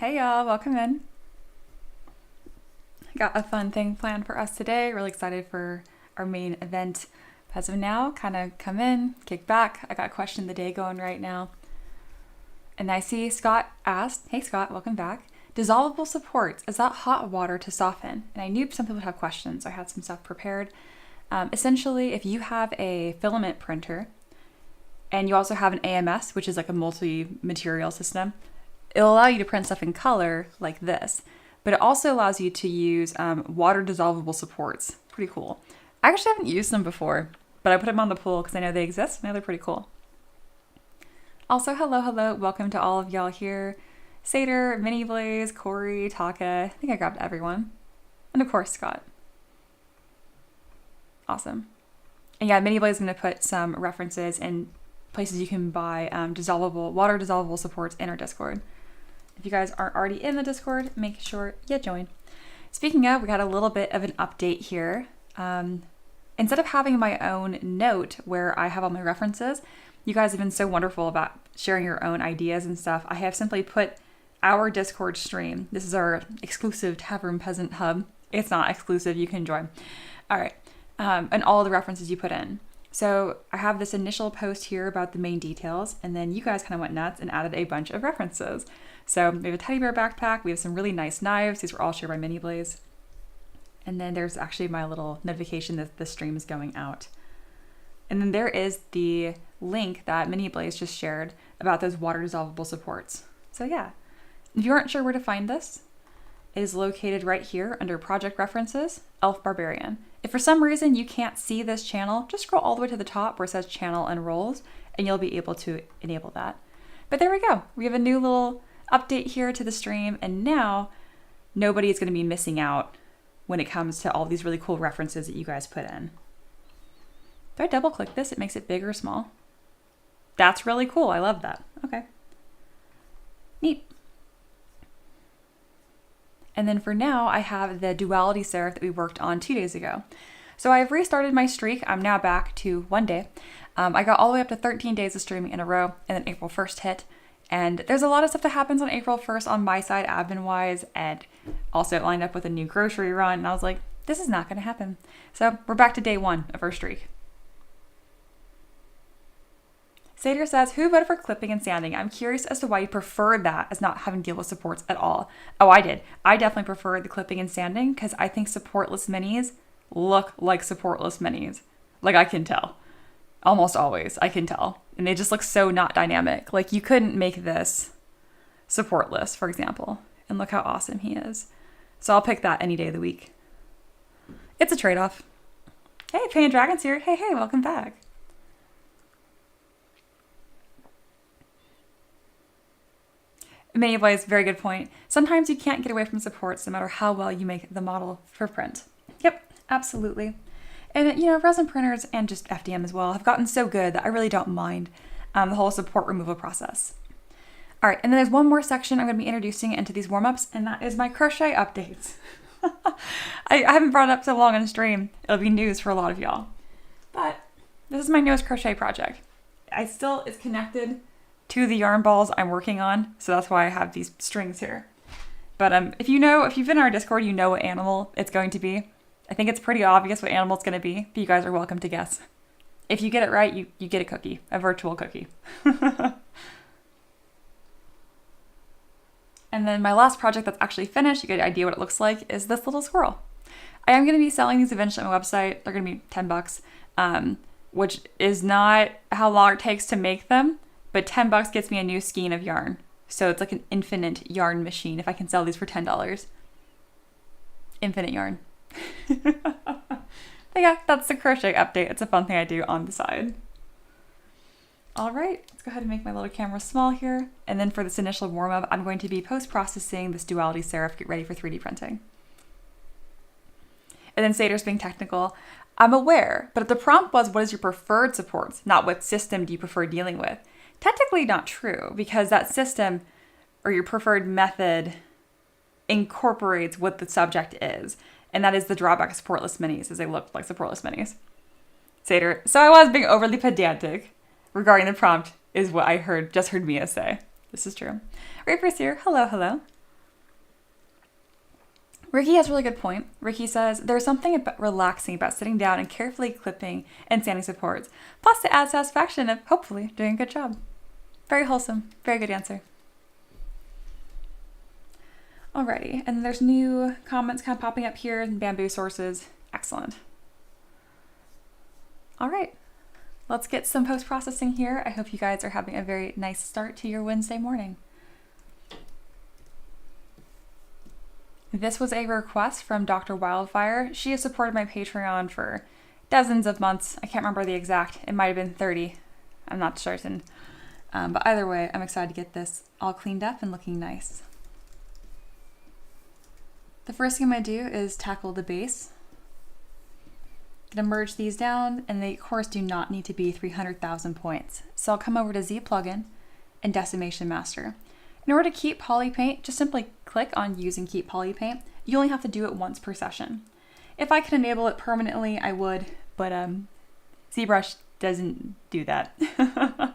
Hey y'all, welcome in. Got a fun thing planned for us today. Really excited for our main event. As of now, kind of come in, kick back. I got a question of the day going right now. And I see Scott asked, hey Scott, welcome back. Dissolvable supports, is that hot water to soften? And I knew some people would have questions, so I had some stuff prepared. Essentially, if you have a filament printer and you also have an AMS, which is like a multi-material system, it'll allow you to print stuff in color like this, but it also allows you to use water dissolvable supports. Pretty cool. I actually haven't used them before, but I put them on the pool because I know they exist. I know they're pretty cool. Also, hello. Welcome to all of y'all here. Sater, Mini Blaze, Corey, Taka. I think I grabbed everyone. And of course, Scott. Awesome. And yeah, Mini Blaze is going to put some references and places you can buy water dissolvable supports in our Discord. If you guys aren't already in the Discord, make sure you join. Speaking of, we got a little bit of an update here. Instead of having my own note where I have all my references, you guys have been so wonderful about sharing your own ideas and stuff. I have simply put our Discord stream. This is our exclusive Tavern Peasant Hub. It's not exclusive, you can join. All right, and all the references you put in. So I have this initial post here about the main details, and then you guys kind of went nuts and added a bunch of references. So we have a teddy bear backpack. We have some really nice knives. These were all shared by Mini Blaze. And then there's actually my little notification that the stream is going out. And then there is the link that Mini Blaze just shared about those water dissolvable supports. So yeah, if you aren't sure where to find this, it is located right here under Project References, Elf Barbarian. If for some reason you can't see this channel, just scroll all the way to the top where it says Channel and Roles, and you'll be able to enable that. But there we go. We have a new little update here to the stream, and now nobody is going to be missing out when it comes to all these really cool references that you guys put in. If I double click this, it makes it big or small. That's really cool. I love that. Okay. Neat. And then for now, I have the duality serif that we worked on 2 days ago. So I've restarted my streak. I'm now back to 1 day. I got all the way up to 13 days of streaming in a row, and then April 1st hit. And there's a lot of stuff that happens on April 1st on my side, admin-wise, and also it lined up with a new grocery run, and I was like, this is not going to happen. So we're back to day 1 of our streak. Sater says, who voted for clipping and sanding? I'm curious as to why you preferred that as not having to deal with supports at all. Oh, I did. I definitely preferred the clipping and sanding because I think supportless minis look like supportless minis. Like, I can tell. Almost always, I can tell. And they just look so not dynamic. Like, you couldn't make this supportless, for example. And look how awesome he is. So I'll pick that any day of the week. It's a trade-off. Hey, Pan Dragon's here. Hey, welcome back. Mini Blaze, very good point. Sometimes you can't get away from supports no matter how well you make the model for print. Yep, absolutely. And, you know, resin printers and just FDM as well have gotten so good that I really don't mind the whole support removal process. All right, and then there's one more section I'm going to be introducing into these warm-ups, and that is my crochet updates. I haven't brought it up so long on stream. It'll be news for a lot of y'all. But this is my newest crochet project. It's connected to the yarn balls I'm working on, so that's why I have these strings here. But if you've been in our Discord, you know what animal it's going to be. I think it's pretty obvious what animal it's going to be, but you guys are welcome to guess. If you get it right, you get a cookie, a virtual cookie. And then my last project that's actually finished, you get an idea what it looks like, is this little squirrel. I am going to be selling these eventually on my website. They're going to be $10, which is not how long it takes to make them, but $10 gets me a new skein of yarn. So it's like an infinite yarn machine if I can sell these for $10. Infinite yarn. But yeah, that's the crochet update. It's a fun thing I do on the side. All right, let's go ahead and make my little camera small here. And then for this initial warm-up, I'm going to be post-processing this duality serif, get ready for 3D printing. And then Seder's being technical. I'm aware, but if the prompt was, what is your preferred supports, not what system do you prefer dealing with? Technically not true, because that system or your preferred method incorporates what the subject is. And that is the drawback of supportless minis, as they look like supportless minis. Seder, so I was being overly pedantic regarding the prompt, is what I just heard Mia say. This is true. Reaper's here. Hello, hello. Ricky has a really good point. Ricky says, there's something relaxing about sitting down and carefully clipping and sanding supports. Plus it adds satisfaction of hopefully doing a good job. Very wholesome. Very good answer. Alrighty, and there's new comments kind of popping up here in bamboo sources. Excellent. All right, let's get some post-processing here. I hope you guys are having a very nice start to your Wednesday morning. This was a request from Dr. Wildfire. She has supported my Patreon for dozens of months. I can't remember the exact. It might have been 30. I'm not certain. But either way, I'm excited to get this all cleaned up and looking nice. The first thing I'm going to do is tackle the base. I'm going to merge these down, and they of course do not need to be 300,000 points. So I'll come over to Z plugin and Decimation Master. In order to keep polypaint, just simply click on using keep polypaint. You only have to do it once per session. If I could enable it permanently, I would, but ZBrush doesn't do that.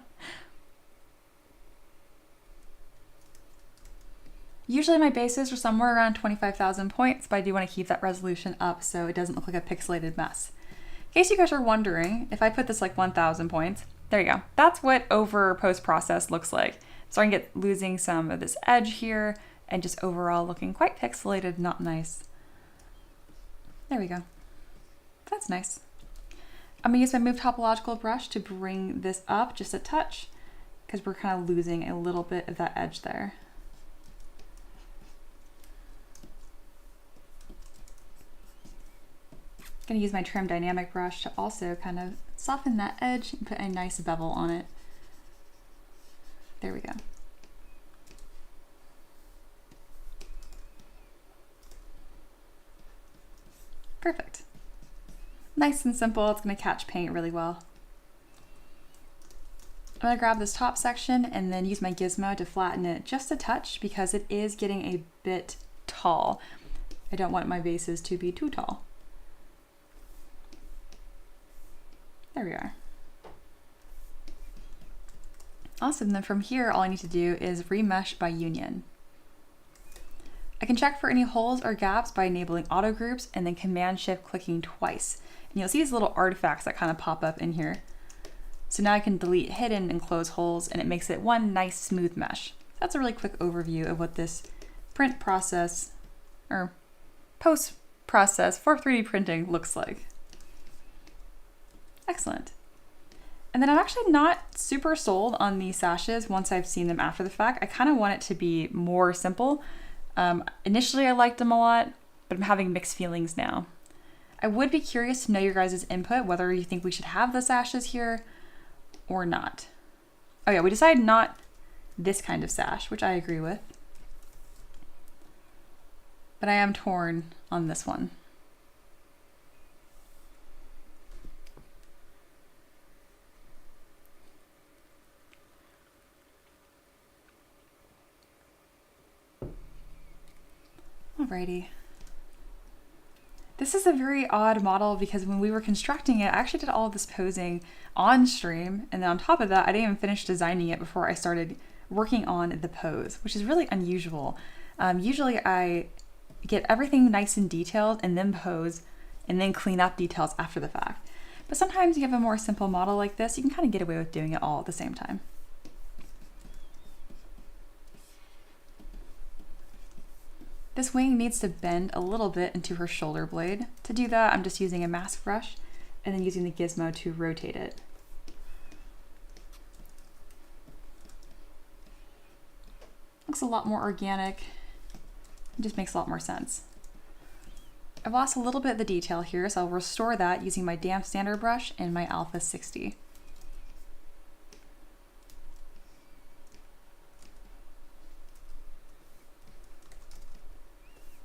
Usually my bases are somewhere around 25,000 points, but I do want to keep that resolution up so it doesn't look like a pixelated mess. In case you guys are wondering, if I put this like 1,000 points, there you go. That's what over post-process looks like. So I can get losing some of this edge here and just overall looking quite pixelated, not nice. There we go. That's nice. I'm gonna use my Move Topological brush to bring this up just a touch because we're kind of losing a little bit of that edge there. Gonna use my Trim Dynamic brush to also kind of soften that edge and put a nice bevel on it. There we go. Perfect. Nice and simple. It's gonna catch paint really well. I'm gonna grab this top section and then use my gizmo to flatten it just a touch because it is getting a bit tall. I don't want my vases to be too tall. There we are. Awesome, then from here, all I need to do is remesh by union. I can check for any holes or gaps by enabling auto groups and then Command-Shift clicking twice. And you'll see these little artifacts that kind of pop up in here. So now I can delete hidden and close holes and it makes it one nice smooth mesh. That's a really quick overview of what this print process or post process for 3D printing looks like. Excellent. And then I'm actually not super sold on these sashes once I've seen them after the fact. I kind of want it to be more simple. Initially I liked them a lot, but I'm having mixed feelings now. I would be curious to know your guys' input, whether you think we should have the sashes here or not. Oh yeah, we decided not this kind of sash, which I agree with. But I am torn on this one. Alrighty. This is a very odd model because when we were constructing it, I actually did all of this posing on stream, and then on top of that, I didn't even finish designing it before I started working on the pose, which is really unusual. Usually I get everything nice and detailed and then pose, and then clean up details after the fact. But sometimes you have a more simple model like this, you can kind of get away with doing it all at the same time. This wing needs to bend a little bit into her shoulder blade. To do that, I'm just using a mask brush and then using the gizmo to rotate it. Looks a lot more organic. It just makes a lot more sense. I've lost a little bit of the detail here, so I'll restore that using my damp standard brush and my Alpha 60.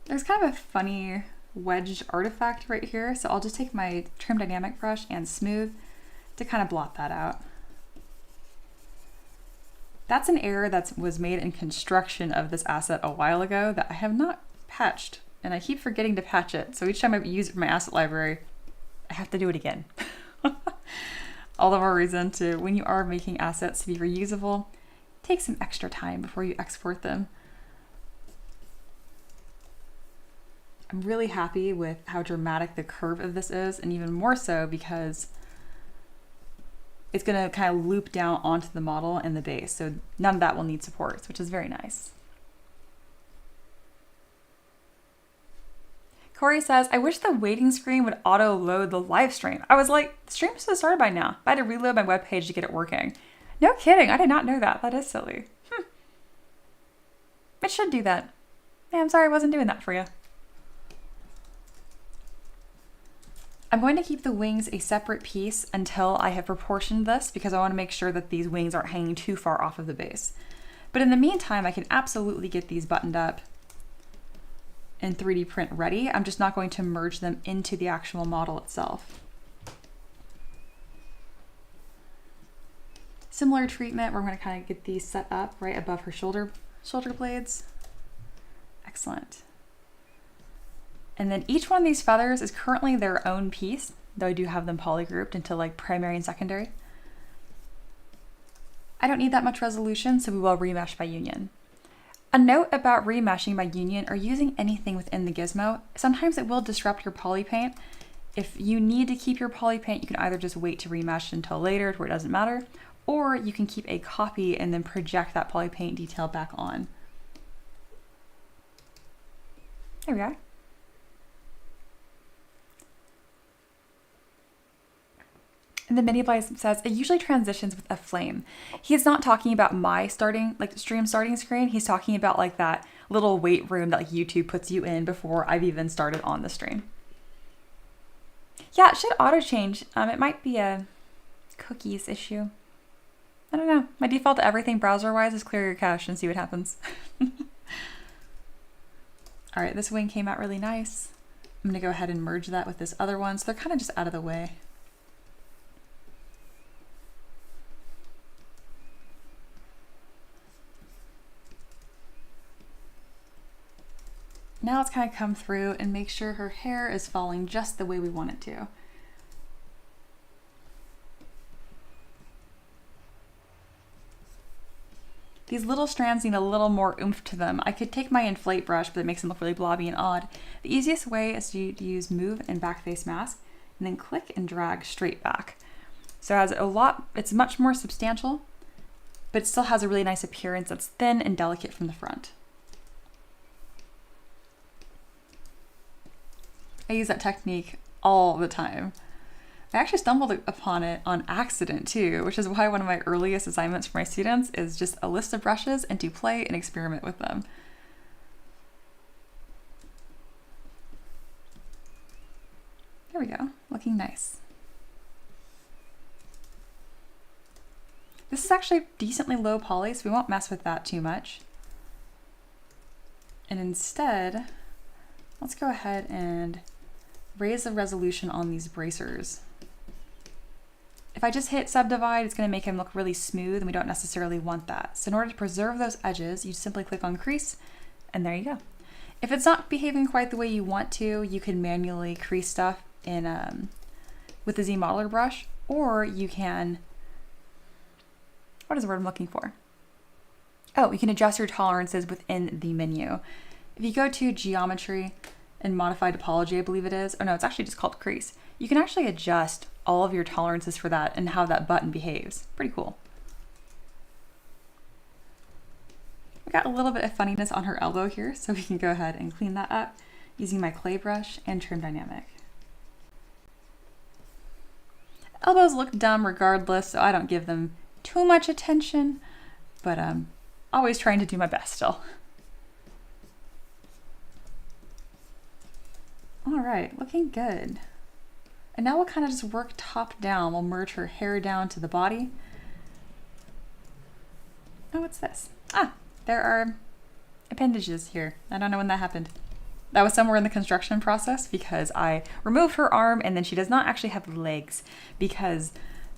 There's kind of a funny wedged artifact right here, so I'll just take my trim dynamic brush and smooth to kind of blot that out. That's an error that was made in construction of this asset a while ago that I have not patched, and I keep forgetting to patch it. So each time I use it for my asset library, I have to do it again. All the more reason to, when you are making assets to be reusable, take some extra time before you export them. I'm really happy with how dramatic the curve of this is, and even more so because it's going to kind of loop down onto the model and the base, so none of that will need supports, which is very nice. Corey says, I wish the waiting screen would auto-load the live stream. I was like, the stream should have started by now. I had to reload my webpage to get it working. No kidding, I did not know that. That is silly. It should do that. Yeah, I'm sorry I wasn't doing that for you. I'm going to keep the wings a separate piece until I have proportioned this because I want to make sure that these wings aren't hanging too far off of the base. But in the meantime, I can absolutely get these buttoned up and 3D print ready. I'm just not going to merge them into the actual model itself. Similar treatment, we're going to kind of get these set up right above her shoulder blades. Excellent. And then each one of these feathers is currently their own piece, though I do have them polygrouped into like primary and secondary. I don't need that much resolution, so we will remesh by union. A note about remeshing by union or using anything within the gizmo, sometimes it will disrupt your poly paint. If you need to keep your poly paint, you can either just wait to remesh until later to where it doesn't matter, or you can keep a copy and then project that poly paint detail back on. There we are. And the mini blade says, it usually transitions with a flame. He's not talking about my stream starting screen. He's talking about like that little wait room that like YouTube puts you in before I've even started on the stream. Yeah, it should auto change. It might be a cookies issue. I don't know. My default to everything browser-wise is clear your cache and see what happens. All right, this wing came out really nice. I'm gonna go ahead and merge that with this other one, so they're kind of just out of the way. Now let's kind of come through and make sure her hair is falling just the way we want it to. These little strands need a little more oomph to them. I could take my inflate brush, but it makes them look really blobby and odd. The easiest way is to use move and backface mask, and then click and drag straight back. So it has a lot, it's much more substantial, but it still has a really nice appearance that's thin and delicate from the front. I use that technique all the time. I actually stumbled upon it on accident too, which is why one of my earliest assignments for my students is just a list of brushes and to play and experiment with them. There we go, looking nice. This is actually decently low poly, so we won't mess with that too much. And instead, let's go ahead and raise the resolution on these bracers. If I just hit subdivide, it's going to make them look really smooth, and we don't necessarily want that. So in order to preserve those edges, you simply click on crease, and there you go. If it's not behaving quite the way you want to, you can manually crease stuff in with the ZModeler brush, or you can, what is the word I'm looking for? Oh, you can adjust your tolerances within the menu. If you go to geometry and modified topology, I believe it is. Oh no, it's actually just called crease. You can actually adjust all of your tolerances for that and how that button behaves. Pretty cool. We got a little bit of funniness on her elbow here, so we can go ahead and clean that up using my clay brush and trim dynamic. Elbows look dumb regardless, so I don't give them too much attention, but I'm always trying to do my best still. All right, looking good. And now we'll kind of just work top down. We'll merge her hair down to the body. Oh, what's this? Ah, there are appendages here. I don't know when that happened. That was somewhere in the construction process because I removed her arm and then she does not actually have legs because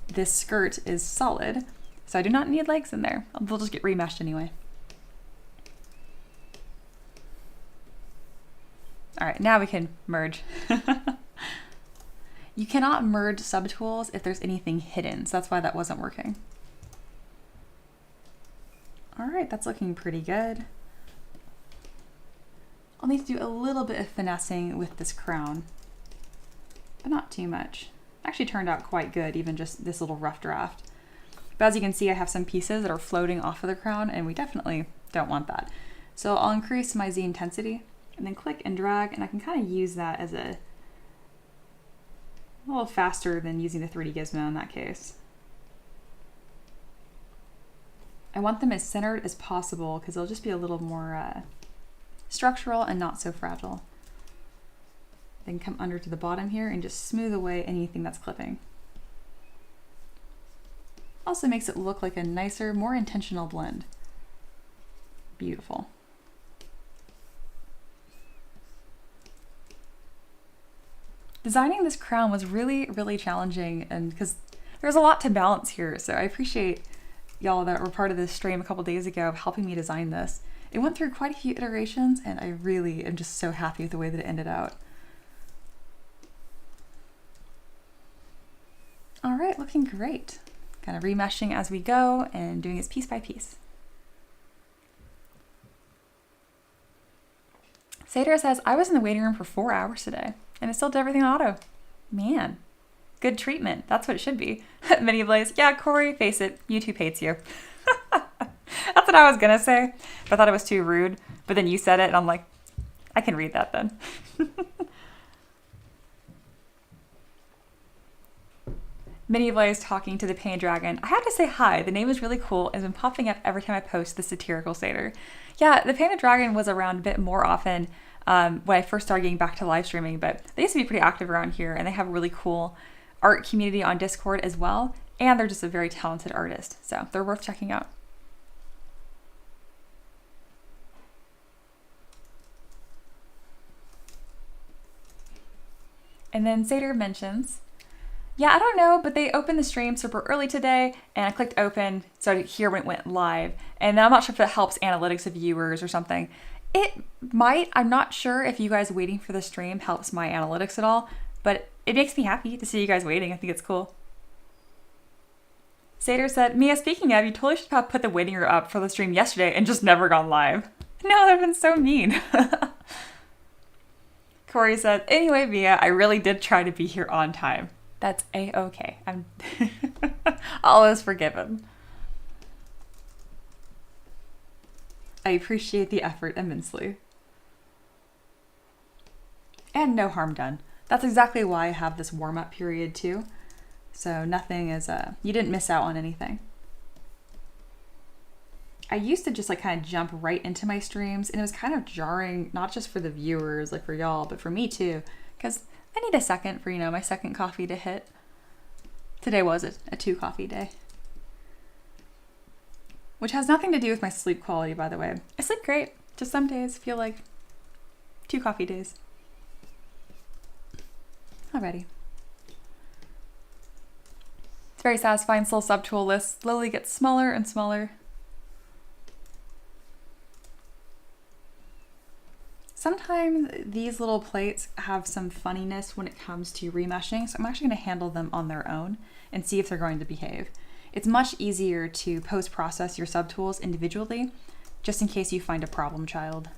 this skirt is solid. So I do not need legs in there. They'll just get remeshed anyway. All right, now we can merge. You cannot merge subtools if there's anything hidden, so that's why that wasn't working. All right, that's looking pretty good. I'll need to do a little bit of finessing with this crown, but not too much. Actually turned out quite good, even just this little rough draft. But as you can see, I have some pieces that are floating off of the crown, and we definitely don't want that. So I'll increase my Z intensity, and then click and drag, and I can kind of use that as a little faster than using the 3D gizmo in that case. I want them as centered as possible because they'll just be a little more structural and not so fragile. Then come under to the bottom here and just smooth away anything that's clipping. Also makes it look like a nicer, more intentional blend. Beautiful. Designing this crown was really challenging, and because there's a lot to balance here, so I appreciate y'all that were part of this stream a couple days ago of helping me design this. It went through quite a few iterations, and I really am just so happy with the way that it ended out. All right, looking great. Kind of remeshing as we go and doing it piece by piece. Sader says, I was in the waiting room for 4 hours today, and it still did everything on auto. Man, good treatment. That's what it should be. Mini Blaze, yeah, Corey, face it, YouTube hates you. That's what I was gonna say, but I thought it was too rude. But then you said it, and I'm like, I can read that then. Mini Blaze talking to the Painted Dragon. I have to say hi. The name is really cool and has been popping up every time I post the satirical Satyr. Yeah, the Painted Dragon was around a bit more often when I first started getting back to live streaming, but they used to be pretty active around here, and they have a really cool art community on Discord as well, and they're just a very talented artist, so they're worth checking out. And then Satyr mentions, yeah, I don't know, but they opened the stream super early today, and I clicked open so I could hear when it went live. And I'm not sure if it helps analytics of viewers or something. It might. I'm not sure if you guys waiting for the stream helps my analytics at all, but it makes me happy to see you guys waiting. I think it's cool. Satyr said, Mia, speaking of, you totally should have put the waiting room up for the stream yesterday and just never gone live. No, they've been so mean. Corey said, anyway, Mia, I really did try to be here on time. That's a-okay. I'm all is forgiven. I appreciate the effort immensely. And no harm done. That's exactly why I have this warm-up period too. So nothing is, you didn't miss out on anything. I used to just like kind of jump right into my streams, and it was kind of jarring, not just for the viewers, like for y'all, but for me too, because I need a second for, you know, my second coffee to hit. Today was a 2 coffee day. Which has nothing to do with my sleep quality, by the way. I sleep great. Just some days feel like 2 coffee days. Alrighty. It's very satisfying. This little subtool list slowly gets smaller and smaller. Sometimes these little plates have some funniness when it comes to remeshing, so I'm actually going to handle them on their own and see if they're going to behave. It's much easier to post-process your subtools individually, just in case you find a problem child.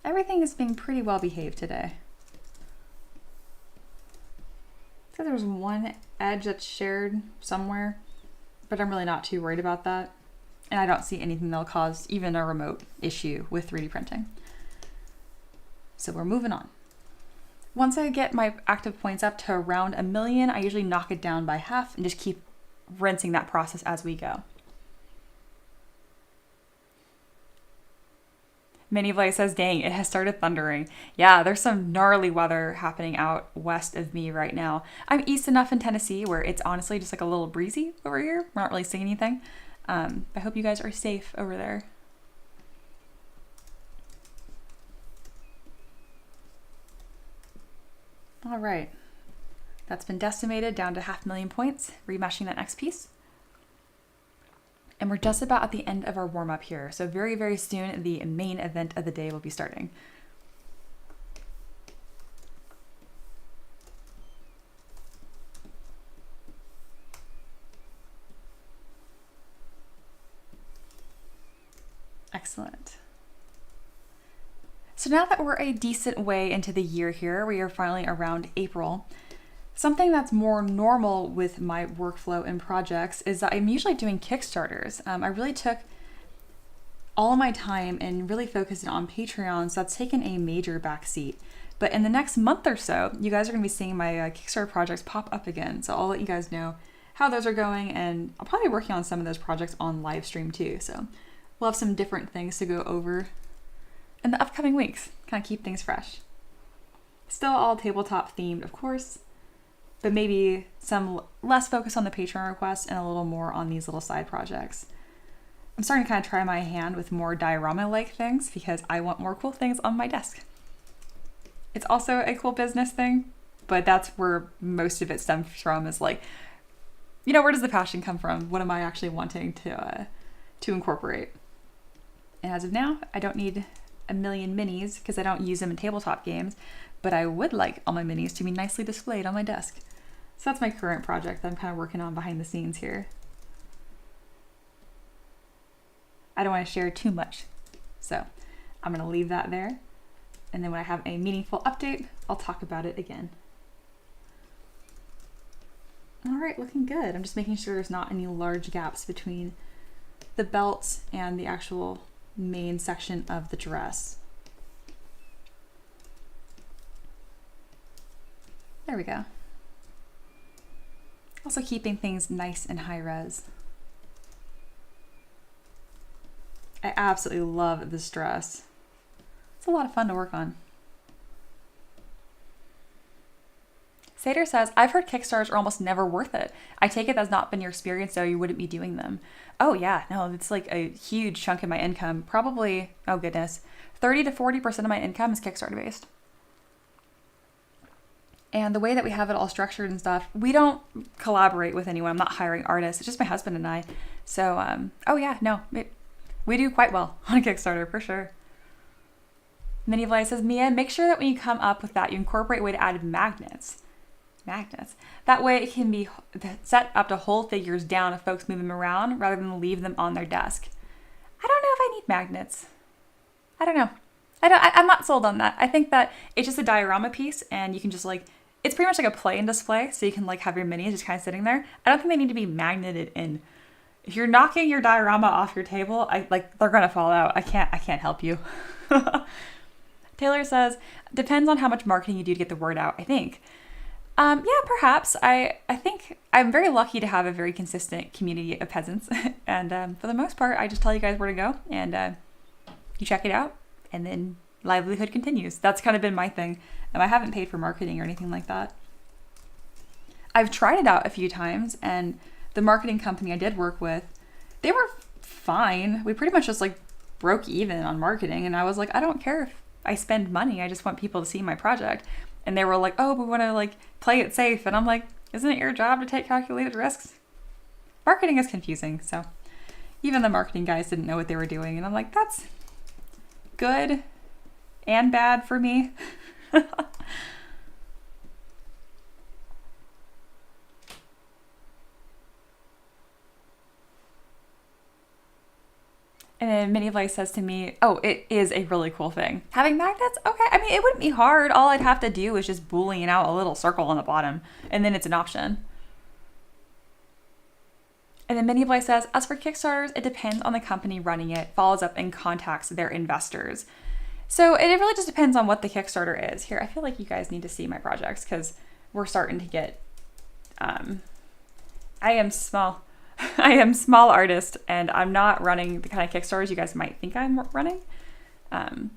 Everything is being pretty well behaved today. So there's one edge that's shared somewhere, but I'm really not too worried about that. And I don't see anything that'll cause even a remote issue with 3D printing. So we're moving on. Once I get my active points up to around 1 million, I usually knock it down by half and just keep rinsing that process as we go. Minivlay says, dang, it has started thundering. Yeah, there's some gnarly weather happening out west of me right now. I'm east enough in Tennessee where it's honestly just like a little breezy over here. We're not really seeing anything. I hope you guys are safe over there. All right, that's been decimated down to 500,000 points, remeshing that next piece. And we're just about at the end of our warm-up here. So very, very soon, the main event of the day will be starting. Excellent. So now that we're a decent way into the year here, we are finally around April. Something that's more normal with my workflow and projects is that I'm usually doing Kickstarters. I really took all of my time and really focused on Patreon, so that's taken a major backseat. But in the next month or so, you guys are going to be seeing my Kickstarter projects pop up again. So I'll let you guys know how those are going, and I'll probably be working on some of those projects on live stream too. So we'll have some different things to go over in the upcoming weeks, kind of keep things fresh. Still all tabletop themed, of course, but maybe some less focus on the Patreon requests and a little more on these little side projects. I'm starting to kind of try my hand with more diorama-like things because I want more cool things on my desk. It's also a cool business thing, but that's where most of it stems from, is like, you know, where does the passion come from? What am I actually wanting to incorporate? And as of now, I don't need 1 million minis because I don't use them in tabletop games, but I would like all my minis to be nicely displayed on my desk. So that's my current project that I'm kind of working on behind the scenes here. I don't want to share too much, so I'm going to leave that there. And then when I have a meaningful update, I'll talk about it again. All right, looking good. I'm just making sure there's not any large gaps between the belt and the actual main section of the dress. There we go. Also keeping things nice and high res. I absolutely love this dress. It's a lot of fun to work on. Sater says, I've heard Kickstarters are almost never worth it. I take it that's not been your experience, though you wouldn't be doing them. Oh yeah, no, it's like a huge chunk of my income. Probably, oh goodness, 30 to 40% of my income is Kickstarter based. And the way that we have it all structured and stuff, we don't collaborate with anyone. I'm not hiring artists. It's just my husband and I. So, oh yeah, no, we do quite well on Kickstarter for sure. Minivlay says, Mia, make sure that when you come up with that, you incorporate a way to add magnets. That way it can be set up to hold figures down if folks move them around rather than leave them on their desk. I don't know if I need magnets. I don't know. I'm not sold on that. I think that it's just a diorama piece and you can just like, it's pretty much like a play and display. So you can like have your minis just kind of sitting there. I don't think they need to be magneted in. If you're knocking your diorama off your table, they're going to fall out. I can't help you. Taylor says, depends on how much marketing you do to get the word out, I think. Yeah, perhaps. I think I'm very lucky to have a very consistent community of peasants. And for the most part, I just tell you guys where to go and you check it out and then livelihood continues. That's kind of been my thing. And I haven't paid for marketing or anything like that. I've tried it out a few times and the marketing company I did work with, they were fine. We pretty much just like broke even on marketing. And I was like, I don't care if I spend money. I just want people to see my project. And they were like, oh, we want to like play it safe. And I'm like, isn't it your job to take calculated risks? Marketing is confusing. So even the marketing guys didn't know what they were doing. And I'm like, that's good and bad for me. And then Mini Blaze says to me, oh, it is a really cool thing. Having magnets, okay. I mean, it wouldn't be hard. All I'd have to do is just boolean out a little circle on the bottom, and then it's an option. And then Mini Blaze says, as for Kickstarters, it depends on the company running it, follows up and contacts their investors. So it really just depends on what the Kickstarter is. Here, I feel like you guys need to see my projects because we're starting to get, I am small artist, and I'm not running the kind of Kickstarters you guys might think I'm running. And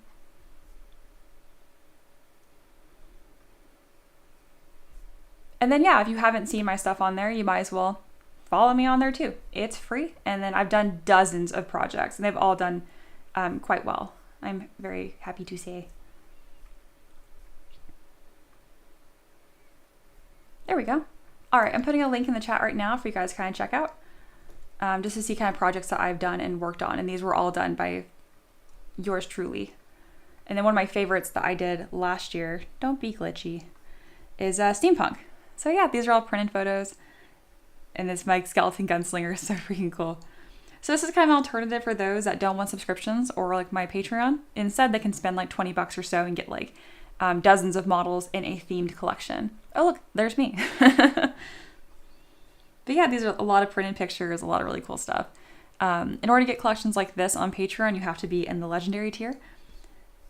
then, yeah, if you haven't seen my stuff on there, you might as well follow me on there too. It's free. And then I've done dozens of projects, and they've all done quite well. I'm very happy to say. There we go. All right, I'm putting a link in the chat right now for you guys to kind of check out, just to see kind of projects that I've done and worked on. And these were all done by yours truly. And then one of my favorites that I did last year, don't be glitchy, is steampunk. So yeah, these are all printed photos. And this my skeleton gunslinger is so freaking cool. So this is kind of an alternative for those that don't want subscriptions or like my Patreon. Instead, they can spend like $20 or so and get like dozens of models in a themed collection. Oh, look, there's me. But yeah, these are a lot of printed pictures, a lot of really cool stuff. In order to get collections like this on Patreon, you have to be in the legendary tier.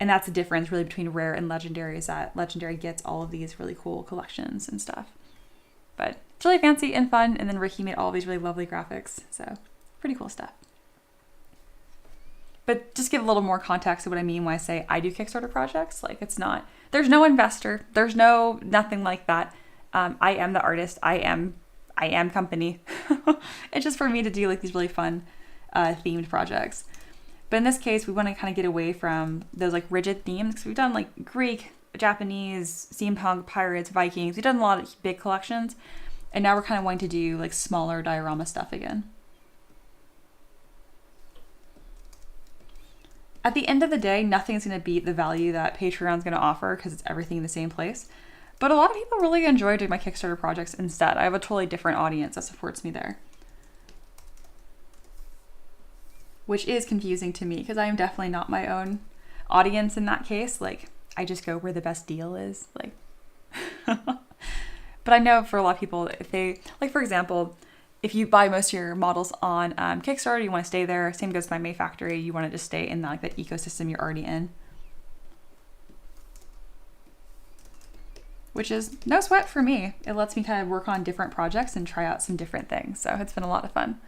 And that's the difference really between rare and legendary, is that legendary gets all of these really cool collections and stuff. But it's really fancy and fun. And then Ricky made all these really lovely graphics. So pretty cool stuff. But just give a little more context to what I mean when I say I do Kickstarter projects. Like, it's not, there's no investor. There's nothing like that. I am the artist. I am company. It's just for me to do like these really fun themed projects. But in this case, we want to kind of get away from those like rigid themes, because we've done like Greek, Japanese, steampunk, pirates, Vikings. We've done a lot of big collections. And now we're kind of wanting to do like smaller diorama stuff again. At the end of the day, nothing's going to beat the value that Patreon's going to offer, because it's everything in the same place. But a lot of people really enjoy doing my Kickstarter projects instead. I have a totally different audience that supports me there. Which is confusing to me, because I am definitely not my own audience in that case. Like, I just go where the best deal is. Like, but I know for a lot of people, if they, like for example, if you buy most of your models on Kickstarter, you want to stay there. Same goes to my May Factory. You want to just stay in like that ecosystem you're already in. Which is no sweat for me. It lets me kind of work on different projects and try out some different things. So it's been a lot of fun.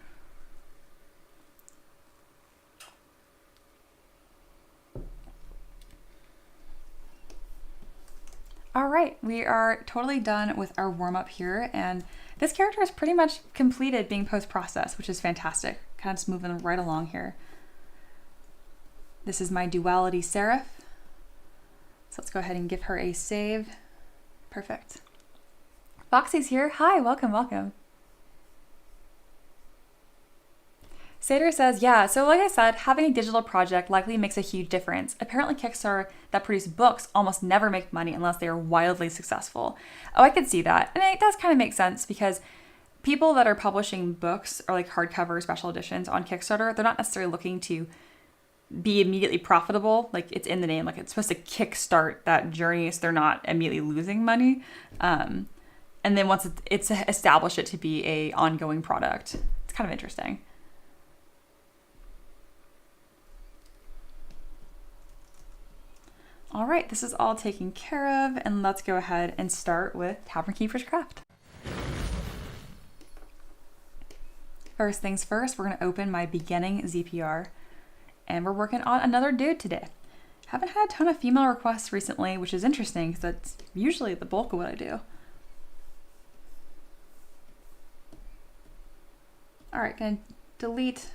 All right, we are totally done with our warm-up here, and this character is pretty much completed being post-processed, which is fantastic. Kind of just moving right along here. This is my duality serif. So let's go ahead and give her a save. Perfect. Foxy's here. Hi, welcome, welcome. Sater says, yeah, so like I said, having a digital project likely makes a huge difference. Apparently Kickstarter that produce books almost never make money unless they are wildly successful. Oh, I could see that. And it does kind of make sense, because people that are publishing books or like hardcover special editions on Kickstarter, they're not necessarily looking to be immediately profitable. Like, it's in the name, like it's supposed to kickstart that journey, so they're not immediately losing money. And then once it's established it to be a ongoing product. It's kind of interesting. All right, this is all taken care of, and let's go ahead and start with Tavern Keeper's Craft. First things first, we're gonna open my beginning ZPR, and we're working on another dude today. Haven't had a ton of female requests recently, which is interesting because that's usually the bulk of what I do. All right, gonna delete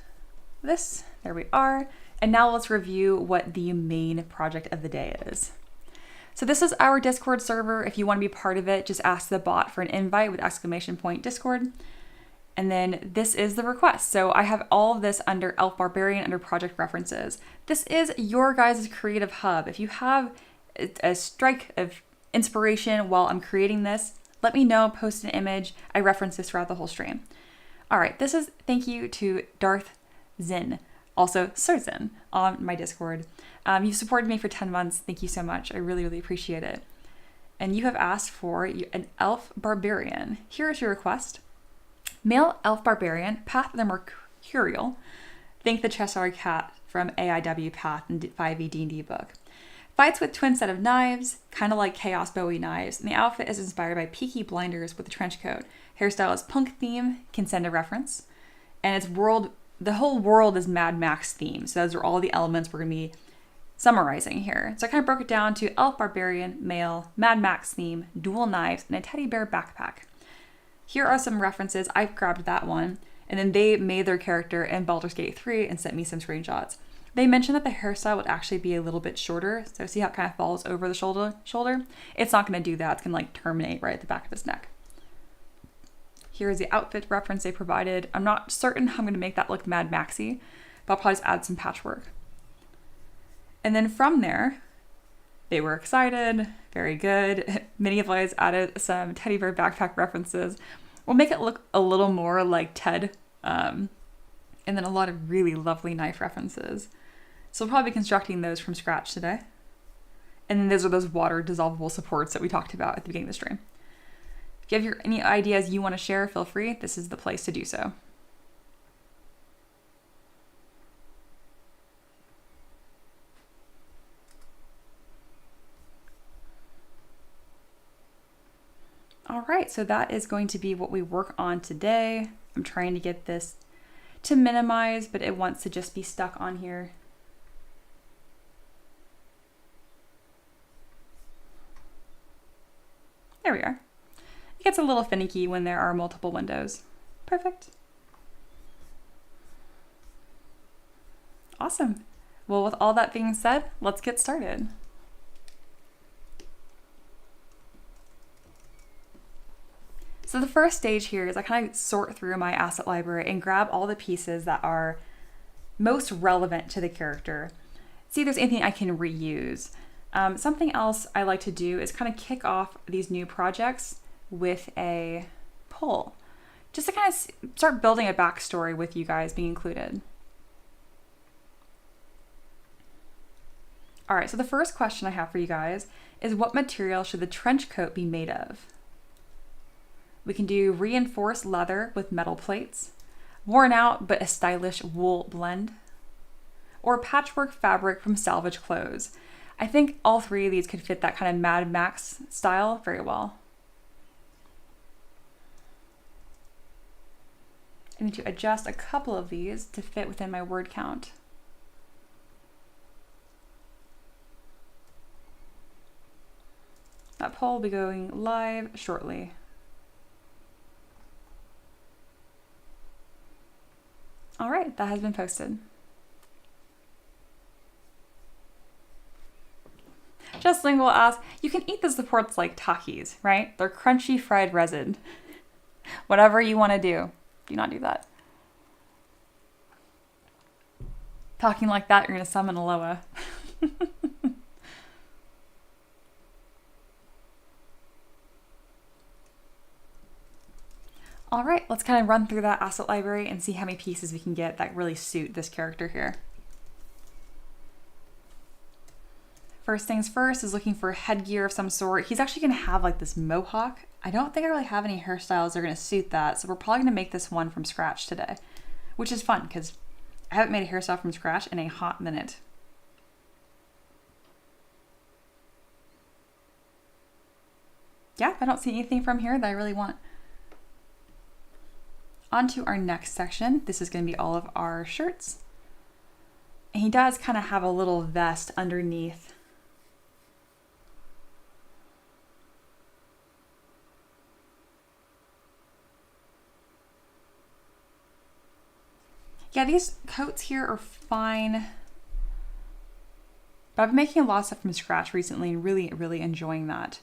this. There we are. And now let's review what the main project of the day is. So this is our Discord server. If you want to be part of it, just ask the bot for an invite with !Discord. And then this is the request. So I have all of this under Elf Barbarian under project references. This is your guys' creative hub. If you have a strike of inspiration while I'm creating this, let me know, post an image. I reference this throughout the whole stream. All right, this is thank you to Darth Zinn. also Susan on my Discord. You've supported me for 10 months. Thank you so much. I really, really appreciate it. And you have asked for an elf barbarian. Here is your request. Male elf barbarian, Path of the Mercurial. Think the Cheshire Cat from AIW Path and 5e D&D book. Fights with twin set of knives, kind of like Chaos Bowie knives, and the outfit is inspired by Peaky Blinders with a trench coat. Hairstyle is punk theme, can send a reference. And the whole world is Mad Max theme. So those are all the elements we're going to be summarizing here. So I kind of broke it down to elf barbarian, male, Mad Max theme, dual knives, and a teddy bear backpack. Here are some references. I grabbed that one, and then they made their character in Baldur's Gate 3 and sent me some screenshots. They mentioned that the hairstyle would actually be a little bit shorter. So see how it kind of falls over the shoulder? It's not going to do that. It's going to like terminate right at the back of his neck. Here's the outfit reference they provided. I'm not certain how I'm going to make that look Mad Maxy, but I'll probably just add some patchwork. And then from there, they were excited. Very good. Many of us added some teddy bear backpack references. We'll make it look a little more like Ted. And then a lot of really lovely knife references. So we'll probably be constructing those from scratch today. And then those are those water dissolvable supports that we talked about at the beginning of the stream. If you have any ideas you want to share, feel free. This is the place to do so. All right, so that is going to be what we work on today. I'm trying to get this to minimize, but it wants to just be stuck on here. There we are. It gets a little finicky when there are multiple windows. Perfect. Awesome. Well, with all that being said, let's get started. So the first stage here is I kind of sort through my asset library and grab all the pieces that are most relevant to the character. See if there's anything I can reuse. Something else I like to do is kind of kick off these new projects with a poll, just to kind of start building a backstory with you guys being included. All right, so the first question I have for you guys is what material should the trench coat be made of? We can do reinforced leather with metal plates, worn out but a stylish wool blend, or patchwork fabric from salvage clothes. I think all three of these could fit that kind of Mad Max style very well. I need to adjust a couple of these to fit within my word count. That poll will be going live shortly. All right, that has been posted. Just Lingual asks, you can eat the supports like Takis, right? They're crunchy fried resin. Whatever you want to do not do that. Talking like that, you're going to summon Aloha. All right, let's kind of run through that asset library and see how many pieces we can get that really suit this character here. First things first is looking for headgear of some sort. He's actually going to have like this mohawk. I don't think I really have any hairstyles that are going to suit that, so we're probably going to make this one from scratch today, which is fun because I haven't made a hairstyle from scratch in a hot minute. Yeah, I don't see anything from here that I really want. On to our next section. This is going to be all of our shirts. And he does kind of have a little vest underneath. Yeah, these coats here are fine. But I've been making a lot of stuff from scratch recently and really, really enjoying that.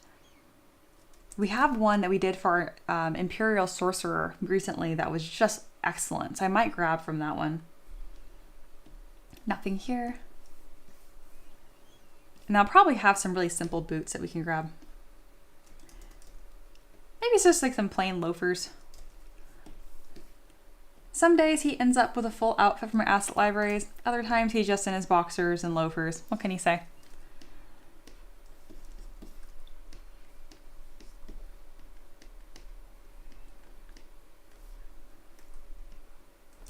We have one that we did for our Imperial Sorcerer recently that was just excellent. So I might grab from that one. Nothing here. And I'll probably have some really simple boots that we can grab. Maybe it's just like some plain loafers. Some days he ends up with a full outfit from my asset libraries. Other times he's just in his boxers and loafers. What can he say?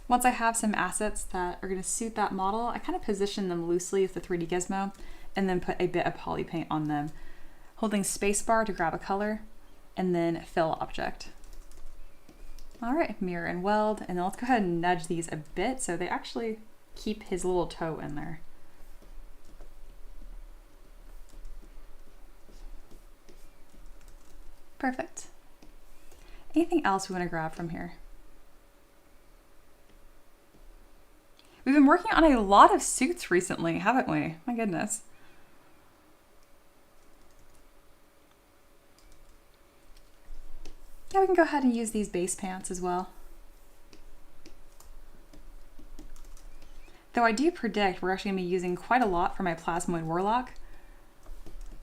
Once I have some assets that are going to suit that model, I kind of position them loosely with the 3D gizmo and then put a bit of poly paint on them, holding spacebar to grab a color and then fill object. All right, mirror and weld, and then let's go ahead and nudge these a bit so they actually keep his little toe in there. Perfect. Anything else we want to grab from here? We've been working on a lot of suits recently, haven't we? My goodness. Yeah, we can go ahead and use these base pants as well. Though I do predict we're actually going to be using quite a lot for my Plasmoid Warlock.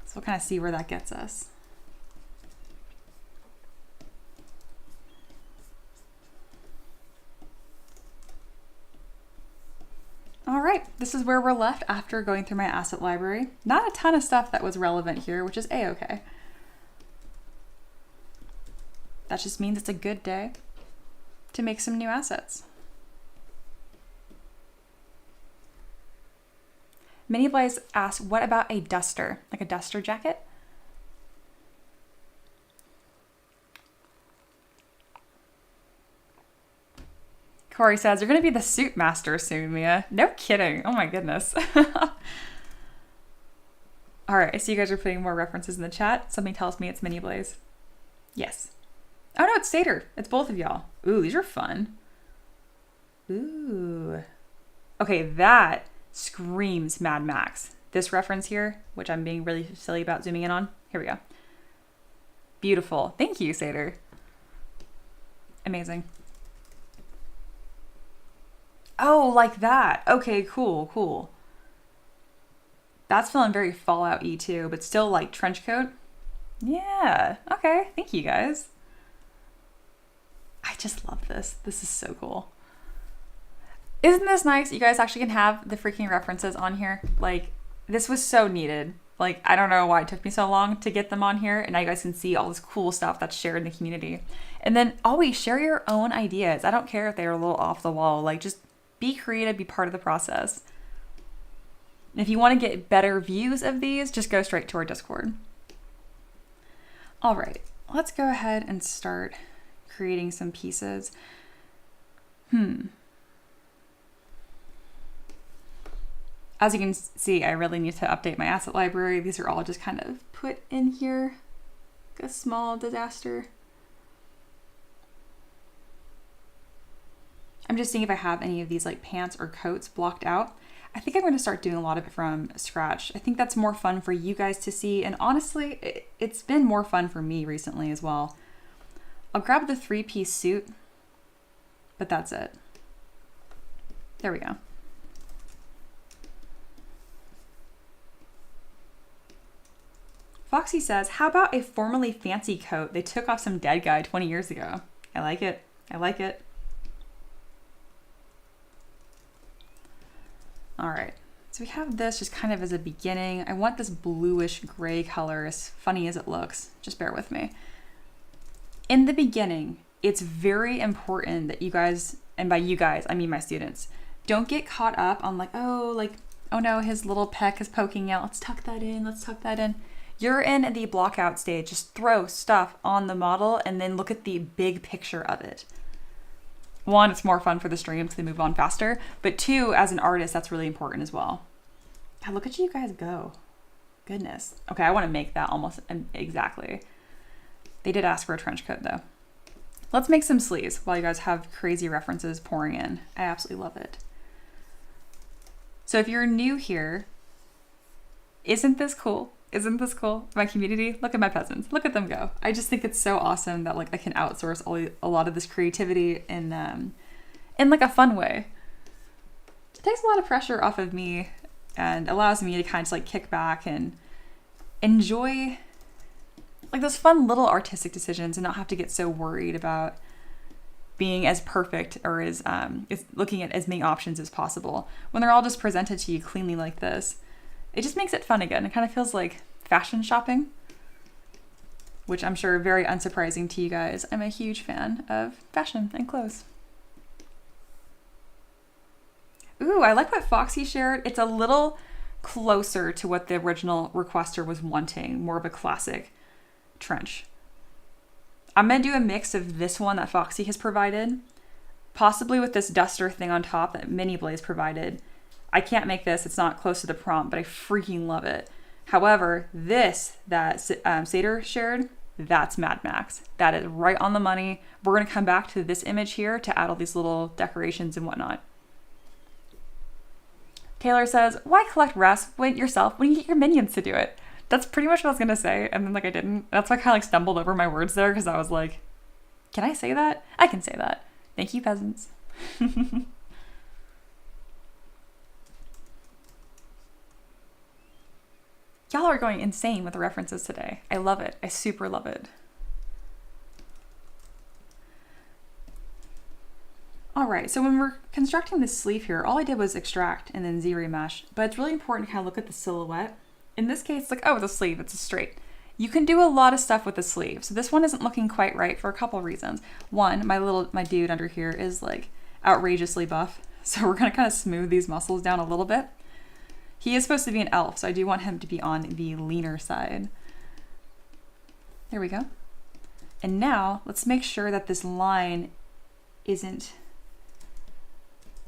So we'll kind of see where that gets us. All right, this is where we're left after going through my asset library. Not a ton of stuff that was relevant here, which is a-okay. That just means it's a good day to make some new assets. Many of you guys ask, what about a duster? Like a duster jacket? Corey says, you're going to be the suit master soon, Mia. No kidding. Oh my goodness. All right, I see you guys are putting more references in the chat. Something tells me it's Mini Blaze. Yes. Oh no, it's Satyr. It's both of y'all. Ooh, these are fun. Ooh. Okay, that screams Mad Max. This reference here, which I'm being really silly about zooming in on. Here we go. Beautiful. Thank you, Satyr. Amazing. Oh, like that. Okay, cool, cool. That's feeling very Fallout-y too, but still like trench coat. Yeah, okay. Thank you guys. I just love this. This is so cool. Isn't this nice? You guys actually can have the freaking references on here. Like, this was so needed. Like, I don't know why it took me so long to get them on here, and now you guys can see all this cool stuff that's shared in the community. And then always share your own ideas. I don't care if they're a little off the wall. Like, just be creative, be part of the process. And if you want to get better views of these, just go straight to our Discord. All right, let's go ahead and start creating some pieces. As you can see, I really need to update my asset library. These are all just kind of put in here. Like a small disaster. I'm just seeing if I have any of these like pants or coats blocked out. I think I'm going to start doing a lot of it from scratch. I think that's more fun for you guys to see. And honestly, it's been more fun for me recently as well. I'll grab the 3-piece suit, but that's it. There we go. Foxy says, how about a formerly fancy coat? They took off some dead guy 20 years ago. I like it. I like it. All right, so we have this just kind of as a beginning. I want this bluish gray color, as funny as it looks. Just bear with me. In the beginning, it's very important that you guys, and by you guys, I mean my students, don't get caught up on like, oh no, his little peck is poking out. Let's tuck that in, let's tuck that in. You're in the block out stage. Just throw stuff on the model and then look at the big picture of it. One, it's more fun for the stream because they move on faster. But two, as an artist, that's really important as well. God, look at you guys go. Goodness. Okay, I want to make that almost exactly. They did ask for a trench coat though. Let's make some sleeves while you guys have crazy references pouring in. I absolutely love it. So if you're new here, isn't this cool? Isn't this cool? My community, look at my peasants. Look at them go. I just think it's so awesome that like I can outsource a lot of this creativity in like a fun way. It takes a lot of pressure off of me and allows me to kind of just like kick back and enjoy like those fun little artistic decisions and not have to get so worried about being as perfect or as looking at as many options as possible. When they're all just presented to you cleanly like this, it just makes it fun again. It kind of feels like fashion shopping, which I'm sure very unsurprising to you guys. I'm a huge fan of fashion and clothes. Ooh, I like what Foxy shared. It's a little closer to what the original requester was wanting, more of a classic trench. I'm going to do a mix of this one that Foxy has provided, possibly with this duster thing on top that Mini Blaze provided. I can't make this, it's not close to the prompt, but I freaking love it. However, this that Sater shared, that's Mad Max. That is right on the money. We're going to come back to this image here to add all these little decorations and whatnot. Taylor says, why collect rest yourself when you get your minions to do it? That's pretty much what I was going to say, and then I didn't. That's why I kind of stumbled over my words there, because I was like, can I say that? I can say that. Thank you, peasants. Y'all are going insane with the references today. I love it. I super love it. All right, so when we're constructing this sleeve here, all I did was extract and then ZRemesh, but it's really important to kind of look at the silhouette. In this case, it's like, oh, it's a sleeve, it's a straight. You can do a lot of stuff with the sleeve. So this one isn't looking quite right for a couple reasons. One, my dude under here is like outrageously buff. So we're gonna kind of smooth these muscles down a little bit. He is supposed to be an elf, so I do want him to be on the leaner side. There we go. And now let's make sure that this line isn't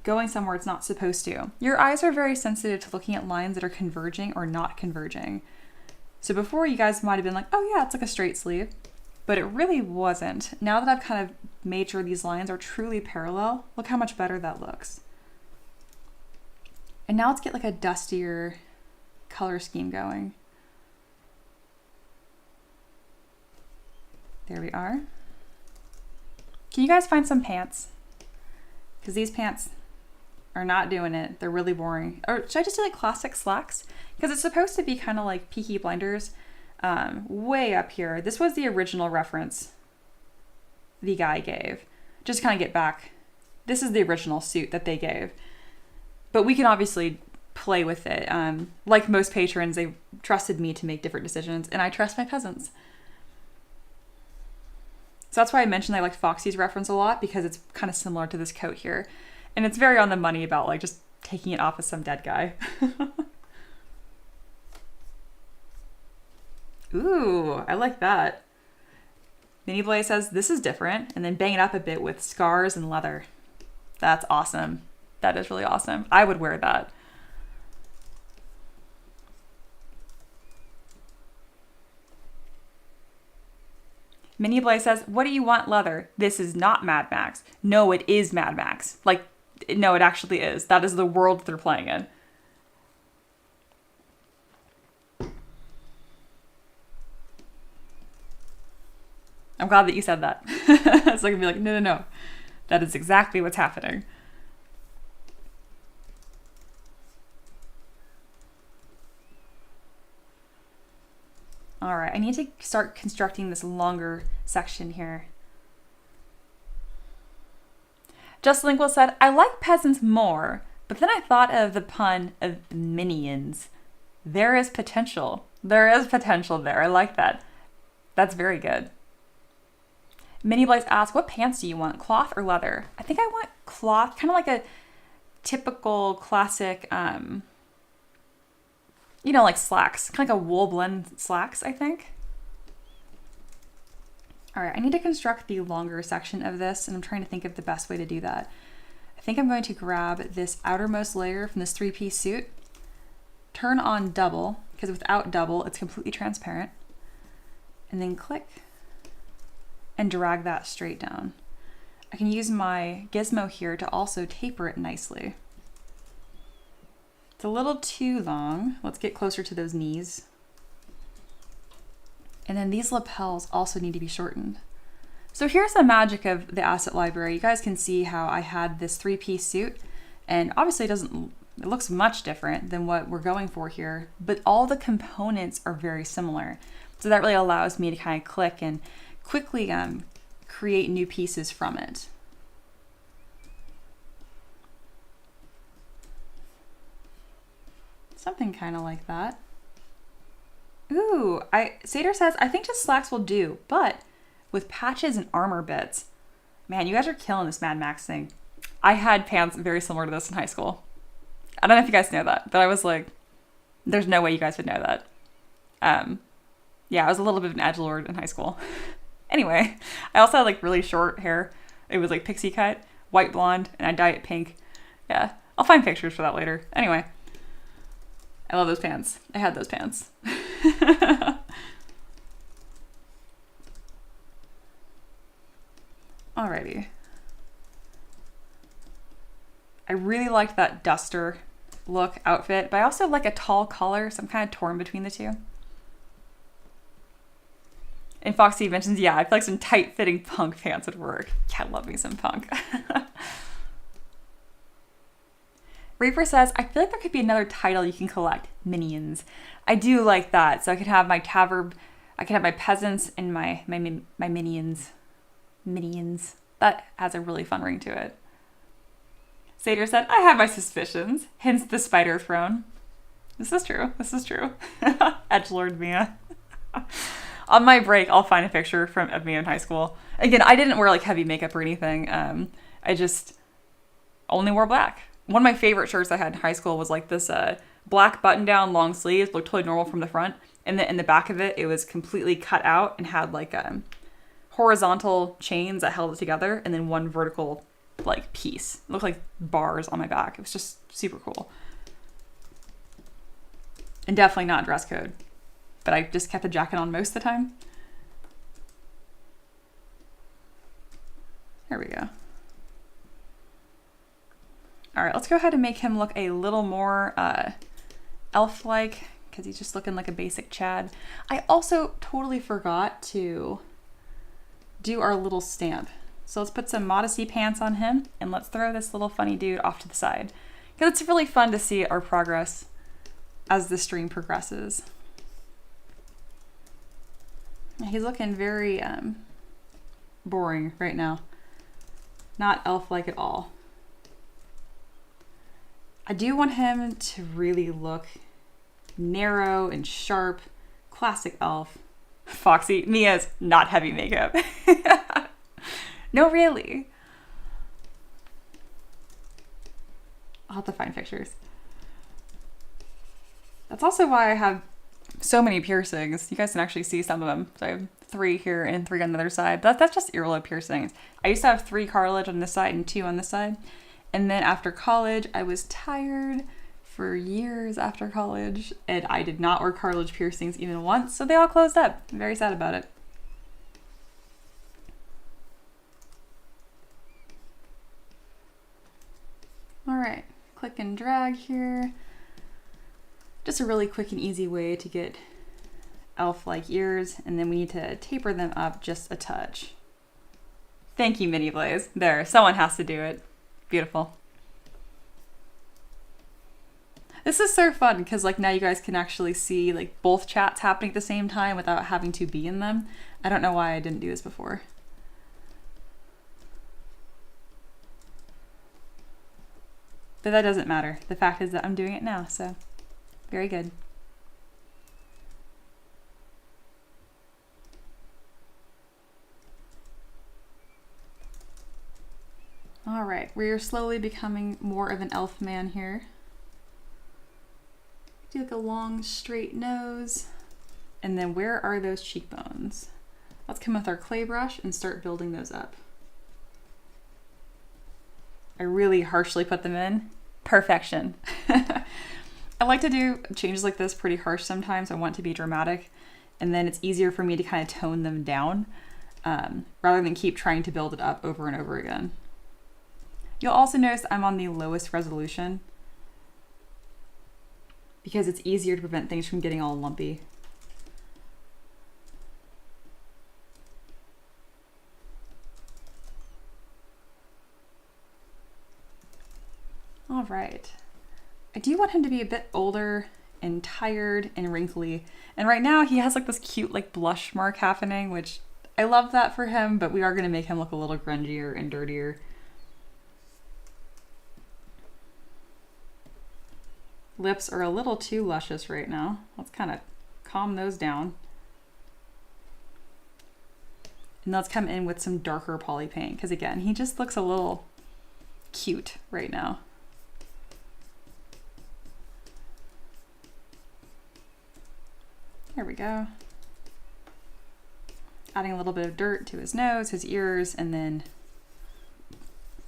going somewhere it's not supposed to. Your eyes are very sensitive to looking at lines that are converging or not converging. So before, you guys might have been like, oh yeah, it's like a straight sleeve, but it really wasn't. Now that I've kind of made sure these lines are truly parallel, look how much better that looks. And now let's get like a dustier color scheme going. There we are. Can you guys find some pants? Because these pants are not doing it. They're really boring. Or should I just do like classic slacks? Because it's supposed to be kind of like Peaky Blinders way up here. This was the original reference the guy gave. Just to kind of get back. This is the original suit that they gave. But we can obviously play with it. Like most patrons, they trusted me to make different decisions, and I trust my peasants. So that's why I mentioned I liked Foxy's reference a lot, because it's kind of similar to this coat here. And it's very on the money about like just taking it off of some dead guy. Ooh, I like that. Mini Blaze says, this is different, and then bang it up a bit with scars and leather. That's awesome. That is really awesome. I would wear that. Mini Blaze says, what do you want leather? This is not Mad Max. No, it is Mad Max. Like, no, it actually is. That is the world they're playing in. I'm glad that you said that. So I can be like, no, no, no. That is exactly what's happening. All right, I need to start constructing this longer section here. Just Lingual said, I like peasants more, but then I thought of the pun of minions. There is potential. There is potential there. I like that. That's very good. Mini Blaze asked, what pants do you want, cloth or leather? I think I want cloth, kind of like a typical classic, you know, like slacks, kind of like a wool blend slacks, I think. All right, I need to construct the longer section of this, and I'm trying to think of the best way to do that. I think I'm going to grab this outermost layer from this 3-piece suit, turn on double, because without double, it's completely transparent, and then click and drag that straight down. I can use my gizmo here to also taper it nicely. It's a little too long. Let's get closer to those knees. And then these lapels also need to be shortened. So here's the magic of the asset library. You guys can see how I had this 3-piece suit, and obviously it looks much different than what we're going for here, but all the components are very similar. So that really allows me to kind of click and quickly create new pieces from it. Something kind of like that. Ooh, Sater says, I think just slacks will do, but with patches and armor bits. Man, you guys are killing this Mad Max thing. I had pants very similar to this in high school. I don't know if you guys know that, but I was like, there's no way you guys would know that. Yeah, I was a little bit of an edgelord in high school. Anyway, I also had like really short hair. It was like pixie cut, white blonde, and I dyed it pink. Yeah, I'll find pictures for that later. Anyway, I love those pants. I had those pants. Alrighty. I really liked that duster look outfit, but I also like a tall collar, so I'm kind of torn between the two. And Foxy mentions, yeah, I feel like some tight-fitting punk pants would work. Yeah, love me some punk. Reaper says, I feel like there could be another title you can collect, Minions. I do like that. So I could have my Taverb, I could have my peasants and my minions. Minions. That has a really fun ring to it. Sater said, I have my suspicions, hence the spider throne. This is true. This is true. Edgelord Mia. On my break, I'll find a picture of me in high school. Again, I didn't wear like heavy makeup or anything. I just only wore black. One of my favorite shirts I had in high school was like this black button-down long sleeves, looked totally normal from the front. And then in the back of it, it was completely cut out and had like horizontal chains that held it together, and then one vertical like piece. It looked like bars on my back. It was just super cool. And definitely not dress code. But I just kept a jacket on most of the time. There we go. All right, let's go ahead and make him look a little more elf-like, because he's just looking like a basic Chad. I also totally forgot to do our little stamp. So let's put some modesty pants on him, and let's throw this little funny dude off to the side. Because it's really fun to see our progress as the stream progresses. He's looking very boring right now. Not elf-like at all. I do want him to really look narrow and sharp. Classic elf. Foxy, Mia's not heavy makeup. No, really. I'll have to find pictures. That's also why I have so many piercings. You guys can actually see some of them. So I have 3 here and 3 on the other side. But that's just earlobe piercings. I used to have 3 cartilage on this side and 2 on this side. And then after college, I was tired for years after college, and I did not wear cartilage piercings even once, so they all closed up. I'm very sad about it. All right, click and drag here. Just a really quick and easy way to get elf-like ears, and then we need to taper them up just a touch. Thank you, Mini Blaze. There, someone has to do it. Beautiful. This is so fun because like now you guys can actually see like both chats happening at the same time without having to be in them. I don't know why I didn't do this before. But that doesn't matter. The fact is that I'm doing it now, so very good. All right, we're slowly becoming more of an elf man here. Do like a long straight nose. And then where are those cheekbones? Let's come with our clay brush and start building those up. I really harshly put them in. Perfection. I like to do changes like this pretty harsh sometimes. I want to be dramatic. And then it's easier for me to kind of tone them down rather than keep trying to build it up over and over again. You'll also notice I'm on the lowest resolution because it's easier to prevent things from getting all lumpy. All right. I do want him to be a bit older and tired and wrinkly. And right now he has like this cute like blush mark happening, which I love that for him, but we are going to make him look a little grungier and dirtier. lips are a little too luscious right now. Let's kind of calm those down. And let's come in with some darker poly paint because again, he just looks a little cute right now. There we go. Adding a little bit of dirt to his nose, his ears, and then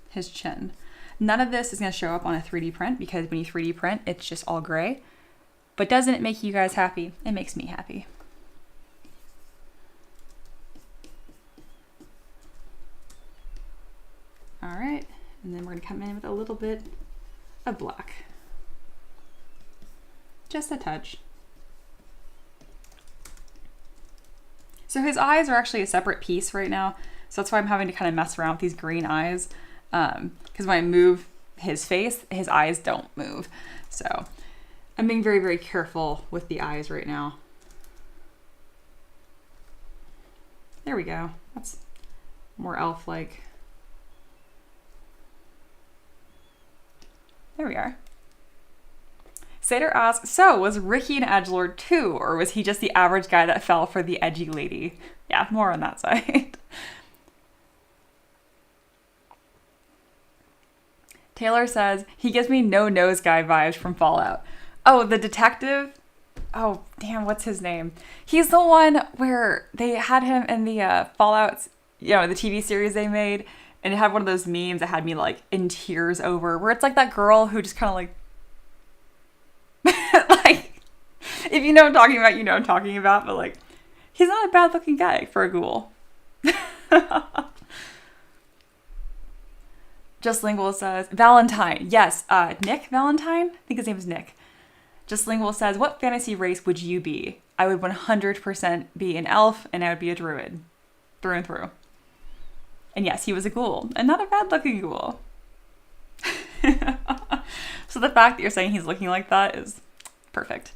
his chin. None of this is going to show up on a 3D print because when you 3D print, it's just all gray. But doesn't it make you guys happy? It makes me happy. All right, and then we're going to come in with a little bit of black. Just a touch. So his eyes are actually a separate piece right now. So that's why I'm having to kind of mess around with these green eyes. Because when I move his face, his eyes don't move. So I'm being very, very careful with the eyes right now. There we go. That's more elf-like. There we are. Sater asks, so was Ricky an edgelord too, or was he just the average guy that fell for the edgy lady? Yeah, more on that side. Taylor says, he gives me no nose guy vibes from Fallout. Oh, the detective? Oh, damn, what's his name? He's the one where they had him in the Fallout, you know, the TV series they made, and it had one of those memes that had me like in tears over, where it's like that girl who just kind of like, like, if you know what I'm talking about, you know what I'm talking about, but like, he's not a bad looking guy for a ghoul. Just Lingual says, Valentine. Yes, Nick Valentine? I think his name is Nick. Just Lingual says, what fantasy race would you be? I would 100% be an elf and I would be a druid. Through and through. And yes, he was a ghoul. And not a bad looking ghoul. So the fact that you're saying he's looking like that is perfect.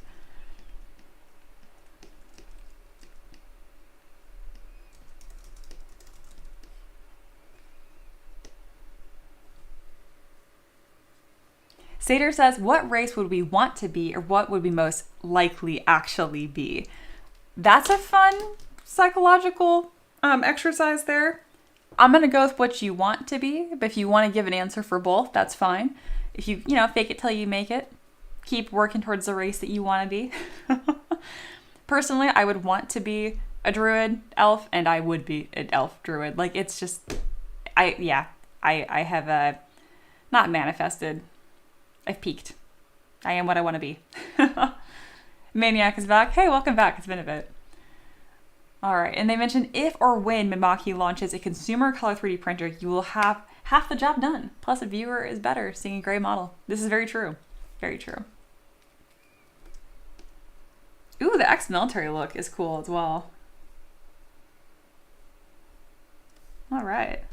Sater says, what race would we want to be, or what would we most likely actually be? That's a fun psychological exercise there. I'm going to go with what you want to be, but if you want to give an answer for both, that's fine. If you fake it till you make it, keep working towards the race that you want to be. Personally, I would want to be a druid elf, and I would be an elf druid. Like, it's just, I have not manifested. I've peaked. I am what I want to be. Maniac is back. Hey, welcome back. It's been a bit. All right. And they mentioned if or when Mimaki launches a consumer color 3D printer, you will have half the job done. Plus, a viewer is better seeing a gray model. This is very true. Very true. Ooh, the ex-military look is cool as well. All right.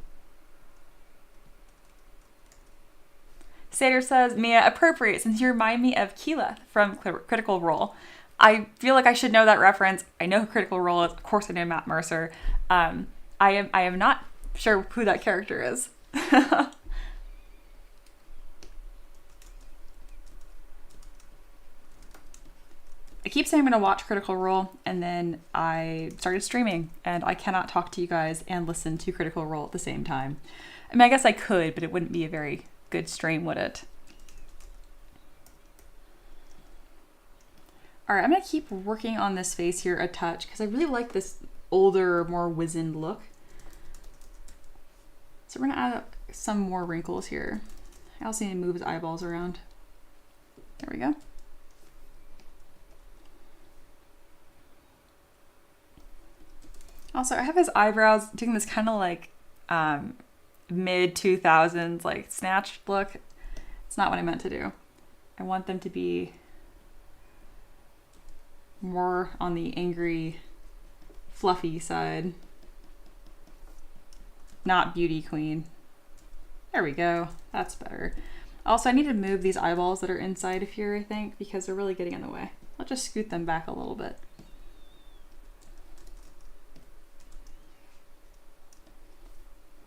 Sater says, Mia, appropriate since you remind me of Keela from Critical Role. I feel like I should know that reference. I know who Critical Role is. Of course I know Matt Mercer. I am not sure who that character is. I keep saying I'm going to watch Critical Role, and then I started streaming, and I cannot talk to you guys and listen to Critical Role at the same time. I mean, I guess I could, but it wouldn't be a very good stream, would it? All right, I'm going to keep working on this face here a touch because I really like this older, more wizened look. So we're going to add some more wrinkles here. I also need to move his eyeballs around. There we go. Also, I have his eyebrows doing this kind of like mid 2000s like snatched look. It's not what I meant to do. I want them to be more on the angry, fluffy side. Not beauty queen. There we go. That's better. Also, I need to move these eyeballs that are inside of here, I think, because they're really getting in the way. I'll just scoot them back a little bit.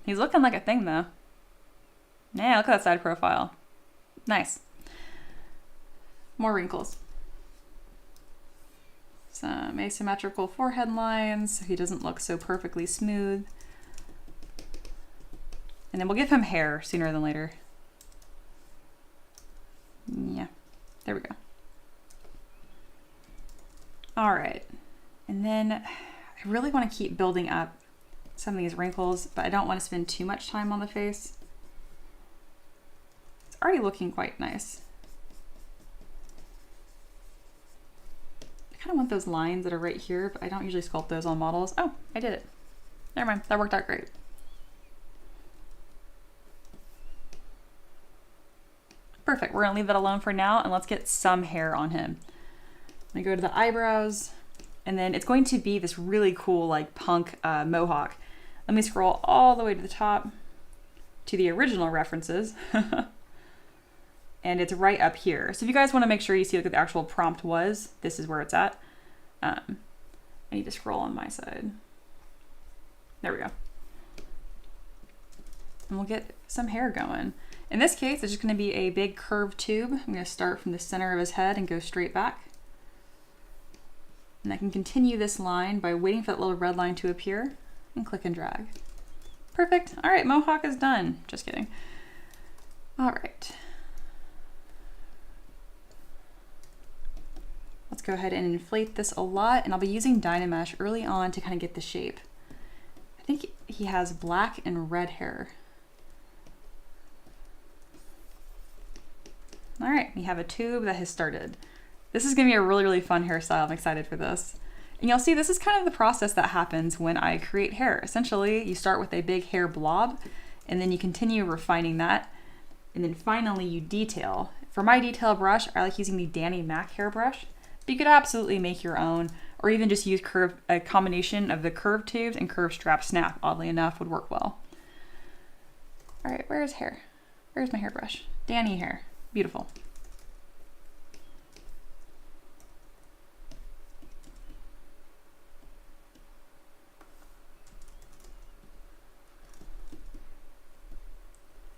He's looking like a thing, though. Yeah, look at that side profile. Nice. more wrinkles. Some asymmetrical forehead lines so he doesn't look so perfectly smooth. And then we'll give him hair sooner than later. Yeah, there we go. All right, and then I really want to keep building up some of these wrinkles, but I don't want to spend too much time on the face. It's already looking quite nice. I kind of want those lines that are right here, but I don't usually sculpt those on models. Oh, I did it. Never mind, that worked out great. Perfect, we're gonna leave that alone for now and let's get some hair on him. I'm gonna go to the eyebrows and then it's going to be this really cool like punk mohawk. Let me scroll all the way to the top to the original references. And it's right up here. So if you guys wanna make sure you see what the actual prompt was, this is where it's at. I need to scroll on my side. There we go. And we'll get some hair going. In this case, it's just going to be a big curved tube. I'm going to start from the center of his head and go straight back. And I can continue this line by waiting for that little red line to appear and click and drag. Perfect. All right, mohawk is done. Just kidding. All right. Let's go ahead and inflate this a lot, and I'll be using Dynamesh early on to kind of get the shape. I think he has black and red hair. All right, we have a tube that has started. This is gonna be a really, really fun hairstyle. I'm excited for this. And you'll see this is kind of the process that happens when I create hair. Essentially, you start with a big hair blob, and then you continue refining that, and then finally you detail. For my detail brush, I like using the Danny Mac hairbrush, but you could absolutely make your own, or even just use a combination of the curved tubes and curved strap snap, oddly enough, would work well. All right, where's hair? Where's my hairbrush? Danny hair. Beautiful.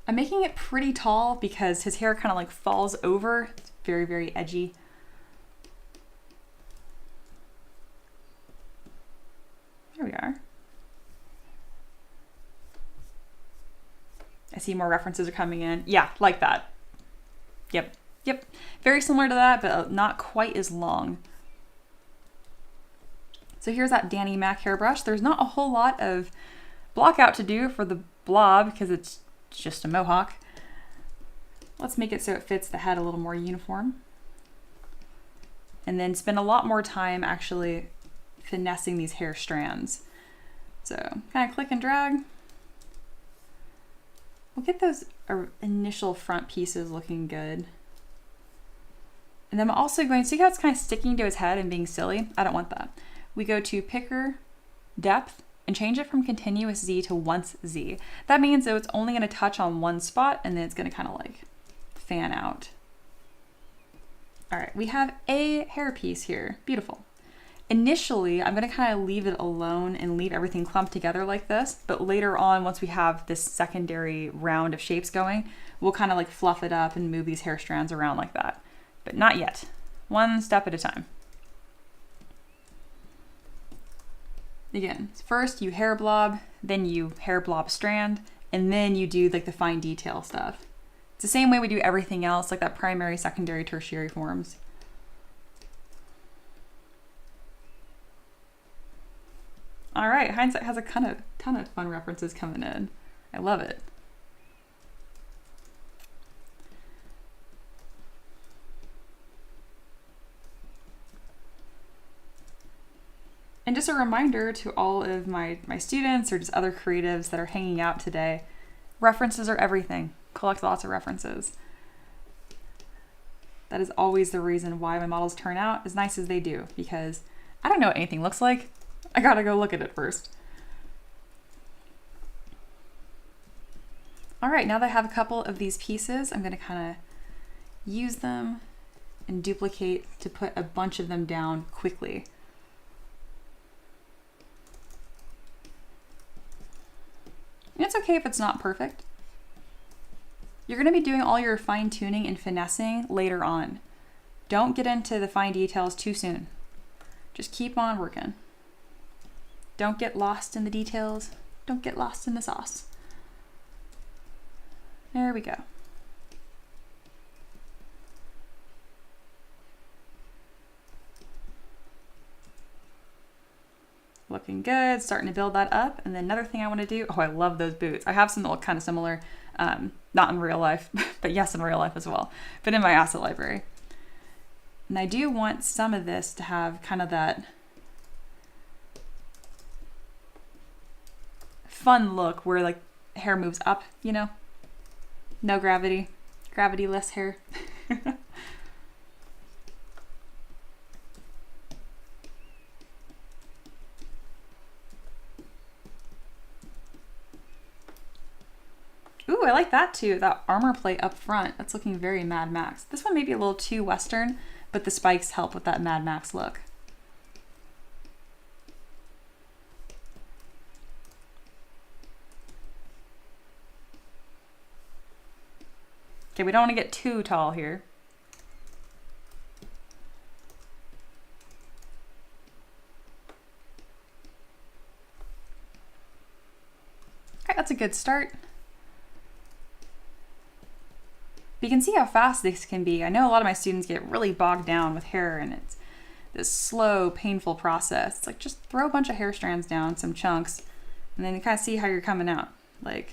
I'm making it pretty tall because his hair kind of like falls over. It's very, very edgy. There we are. I see more references are coming in. Yeah, like that. Yep, yep. Very similar to that, but not quite as long. So here's that Danny Mac hairbrush. There's not a whole lot of block out to do for the blob because it's just a mohawk. Let's make it so it fits the head a little more uniform. And then spend a lot more time actually finessing these hair strands. So kind of click and drag. We'll get those initial front pieces looking good. And then I'm also going to see how it's kind of sticking to his head and being silly. I don't want that. We go to picker, depth, and change it from continuous Z to once Z. That means that it's only going to touch on one spot and then it's going to kind of like fan out. All right, we have a hair piece here. Beautiful. Initially, I'm going to kind of leave it alone and leave everything clumped together like this, but later on, once we have this secondary round of shapes going, we'll kind of like fluff it up and move these hair strands around like that. But not yet. One step at a time. Again, first you hair blob, then you hair blob strand, and then you do like the fine detail stuff. It's the same way we do everything else, like that primary, secondary, tertiary forms. All right, Hindsight has a ton of fun references coming in. I love it. And just a reminder to all of my students or just other creatives that are hanging out today, references are everything. Collect lots of references. That is always the reason why my models turn out as nice as they do, because I don't know what anything looks like. I gotta go look at it first. All right, now that I have a couple of these pieces, I'm gonna kind of use them and duplicate to put a bunch of them down quickly. And it's okay if it's not perfect. You're gonna be doing all your fine tuning and finessing later on. Don't get into the fine details too soon. Just keep on working. Don't get lost in the details. Don't get lost in the sauce. There we go. Looking good, starting to build that up. And then another thing I want to do, oh, I love those boots. I have some that look kind of similar, not in real life, but yes, in real life as well, but in my asset library. And I do want some of this to have kind of that fun look where like hair moves up, you know? No gravity, gravity-less hair. Ooh, I like that too, that armor plate up front. That's looking very Mad Max. This one may be a little too Western, but the spikes help with that Mad Max look. Okay, we don't want to get too tall here. Okay, that's a good start. But you can see how fast this can be. I know a lot of my students get really bogged down with hair and it's this slow, painful process. It's like just throw a bunch of hair strands down, some chunks, and then you kind of see how you're coming out. Like,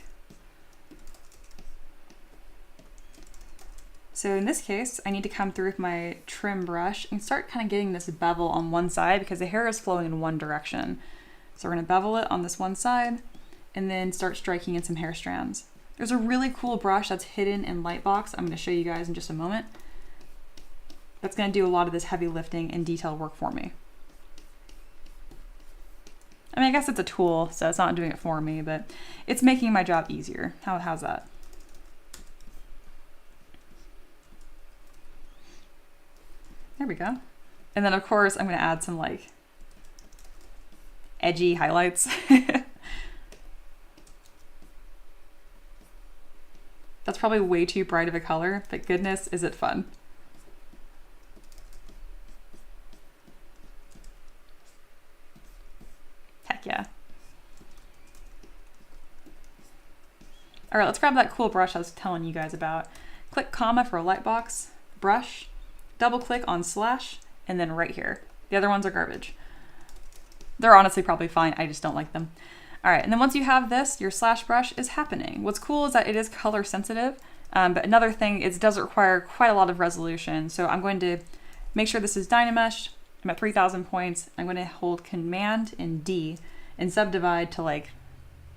so in this case, I need to come through with my trim brush and start kind of getting this bevel on one side because the hair is flowing in one direction. So we're gonna bevel it on this one side and then start striking in some hair strands. There's a really cool brush that's hidden in Lightbox. I'm going to show you guys in just a moment. That's going to do a lot of this heavy lifting and detail work for me. I mean, I guess it's a tool, so it's not doing it for me, but it's making my job easier. How's that? There we go. And then of course, I'm going to add some like edgy highlights. That's probably way too bright of a color, but goodness, is it fun. Heck yeah. All right, let's grab that cool brush I was telling you guys about. Click comma for a Lightbox, brush, double click on slash, and then right here. The other ones are garbage. They're honestly probably fine, I just don't like them. All right, and then once you have this, your slash brush is happening. What's cool is that it is color sensitive, but another thing is it does require quite a lot of resolution. So I'm going to make sure this is Dynamesh. I'm at 3,000 points. I'm going to hold Command and D and subdivide to like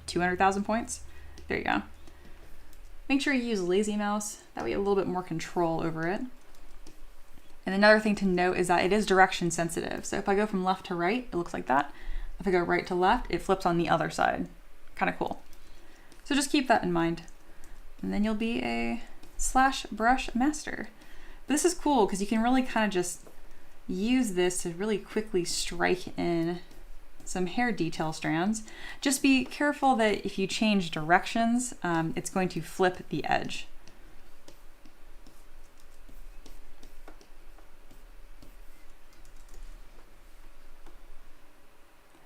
200,000 points. There you go. Make sure you use lazy mouse. That way you have a little bit more control over it. And another thing to note is that it is direction sensitive. So if I go from left to right, it looks like that. If I go right to left, it flips on the other side. Kind of cool. So just keep that in mind. And then you'll be a slash brush master. But this is cool because you can really kind of just use this to really quickly strike in some hair detail strands. Just be careful that if you change directions, it's going to flip the edge.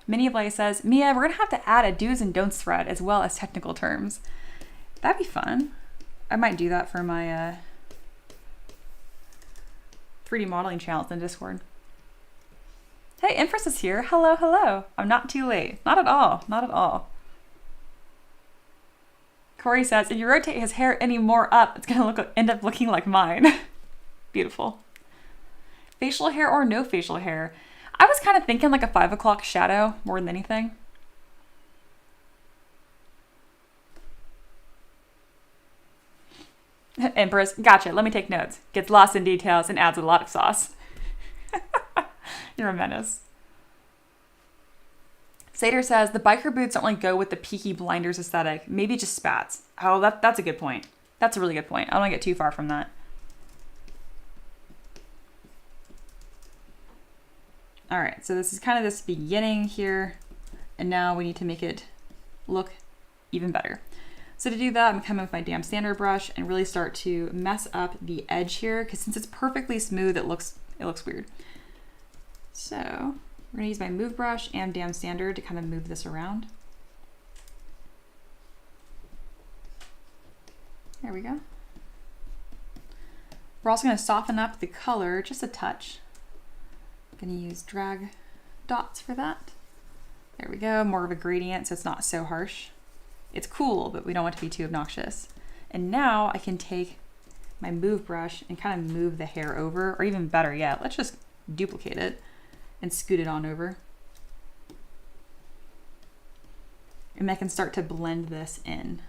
Mini Blay says, Mia, we're gonna have to add a do's and don'ts thread as well as technical terms. That'd be fun. I might do that for my 3D modeling channel in Discord. Hey, Empress is here. Hello, hello. I'm not too late. Not at all, not at all. Corey says, if you rotate his hair any more up, it's gonna end up looking like mine. Beautiful. Facial hair or no facial hair? I was kind of thinking like a 5 o'clock shadow more than anything. Empress, gotcha, let me take notes. Gets lost in details and adds a lot of sauce. You're a menace. Sater says, the biker boots don't really go with the Peaky Blinders aesthetic. Maybe just spats. Oh, that's a good point. That's a really good point. I don't want to get too far from that. All right, so this is kind of this beginning here, and now we need to make it look even better. So to do that, I'm coming with my damp standard brush and really start to mess up the edge here, because since it's perfectly smooth, it looks weird. So we're gonna use my move brush and damp standard to kind of move this around. There we go. We're also gonna soften up the color just a touch. I'm gonna use drag dots for that. There we go, more of a gradient so it's not so harsh. It's cool, but we don't want it to be too obnoxious. And now I can take my move brush and kind of move the hair over, or even better yet, let's just duplicate it and scoot it on over. And I can start to blend this in.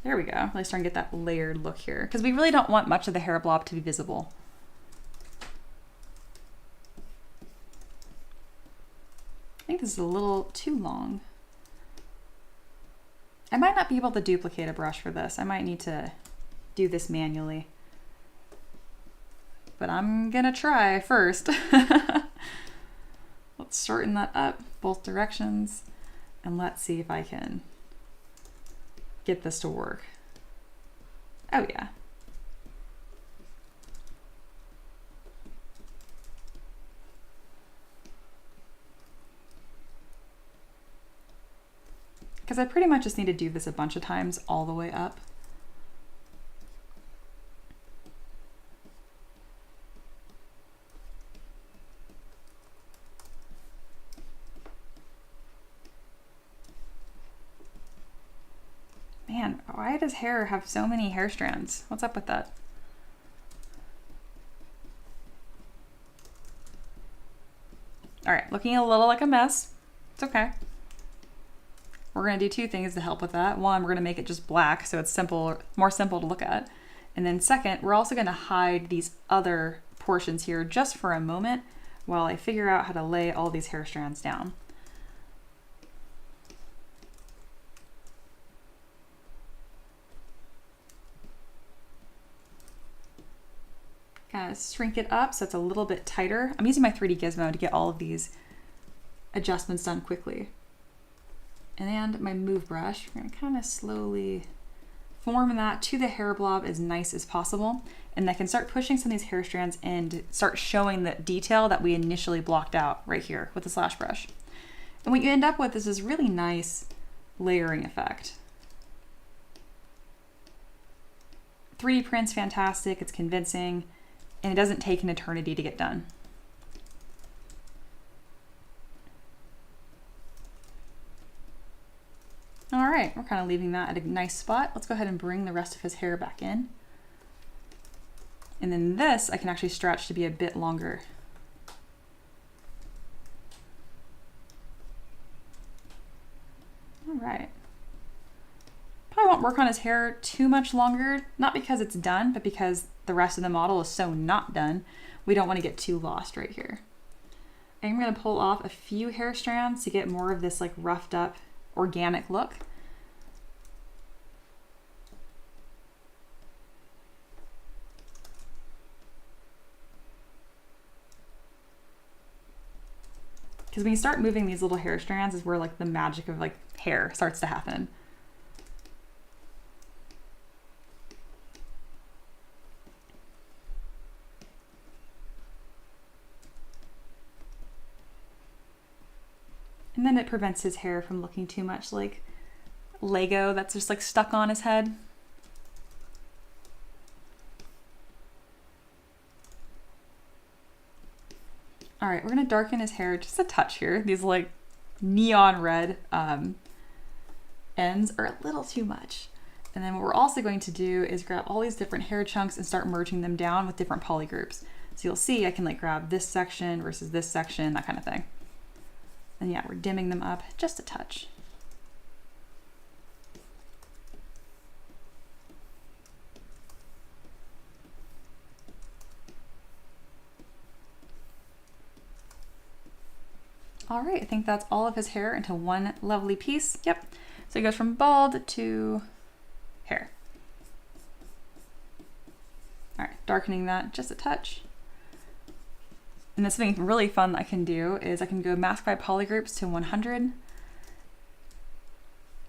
There we go, really starting to get that layered look here, because we really don't want much of the hair blob to be visible. I think this is a little too long. I might not be able to duplicate a brush for this. I might need to do this manually. But I'm gonna try first. Let's shorten that up both directions, and let's see if I can get this to work. Oh yeah. Because I pretty much just need to do this a bunch of times all the way up. Man, why does hair have so many hair strands? What's up with that? All right, looking a little like a mess. It's okay. We're gonna do two things to help with that. One, we're gonna make it just black so it's simple, more simple to look at. And then second, we're also gonna hide these other portions here just for a moment while I figure out how to lay all these hair strands down. Kind of shrink it up so it's a little bit tighter. I'm using my 3D gizmo to get all of these adjustments done quickly. And my move brush, we're gonna kind of slowly form that to the hair blob as nice as possible. And I can start pushing some of these hair strands and start showing the detail that we initially blocked out right here with the slash brush. And what you end up with is this really nice layering effect. 3D print's fantastic, it's convincing, and it doesn't take an eternity to get done. All right, we're kind of leaving that at a nice spot. Let's go ahead and bring the rest of his hair back in. And then this I can actually stretch to be a bit longer. All right. Probably won't work on his hair too much longer, not because it's done, but because the rest of the model is so not done. We don't want to get too lost right here. I'm going to pull off a few hair strands to get more of this like roughed up organic look. Because when you start moving these little hair strands is where like the magic of like hair starts to happen. And then it prevents his hair from looking too much like Lego that's just like stuck on his head. All right, we're gonna darken his hair just a touch here. These like neon red ends are a little too much. And then what we're also going to do is grab all these different hair chunks and start merging them down with different poly groups. So you'll see I can like grab this section versus this section, that kind of thing. And yeah, we're dimming them up just a touch. All right, I think that's all of his hair into one lovely piece. Yep, so it goes from bald to hair. All right, darkening that just a touch. And then something really fun that I can do is I can go mask by polygroups to 100,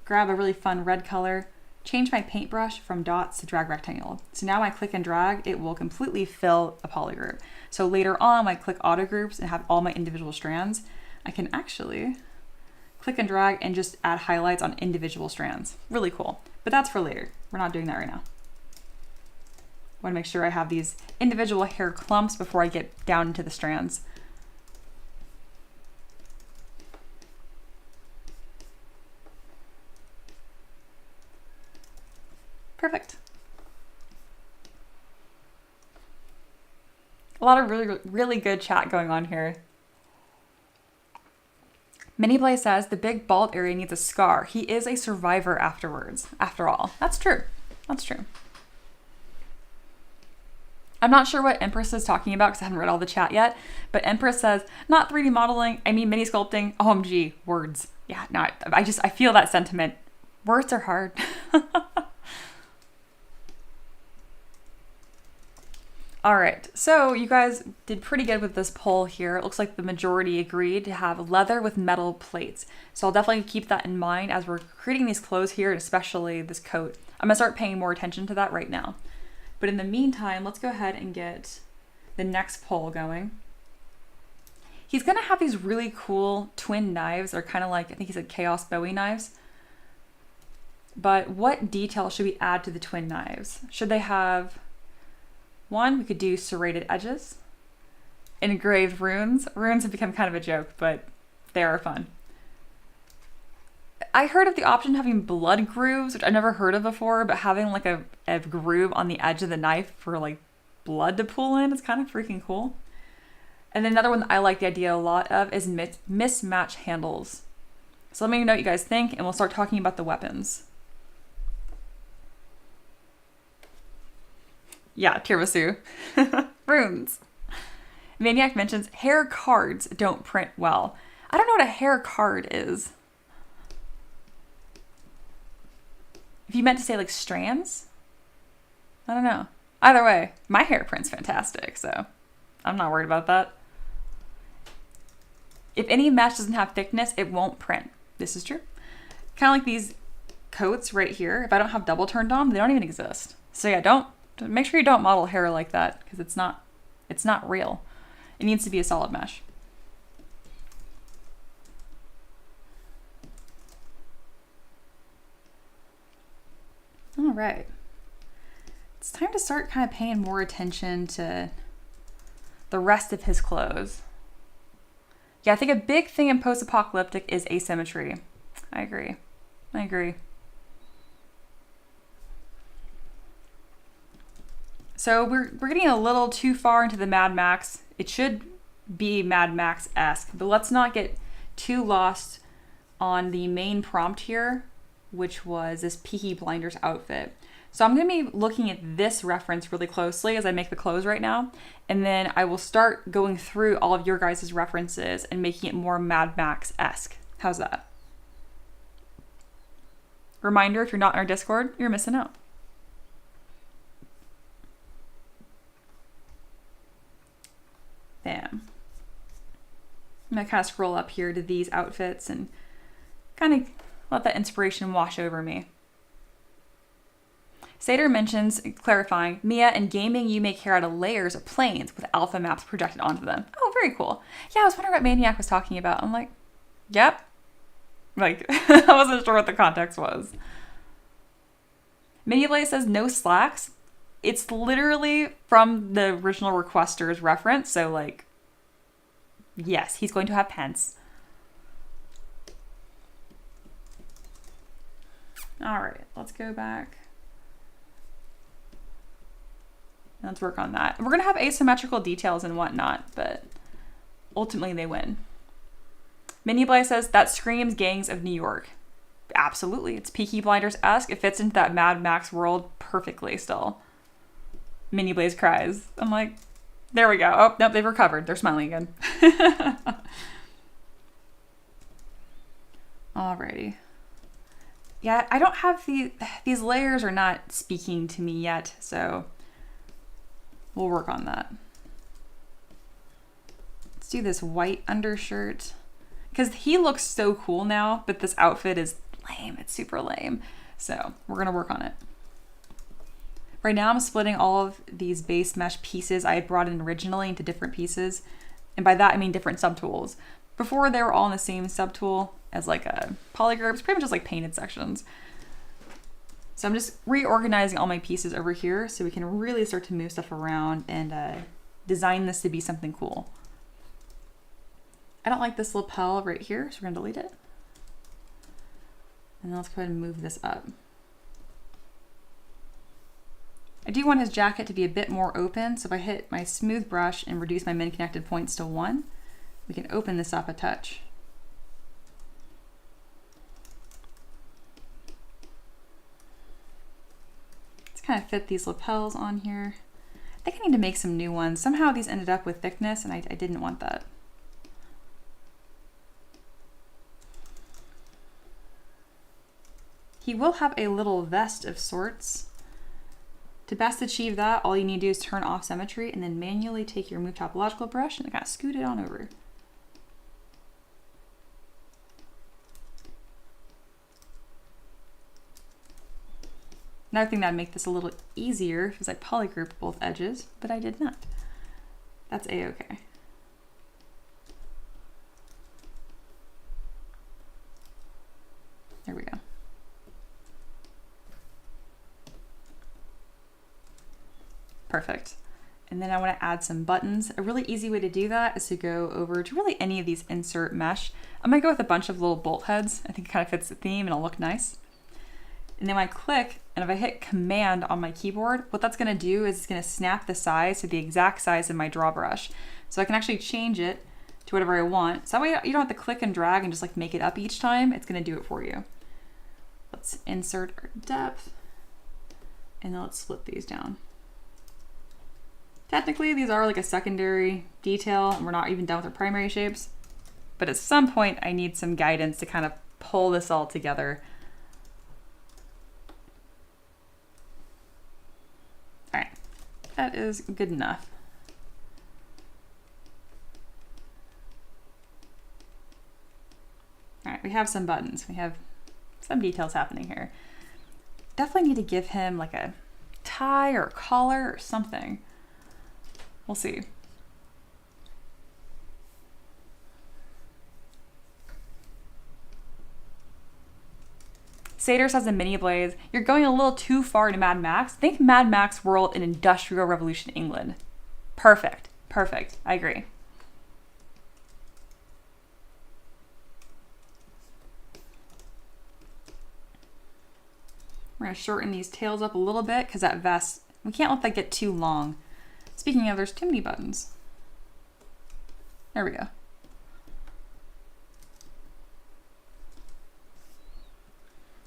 grab a really fun red color, change my paintbrush from dots to drag rectangle. So now when I click and drag, it will completely fill a polygroup. So later on, when I click auto groups and have all my individual strands, I can actually click and drag and just add highlights on individual strands. Really cool, but that's for later. We're not doing that right now. I want to make sure I have these individual hair clumps before I get down into the strands. Perfect. A lot of really good chat going on here. Miniplay says the big bald area needs a scar. He is a survivor afterwards, after all. That's true. That's true. I'm not sure what Empress is talking about because I haven't read all the chat yet, but Empress says, not 3D modeling, I mean mini sculpting. OMG, words. Yeah, no, I feel that sentiment. Words are hard. All right, so you guys did pretty good with this poll here. It looks like the majority agreed to have leather with metal plates. So I'll definitely keep that in mind as we're creating these clothes here, and especially this coat. I'm gonna start paying more attention to that right now. But in the meantime, let's go ahead and get the next poll going. He's gonna have these really cool twin knives. They're kind of like, I think he said Chaos Bowie knives. But what detail should we add to the twin knives? Should they have, one, we could do serrated edges, engraved runes. Runes have become kind of a joke, but they are fun. I heard of the option of having blood grooves, which I've never heard of before, but having like a groove on the edge of the knife for like blood to pull in is kind of freaking cool. And then another one that I like the idea a lot of is mismatch handles. So let me know what you guys think, and we'll start talking about the weapons. Yeah, tiramisu. Runes. Maniac mentions hair cards don't print well. I don't know what a hair card is. If you meant to say like strands, I don't know. Either way, my hair print's fantastic, so I'm not worried about that. If any mesh doesn't have thickness, it won't print. This is true. Kind of like these coats right here. If I don't have double turned on, they don't even exist. So yeah, make sure you don't model hair like that because it's not real. It needs to be a solid mesh. All right. It's time to start kind of paying more attention to the rest of his clothes. Yeah, I think a big thing in post-apocalyptic is asymmetry. I agree. So we're getting a little too far into the Mad Max. It should be Mad Max-esque, but let's not get too lost on the main prompt here, which was this Peaky Blinders outfit. So I'm going to be looking at this reference really closely as I make the clothes right now, and then I will start going through all of your guys' references and making it more Mad Max-esque. How's that? Reminder, if you're not in our Discord, you're missing out. Bam. I'm going to kind of scroll up here to these outfits and kind of let that inspiration wash over me. Sater mentions, clarifying, Mia, in gaming you make hair out of layers of planes with alpha maps projected onto them. Oh, very cool. Yeah, I was wondering what Maniac was talking about. I'm like, yep. Like, I wasn't sure what the context was. Miniblade says no slacks. It's literally from the original requester's reference, so like, yes, he's going to have pants. All right, let's go back. Let's work on that. We're going to have asymmetrical details and whatnot, but ultimately they win. Miniblade says, that screams Gangs of New York. Absolutely. It's Peaky Blinders-esque. It fits into that Mad Max world perfectly still. Miniblade cries. I'm like, there we go. Oh, nope, they've recovered. They're smiling again. Alrighty. Yeah, I don't have these layers are not speaking to me yet, so we'll work on that. Let's do this white undershirt because he looks so cool now, but this outfit is lame. It's super lame. So we're gonna work on it. Right now I'm splitting all of these base mesh pieces I had brought in originally into different pieces. And by that I mean different subtools. Before they were all in the same subtool as like a polygroup. It's pretty much just like painted sections. So I'm just reorganizing all my pieces over here so we can really start to move stuff around and design this to be something cool. I don't like this lapel right here, so we're gonna delete it. And then let's go ahead and move this up. I do want his jacket to be a bit more open, so if I hit my smooth brush and reduce my min connected points to 1, we can open this up a touch. Let's kind of fit these lapels on here. I think I need to make some new ones. Somehow these ended up with thickness and I didn't want that. He will have a little vest of sorts. To best achieve that, all you need to do is turn off symmetry and then manually take your Move Topological brush and kind of scoot it on over. Another thing that would make this a little easier is I polygrouped both edges, but I did not. That's a-okay. There we go. Perfect. And then I want to add some buttons. A really easy way to do that is to go over to really any of these insert mesh. I'm gonna go with a bunch of little bolt heads. I think it kind of fits the theme and it'll look nice. And then when I click, and if I hit Command on my keyboard, what that's gonna do is it's gonna snap the size to the exact size of my draw brush. So I can actually change it to whatever I want. So that way you don't have to click and drag and just like make it up each time. It's gonna do it for you. Let's insert our depth, and then let's split these down. Technically, these are like a secondary detail and we're not even done with our primary shapes, but at some point I need some guidance to kind of pull this all together. All right, that is good enough. All right, we have some buttons. We have some details happening here. Definitely need to give him like a tie or collar or something. We'll see. Saders has a mini blades. You're going a little too far into Mad Max. Think Mad Max world in Industrial Revolution England. Perfect, perfect, I agree. We're gonna shorten these tails up a little bit because that vest, we can't let that get too long. Speaking of, there's too many buttons. There we go.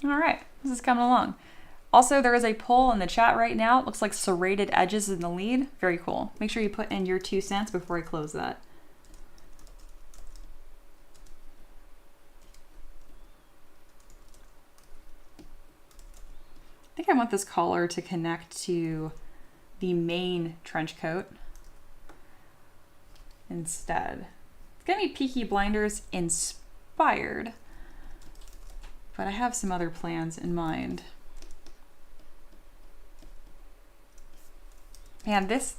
All right, this is coming along. Also, there is a poll in the chat right now. It looks like serrated edges in the lead. Very cool. Make sure you put in your 2 cents before I close that. I think I want this collar to connect to the main trench coat instead. It's gonna be Peaky Blinders inspired, but I have some other plans in mind. Man, this,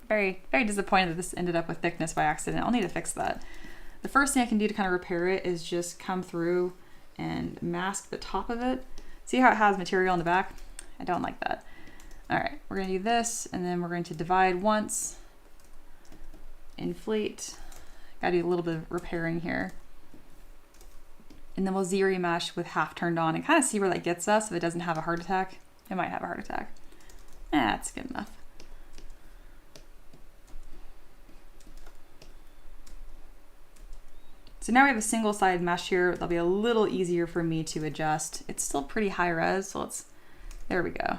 very disappointed that this ended up with thickness by accident. I'll need to fix that. The first thing I can do to kind of repair it is just come through and mask the top of it. See how it has material on the back? I don't like that. All right, we're gonna do this, and then we're going to divide once, inflate. Gotta do a little bit of repairing here. And then we'll Z-remesh with half turned on and kind of see where that gets us. If it doesn't have a heart attack, it might have a heart attack. That's good enough. So now we have a single side mesh here. That'll be a little easier for me to adjust. It's still pretty high res, so there we go.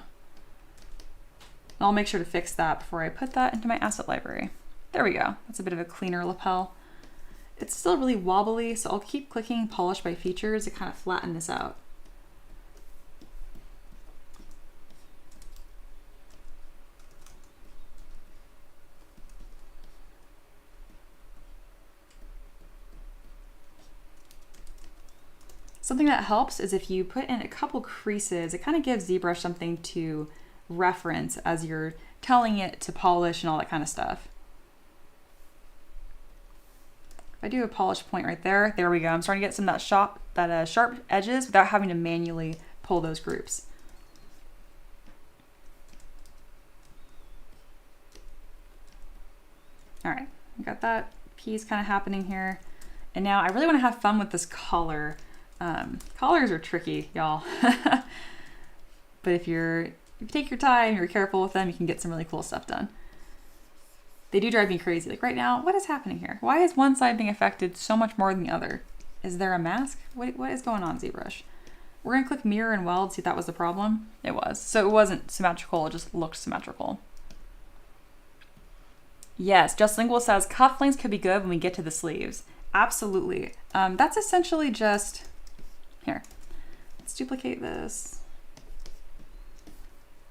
I'll make sure to fix that before I put that into my asset library. There we go. That's a bit of a cleaner lapel. It's still really wobbly, so I'll keep clicking polish by features to kind of flatten this out. Something that helps is if you put in a couple creases, it kind of gives ZBrush something to reference as you're telling it to polish and all that kind of stuff. If I do a polish point right there, there we go. I'm starting to get some of that sharp edges without having to manually pull those groups. All right, we got that piece kind of happening here. And now I really want to have fun with this collar. Collars are tricky, y'all. But if you take your time, you're careful with them, you can get some really cool stuff done. They do drive me crazy. Like right now, what is happening here? Why is one side being affected so much more than the other? Is there a mask? What is going on, ZBrush? We're gonna click mirror and weld, see if that was the problem. It was. So it wasn't symmetrical, it just looked symmetrical. Yes, Just Lingual says cufflinks could be good when we get to the sleeves. Absolutely. That's essentially just, here, let's duplicate this.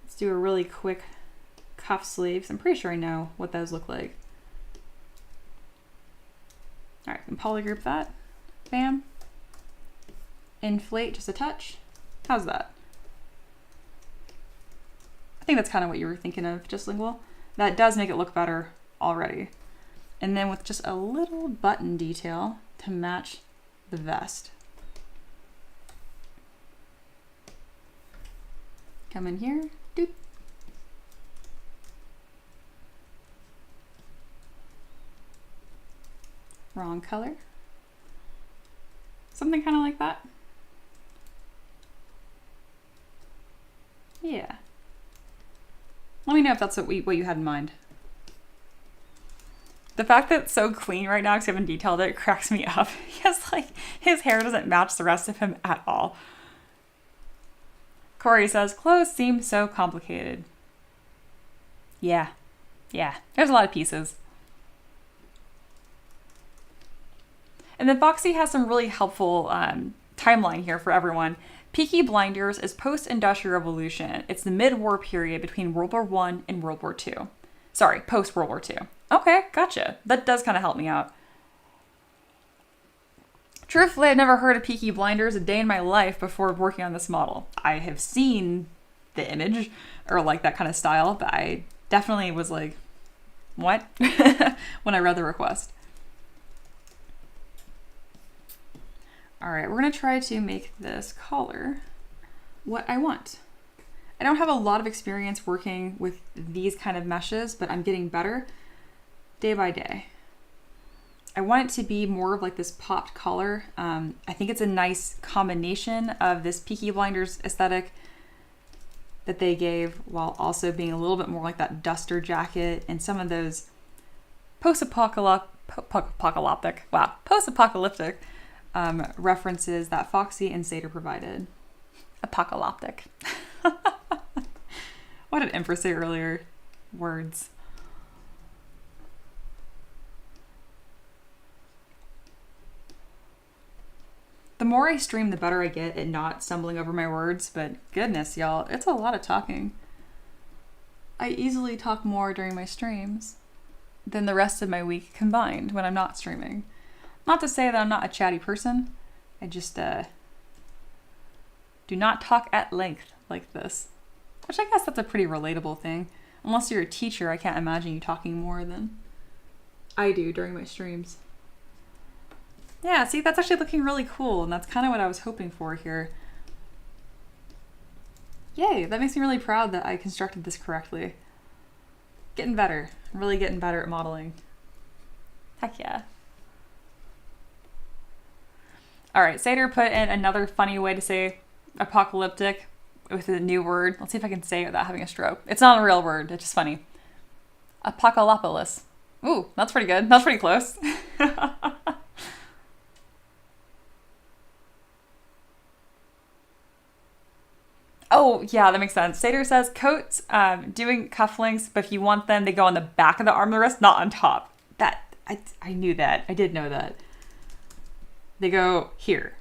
Let's do a really quick cuff sleeves. I'm pretty sure I know what those look like. All right, and polygroup that. Bam. Inflate just a touch. How's that? I think that's kind of what you were thinking of, Just Lingual. That does make it look better already. And then with just a little button detail to match the vest. Come in here, doop. Wrong color. Something kind of like that. Yeah. Let me know if that's what you had in mind. The fact that it's so clean right now because I haven't detailed it cracks me up. Because like his hair doesn't match the rest of him at all. Corey says, clothes seem so complicated. Yeah. There's a lot of pieces. And then Foxy has some really helpful timeline here for everyone. Peaky Blinders is post-industrial revolution. It's the mid-war period between World War I and World War II. Sorry, post-World War II. Okay, gotcha. That does kind of help me out. Truthfully, I've never heard of Peaky Blinders a day in my life before working on this model. I have seen the image, or like that kind of style, but I definitely was like, what? When I read the request. All right, we're gonna try to make this collar what I want. I don't have a lot of experience working with these kind of meshes, but I'm getting better day by day. I want it to be more of like this popped collar. I think it's a nice combination of this Peaky Blinders aesthetic that they gave while also being a little bit more like that duster jacket and some of those post-apocalyptic references that Foxy and Seder provided. Apocalyptic. What did Empress say earlier? Words. The more I stream, the better I get at not stumbling over my words, but goodness, y'all, it's a lot of talking. I easily talk more during my streams than the rest of my week combined when I'm not streaming. Not to say that I'm not a chatty person, I just do not talk at length like this. Which I guess that's a pretty relatable thing. Unless you're a teacher, I can't imagine you talking more than I do during my streams. Yeah, see, that's actually looking really cool, and that's kind of what I was hoping for here. Yay, that makes me really proud that I constructed this correctly. Getting better. Really getting better at modeling. Heck yeah. All right, Seder put in another funny way to say apocalyptic with a new word. Let's see if I can say it without having a stroke. It's not a real word, it's just funny. Apocalypolus. Ooh, that's pretty good. That's pretty close. Oh, yeah, that makes sense. Seder says coats doing cufflinks, but if you want them, they go on the back of the arm and the wrist, not on top. That I knew that. I did know that. They go here.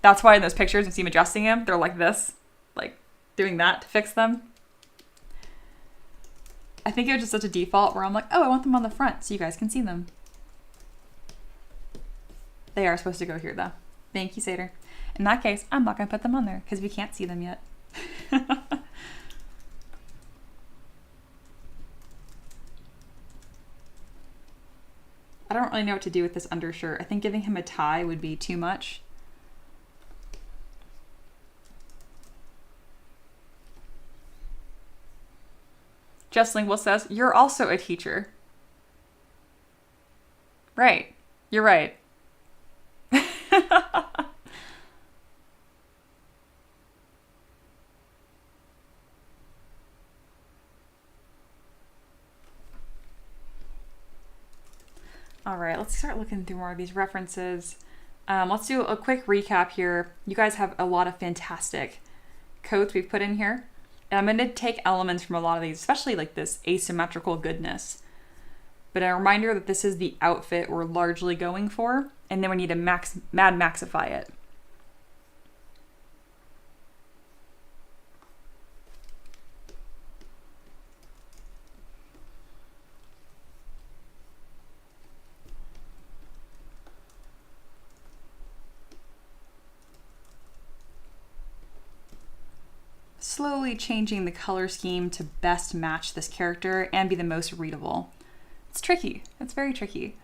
That's why in those pictures, you see him adjusting him, they're like this, like doing that to fix them. I think it was just such a default where I'm like, oh, I want them on the front so you guys can see them. They are supposed to go here though. Thank you, Seder. In that case, I'm not gonna put them on there because we can't see them yet. I don't really know what to do with this undershirt. I think giving him a tie would be too much. Jess Lingual says, you're also a teacher. Right. You're right. All right, let's start looking through more of these references. Let's do a quick recap here. You guys have a lot of fantastic coats we've put in here. And I'm going to take elements from a lot of these, especially like this asymmetrical goodness. But a reminder that this is the outfit we're largely going for, and then we need to Mad Maxify it. Slowly changing the color scheme to best match this character and be the most readable. It's tricky. It's very tricky.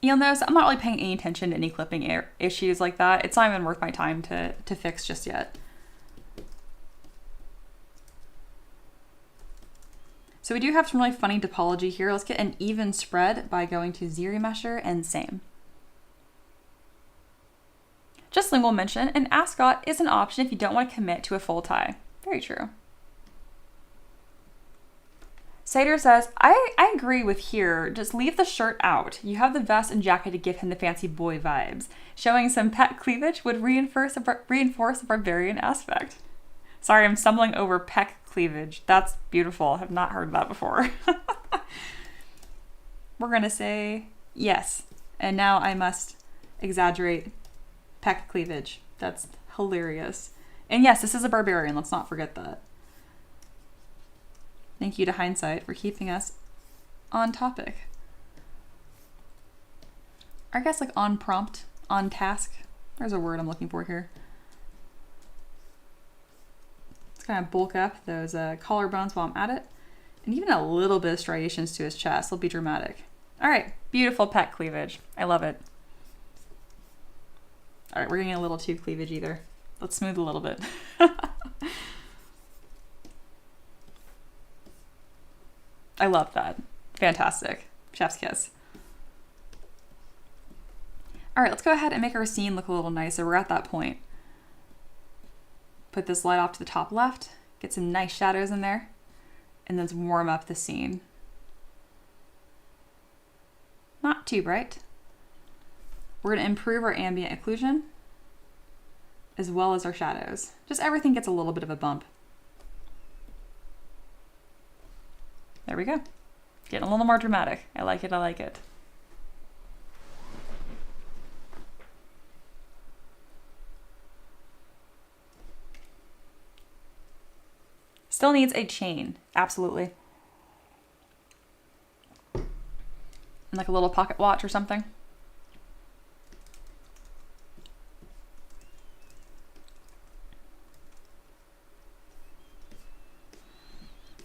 You'll notice I'm not really paying any attention to any clipping issues like that. It's not even worth my time to fix just yet. So we do have some really funny topology here. Let's get an even spread by going to ZRemesher and same. Just Lingual mentioned, an ascot is an option if you don't want to commit to a full tie. Very true. Sater says, I agree with here. Just leave the shirt out. You have the vest and jacket to give him the fancy boy vibes. Showing some pec cleavage would reinforce the barbarian aspect. Sorry, I'm stumbling over pec cleavage. That's beautiful. I have not heard that before. We're going to say yes. And now I must exaggerate pec cleavage. That's hilarious. And yes, this is a barbarian. Let's not forget that. Thank you to Hindsight for keeping us on topic. I guess like on prompt, on task. There's a word I'm looking for here. Let's kind of bulk up those collarbones while I'm at it. And even a little bit of striations to his chest will be dramatic. All right, beautiful pec cleavage. I love it. All right, we're getting a little too cleavage either. Let's smooth a little bit. I love that. Fantastic. Chef's kiss. All right, let's go ahead and make our scene look a little nicer. We're at that point. Put this light off to the top left, get some nice shadows in there, and then warm up the scene. Not too bright. We're gonna improve our ambient occlusion as well as our shadows. Just everything gets a little bit of a bump. There we go. Getting a little more dramatic. I like it, I like it. Still needs a chain, absolutely. And like a little pocket watch or something.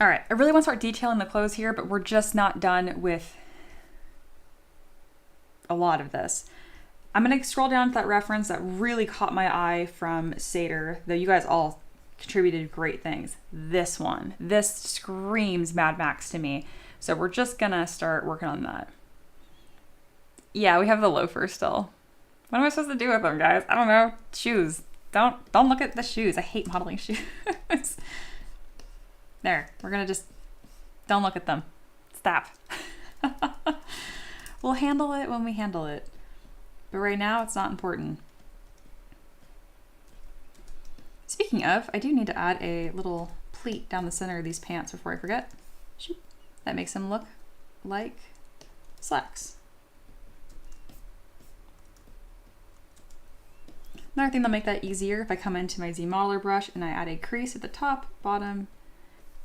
All right, I really want to start detailing the clothes here, but we're just not done with a lot of this. I'm gonna scroll down to that reference that really caught my eye from Sater, though you guys all contributed great things. This one, this screams Mad Max to me. So we're just gonna start working on that. Yeah, we have the loafers still. What am I supposed to do with them, guys? I don't know. Shoes. Don't look at the shoes. I hate modeling shoes. There, we're gonna just, don't look at them. Stop. We'll handle it when we handle it. But right now, it's not important. Speaking of, I do need to add a little pleat down the center of these pants before I forget. That makes them look like slacks. Another thing that'll make that easier, if I come into my ZModeler brush and I add a crease at the top, bottom,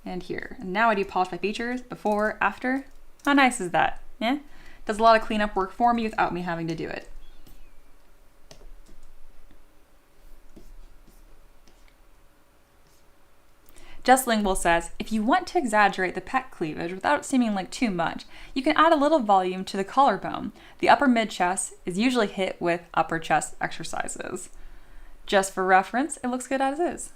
and here. And now I do polish my features, before, after. How nice is that? Yeah? Does a lot of cleanup work for me without me having to do it. Just Lingual says, if you want to exaggerate the pec cleavage without seeming like too much, you can add a little volume to the collarbone. The upper mid-chest is usually hit with upper chest exercises. Just for reference, it looks good as is.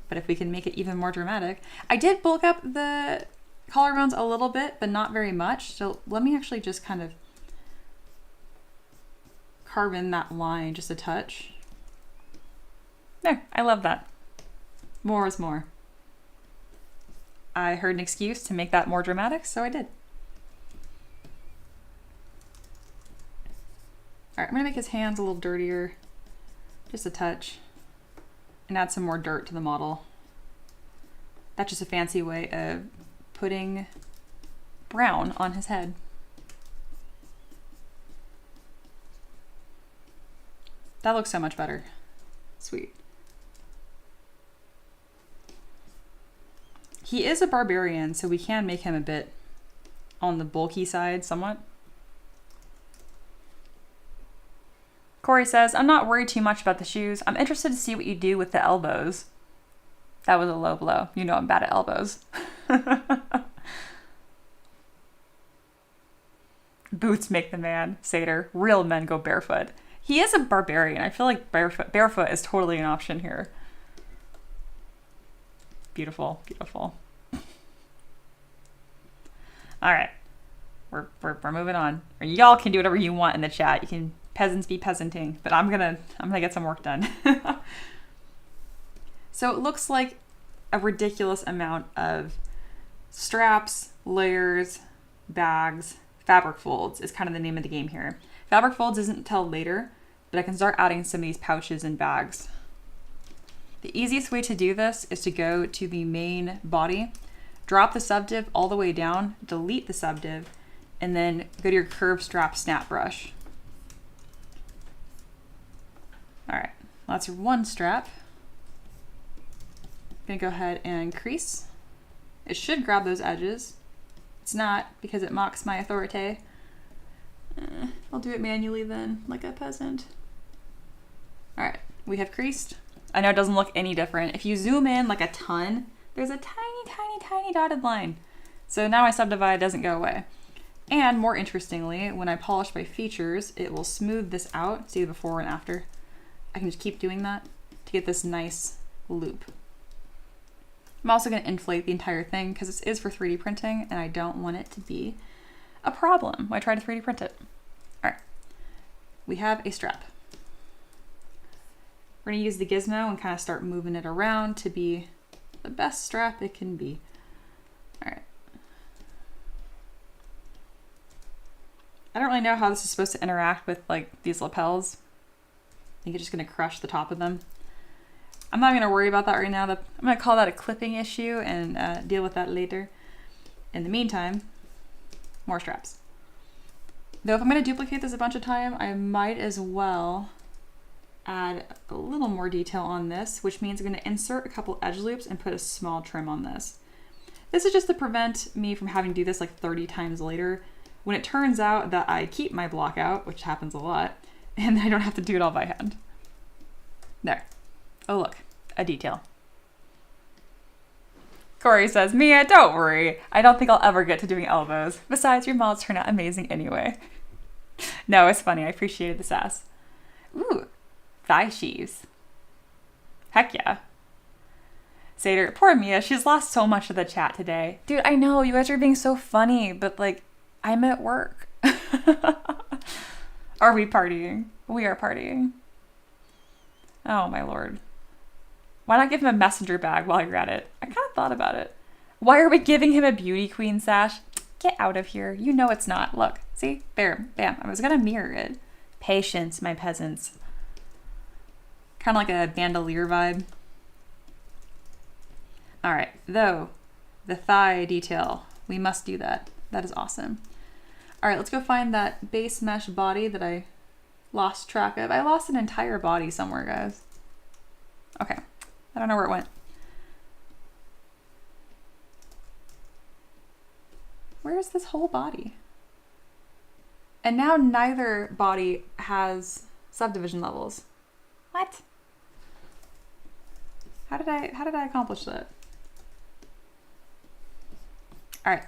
But if we can make it even more dramatic, I did bulk up the collarbones a little bit, but not very much. So let me actually just kind of carve in that line just a touch. There, I love that. More is more. I heard an excuse to make that more dramatic, so I did. All right, I'm gonna make his hands a little dirtier, just a touch, and add some more dirt to the model. That's just a fancy way of putting brown on his head. That looks so much better. Sweet. He is a barbarian, so we can make him a bit on the bulky side somewhat. Corey says, I'm not worried too much about the shoes. I'm interested to see what you do with the elbows. That was a low blow. You know I'm bad at elbows. Boots make the man, Seder. Real men go barefoot. He is a barbarian. I feel like barefoot is totally an option here. Beautiful, beautiful. All right, we're moving on. Or y'all can do whatever you want in the chat. You can peasants be peasanting, but I'm gonna get some work done. So it looks like a ridiculous amount of straps, layers, bags, fabric folds is kind of the name of the game here. Fabric folds isn't until later, but I can start adding some of these pouches and bags. The easiest way to do this is to go to the main body, drop the subdiv all the way down, delete the subdiv, and then go to your curved strap snap brush. All right, that's your one strap. I'm gonna go ahead and crease. It should grab those edges. It's not, because it mocks my authority. I'll do it manually then, like a peasant. All right, we have creased. I know it doesn't look any different. If you zoom in like a ton, there's a tiny, tiny, tiny dotted line. So now my subdivide doesn't go away. And more interestingly, when I polish my features, it will smooth this out. See the before and after. I can just keep doing that to get this nice loop. I'm also going to inflate the entire thing because this is for 3D printing and I don't want it to be a problem when I try to 3D print it. All right, we have a strap. We're gonna use the gizmo and kind of start moving it around to be the best strap it can be. All right. I don't really know how this is supposed to interact with like these lapels. I think it's just gonna crush the top of them. I'm not gonna worry about that right now. I'm gonna call that a clipping issue and deal with that later. In the meantime, more straps. Though if I'm gonna duplicate this a bunch of time, I might as well add a little more detail on this, which means I'm going to insert a couple edge loops and put a small trim on this. This is just to prevent me from having to do this like 30 times later when it turns out that I keep my block out, which happens a lot, and I don't have to do it all by hand. There. Oh look, a detail. Corey says, Mia, don't worry. I don't think I'll ever get to doing elbows. Besides, your mods turn out amazing anyway. No, it's funny. I appreciated the sass. Ooh. Thigh sheaves. Heck yeah. Seder, poor Mia, she's lost so much of the chat today. Dude, I know, you guys are being so funny, but like, I'm at work. Are we partying? We are partying. Oh my lord. Why not give him a messenger bag while you're at it? I kind of thought about it. Why are we giving him a beauty queen sash? Get out of here. You know it's not. Look, see? There, bam. I was gonna mirror it. Patience, my peasants. Kind of like a bandolier vibe. All right, though, the thigh detail, we must do that. That is awesome. All right, let's go find that base mesh body that I lost track of. I lost an entire body somewhere, guys. Okay, I don't know where it went. Where's this whole body? And now neither body has subdivision levels. What? How did I accomplish that? All right,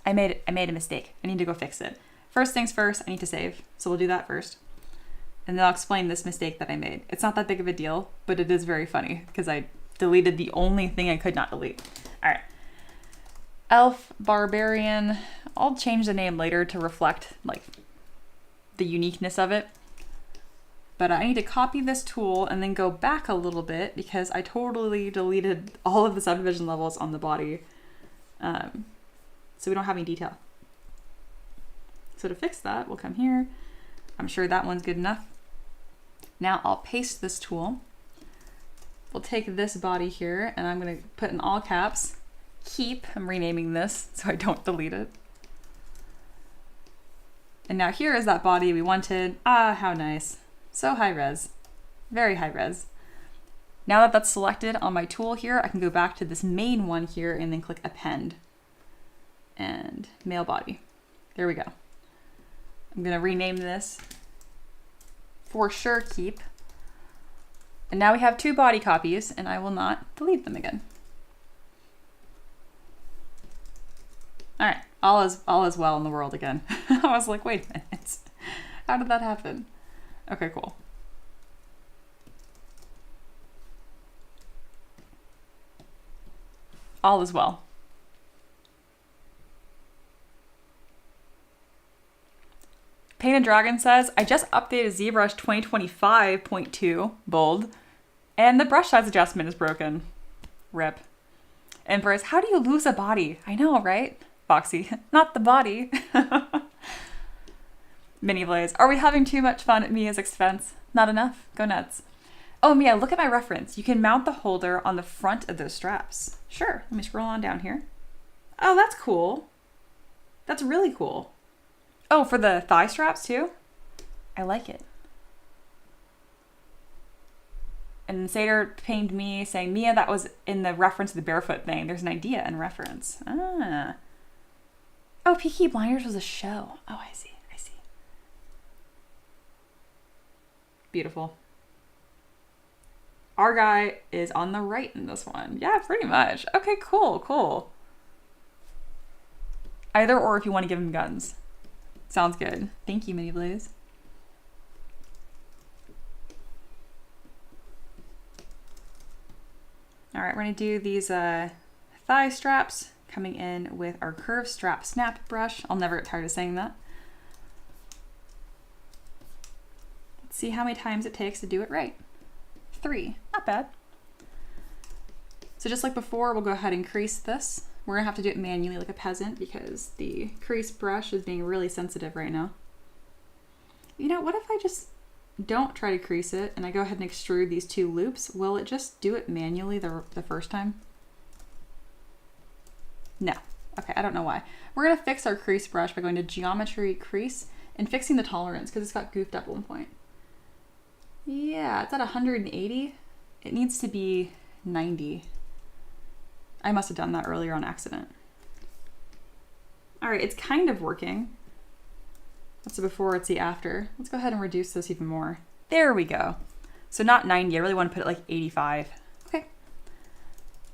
I made a mistake. I need to go fix it. First things first, I need to save. So we'll do that first. And then I'll explain this mistake that I made. It's not that big of a deal, but it is very funny because I deleted the only thing I could not delete. All right. Elf Barbarian. I'll change the name later to reflect like the uniqueness of it. But I need to copy this tool and then go back a little bit because I totally deleted all of the subdivision levels on the body. So we don't have any detail. So to fix that, we'll come here. I'm sure that one's good enough. Now I'll paste this tool. We'll take this body here and I'm gonna put in all caps, keep, I'm renaming this so I don't delete it. And now here is that body we wanted. Ah, how nice. So high res, very high res. Now that that's selected on my tool here, I can go back to this main one here and then click append and male body. There we go. I'm gonna rename this for sure keep. And now we have 2 body copies and I will not delete them again. All right, all is well in the world again. I was like, wait a minute, how did that happen? Okay, cool. All is well. Painted Dragon says, I just updated ZBrush 2025.2, bold, and the brush size adjustment is broken. Rip. Empress, how do you lose a body? I know, right? Foxy, not the body. Mini Blaze, are we having too much fun at Mia's expense? Not enough? Go nuts. Oh, Mia, look at my reference. You can mount the holder on the front of those straps. Sure, let me scroll on down here. Oh, that's cool. That's really cool. Oh, for the thigh straps too? I like it. And Sater pinged me saying, Mia, that was in the reference to the barefoot thing. There's an idea in reference. Ah. Oh, Peaky Blinders was a show. Oh, I see. I see. Beautiful. Our guy is on the right in this one. Yeah, pretty much. Okay, cool, cool. Either or if you want to give him guns. Sounds good. Thank you, Mini Blaze. All right, we're gonna do these thigh straps coming in with our curved strap snap brush. I'll never get tired of saying that. Let's see how many times it takes to do it right. 3, not bad. So just like before, we'll go ahead and crease this. We're gonna have to do it manually like a peasant because the crease brush is being really sensitive right now. You know, what if I just don't try to crease it and I go ahead and extrude these 2 loops? Will it just do it manually the first time? No. Okay, I don't know why. We're gonna fix our crease brush by going to geometry crease and fixing the tolerance because it's got goofed up at one point. Yeah, it's at 180. It needs to be 90. I must have done that earlier on accident. All right, it's kind of working. That's the before, it's the after. Let's go ahead and reduce this even more. There we go. So not 90, I really want to put it like 85. Okay,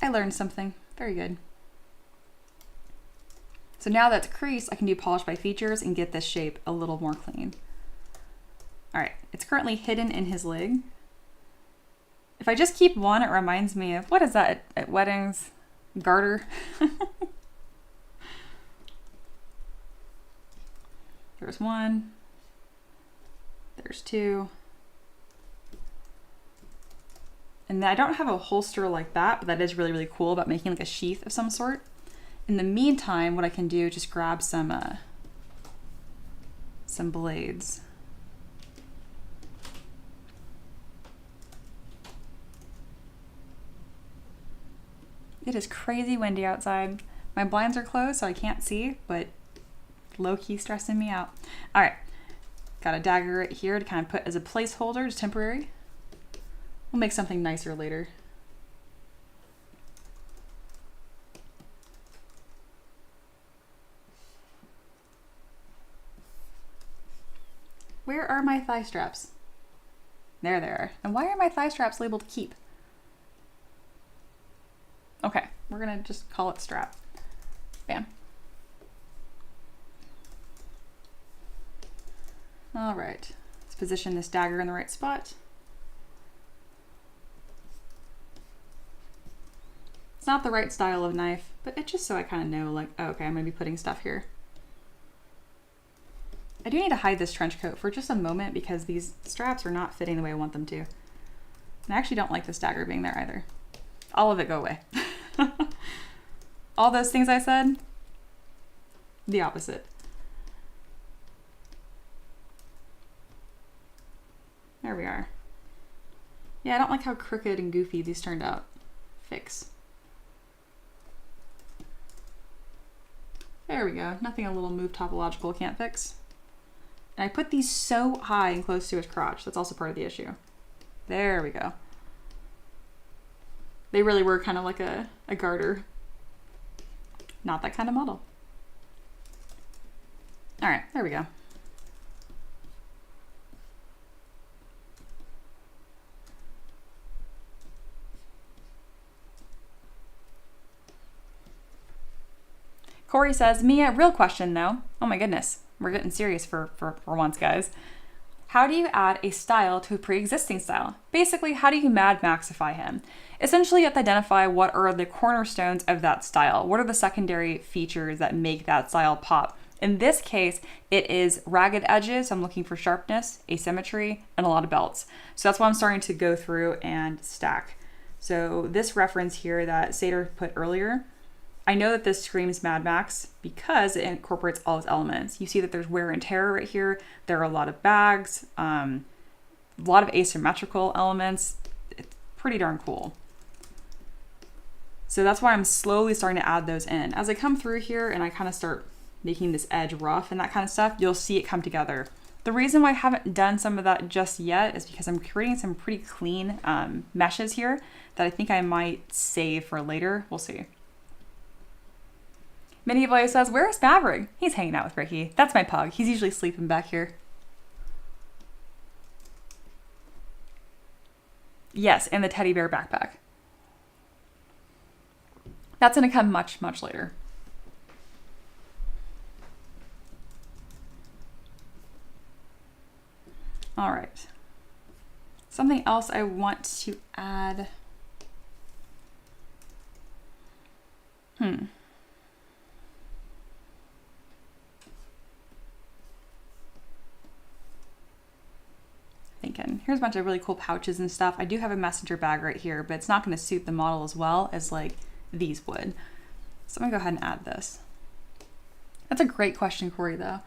I learned something, very good. So now that's creased, I can do polish by features and get this shape a little more clean. All right, it's currently hidden in his leg. If I just keep one, it reminds me of, what is that at weddings? Garter. There's 1. There's 2. And I don't have a holster like that, but that is really, really cool about making like a sheath of some sort. In the meantime, what I can do is just grab some blades. It is crazy windy outside. My blinds are closed, so I can't see, but low-key stressing me out. All right, got a dagger right here to kind of put as a placeholder, just temporary. We'll make something nicer later. Where are my thigh straps? There they are. And why are my thigh straps labeled keep? Okay, we're gonna just call it strap. Bam. All right, let's position this dagger in the right spot. It's not the right style of knife, but it's just so I kind of know, like, oh, okay, I'm gonna be putting stuff here. I do need to hide this trench coat for just a moment because these straps are not fitting the way I want them to. And I actually don't like this dagger being there either. All of it go away. All those things I said, the opposite. There we are. Yeah, I don't like how crooked and goofy these turned out. Fix. There we go. Nothing a little move topological can't fix. And I put these so high and close to his crotch. That's also part of the issue. There we go. They really were kind of like a garter. Not that kind of model. All right, there we go. Corey says, Mia, real question though. Oh my goodness, we're getting serious for once, guys. How do you add a style to a pre-existing style? Basically, how do you Mad Maxify him? Essentially, you have to identify what are the cornerstones of that style. What are the secondary features that make that style pop? In this case, it is ragged edges. I'm looking for sharpness, asymmetry, and a lot of belts. So that's why I'm starting to go through and stack. So this reference here that Sater put earlier, I know that this screams Mad Max because it incorporates all its elements. You see that there's wear and tear right here. There are a lot of bags, a lot of asymmetrical elements. It's pretty darn cool. So that's why I'm slowly starting to add those in. As I come through here and I kind of start making this edge rough and that kind of stuff, you'll see it come together. The reason why I haven't done some of that just yet is because I'm creating some pretty clean meshes here that I think I might save for later. We'll see. Minnie Boy says, where's Maverick? He's hanging out with Ricky. That's my pug. He's usually sleeping back here. Yes, and the teddy bear backpack. That's going to come much, much later. All right. Something else I want to add. Thinking. Here's a bunch of really cool pouches and stuff. I do have a messenger bag right here, but it's not going to suit the model as well as like these would. So I'm gonna go ahead and add this. That's a great question, Corey, though.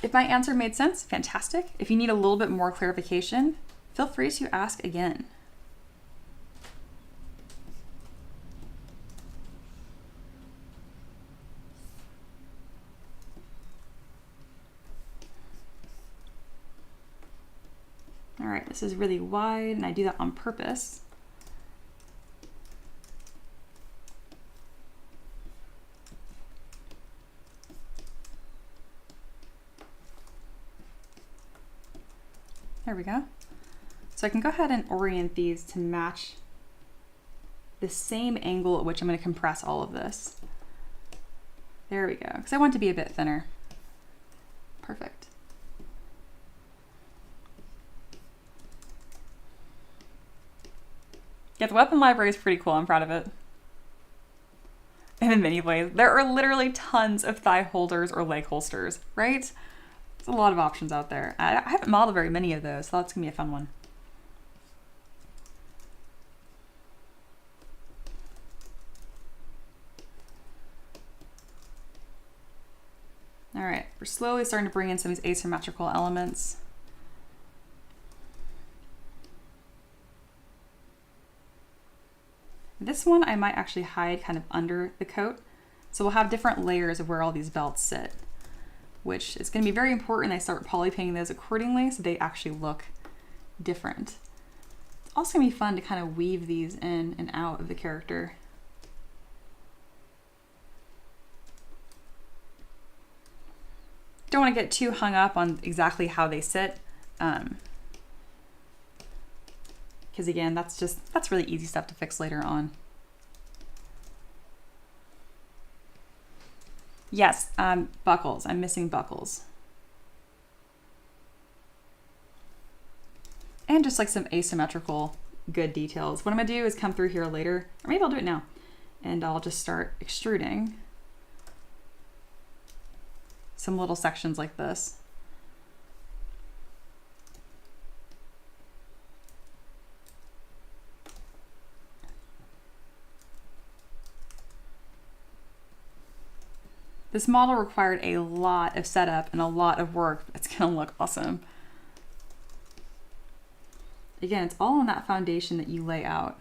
If my answer made sense, fantastic. If you need a little bit more clarification, feel free to ask again. All right, this is really wide and I do that on purpose. There we go. So I can go ahead and orient these to match the same angle at which I'm going to compress all of this. There we go, because I want it to be a bit thinner. Perfect. Yeah, the weapon library is pretty cool. I'm proud of it. And in many ways, there are literally tons of thigh holders or leg holsters, right? There's a lot of options out there. I haven't modeled very many of those, so that's gonna be a fun one. All right, we're slowly starting to bring in some of these asymmetrical elements. This one I might actually hide kind of under the coat. So we'll have different layers of where all these belts sit, which is going to be very important. I start poly painting those accordingly so they actually look different. It's also going to be fun to kind of weave these in and out of the character. Don't want to get too hung up on exactly how they sit. Because again, that's really easy stuff to fix later on. Yes, buckles. I'm missing buckles. And just like some asymmetrical good details. What I'm gonna do is come through here later, or maybe I'll do it now, and I'll just start extruding some little sections like this. This model required a lot of setup and a lot of work. It's gonna look awesome. Again, it's all on that foundation that you lay out.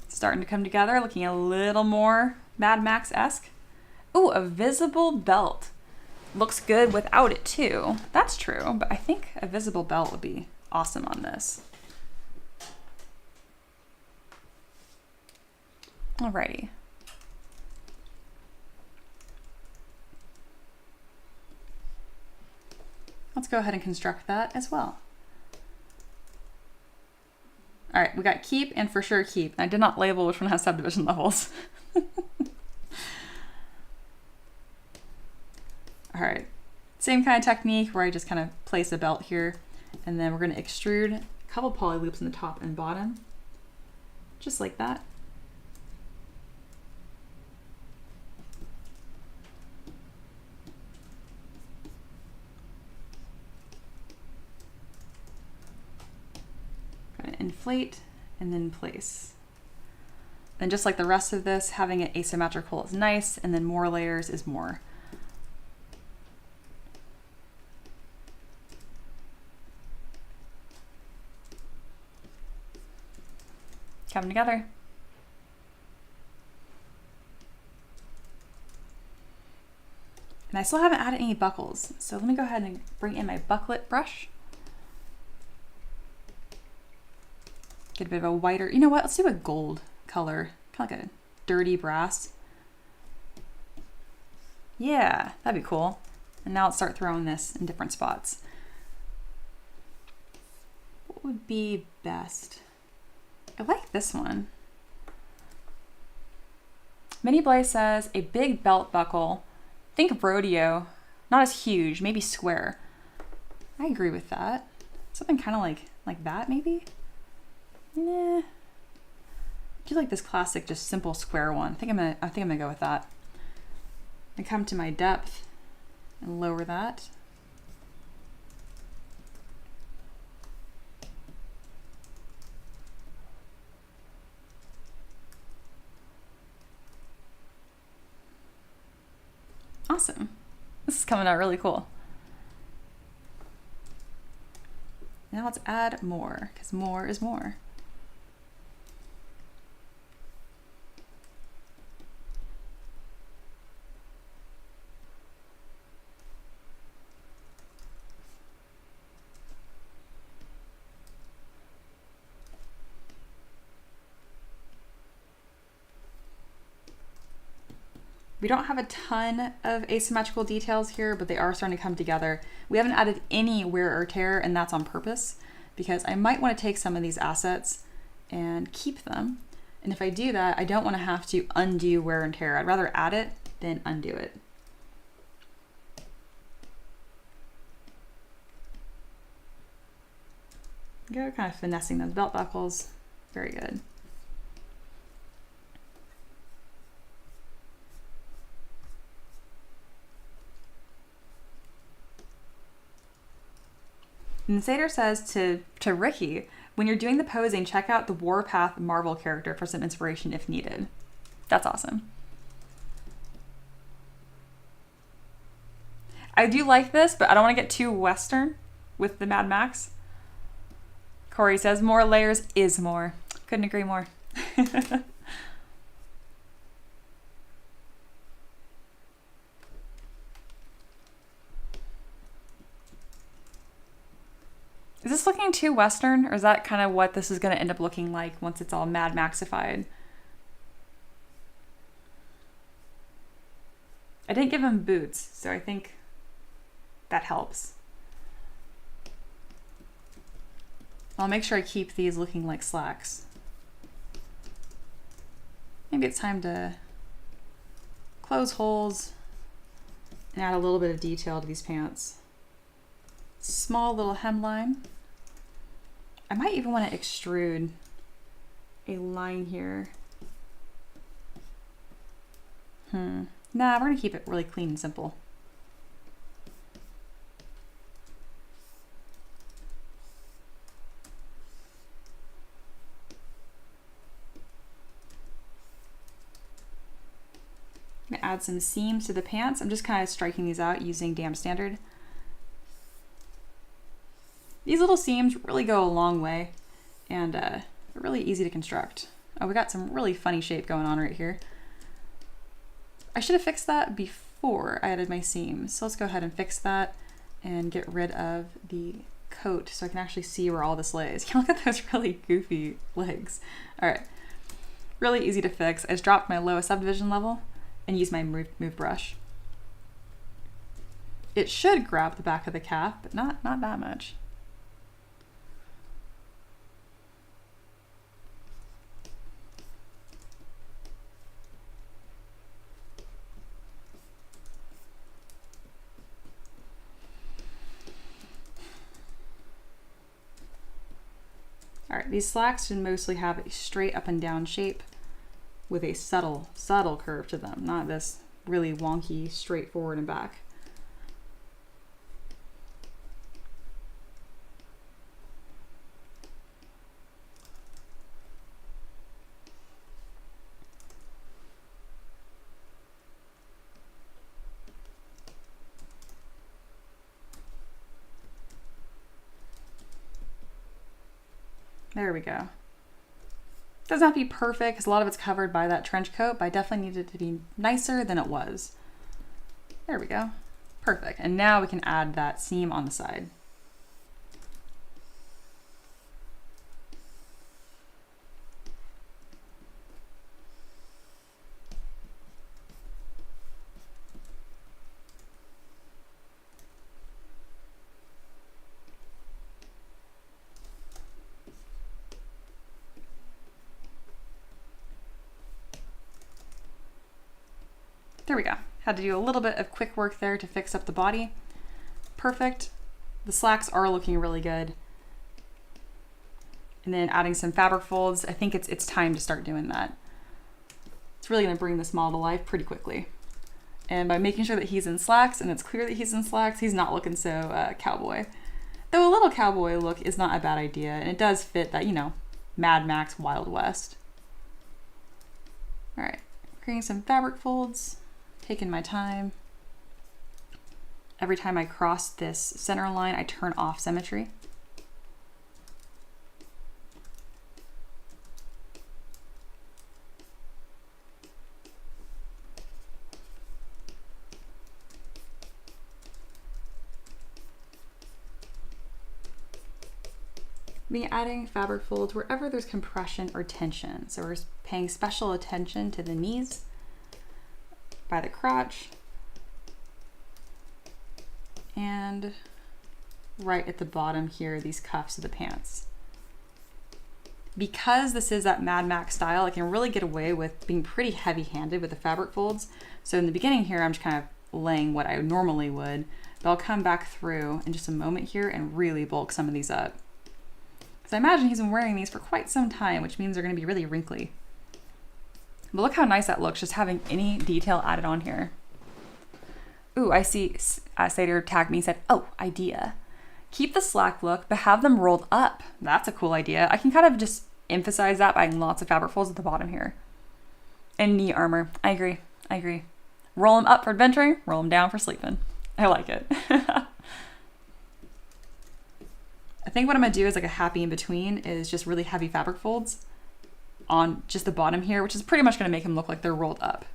Starting to come together, looking a little more Mad Max-esque. Ooh, a visible belt. Looks good without it too. That's true, but I think a visible belt would be awesome on this. Alrighty. Let's go ahead and construct that as well. All right, we got keep and for sure keep. I did not label which one has subdivision levels. All right, same kind of technique where I just kind of place a belt here, and then we're going to extrude a couple poly loops in the top and bottom, just like that. Going to inflate and then place. And just like the rest of this, having it asymmetrical is nice, and then more layers is more. Coming together. And I still haven't added any buckles, so let me go ahead and bring in my bucklet brush. Get a bit of a whiter, you know what, let's do a gold color, kind of like a dirty brass. Yeah, that'd be cool. And now let's start throwing this in different spots. What would be best? I like this one. Minnie Blaze says a big belt buckle. Think rodeo, not as huge, maybe square. I agree with that. Something kind of like that maybe. Nah. I do like this classic, just simple square one. I think I'm gonna go with that. And come to my depth and lower that. Awesome. This is coming out really cool. Now let's add more, because more is more. We don't have a ton of asymmetrical details here, but they are starting to come together. We haven't added any wear or tear, and that's on purpose, because I might want to take some of these assets and keep them. And if I do that, I don't want to have to undo wear and tear. I'd rather add it than undo it. Go kind of finessing those belt buckles. Very good. And Sater says to Ricky, when you're doing the posing, check out the Warpath Marvel character for some inspiration if needed. That's awesome. I do like this, but I don't want to get too Western with the Mad Max. Corey says more layers is more. Couldn't agree more. going too Western, or is that kind of what this is going to end up looking like once it's all Mad Maxified? I didn't give him boots, so I think that helps. I'll make sure I keep these looking like slacks. Maybe it's time to close holes and add a little bit of detail to these pants. Small little hemline. I might even want to extrude a line here. Nah, we're gonna keep it really clean and simple. I'm gonna add some seams to the pants. I'm just kind of striking these out using Dam Standard. These little seams really go a long way, and they're really easy to construct. Oh, we got some really funny shape going on right here. I should have fixed that before I added my seams. So let's go ahead and fix that and get rid of the coat so I can actually see where all this lays. Look at those really goofy legs. All right, really easy to fix. I just dropped my lowest subdivision level and use my move brush. It should grab the back of the calf, but not that much. All right, these slacks should mostly have a straight up and down shape with a subtle curve to them, not this really wonky straight forward and back. There we go. Doesn't have to be perfect because a lot of it's covered by that trench coat, but I definitely needed it to be nicer than it was. There we go. Perfect. And now we can add that seam on the side. There we go. Had to do a little bit of quick work there to fix up the body. Perfect. The slacks are looking really good. And then adding some fabric folds. I think it's time to start doing that. It's really gonna bring this model to life pretty quickly. And by making sure that he's in slacks, and it's clear that he's in slacks, he's not looking so cowboy. Though a little cowboy look is not a bad idea, and it does fit that, you know, Mad Max Wild West. All right, creating some fabric folds. Taking my time. Every time I cross this center line, I turn off symmetry. Be adding fabric folds wherever there's compression or tension. So we're paying special attention to the knees, by the crotch, and right at the bottom here, these cuffs of the pants. Because this is that Mad Max style, I can really get away with being pretty heavy-handed with the fabric folds. So in the beginning here, I'm just kind of laying what I normally would, but I'll come back through in just a moment here and really bulk some of these up. Because I imagine he's been wearing these for quite some time, which means they're gonna be really wrinkly. But look how nice that looks, just having any detail added on here. Ooh, I see Sater tagged me and said, oh, idea. Keep the slack look, but have them rolled up. That's a cool idea. I can kind of just emphasize that by adding lots of fabric folds at the bottom here. And knee armor. I agree. Roll them up for adventuring, roll them down for sleeping. I like it. I think what I'm gonna do is like a happy in between is just really heavy fabric folds on just the bottom here, which is pretty much gonna make them look like they're rolled up.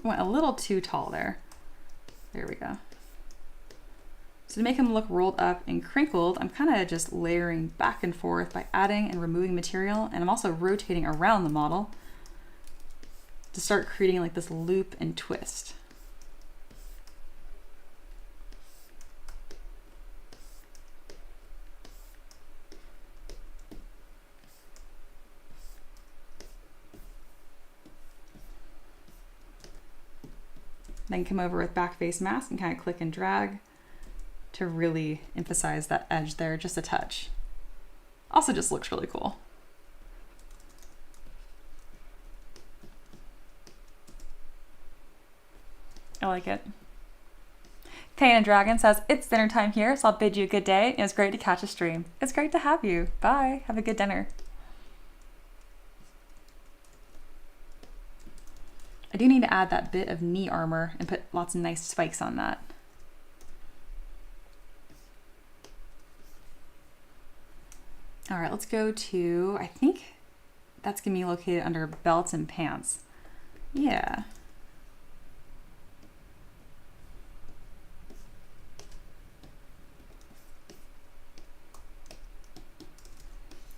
Went a little too tall there. There we go. So to make him look rolled up and crinkled, I'm kind of just layering back and forth by adding and removing material, and I'm also rotating around the model to start creating like this loop and twist. Then come over with back face mask and kind of click and drag to really emphasize that edge there just a touch. Also just looks really cool. I like it. Tana Dragon says, it's dinner time here, so I'll bid you a good day. It was great to catch a stream. It's great to have you. Bye. Have a good dinner. I do need to add that bit of knee armor and put lots of nice spikes on that. All right, let's go to, I think that's gonna be located under belts and pants. Yeah.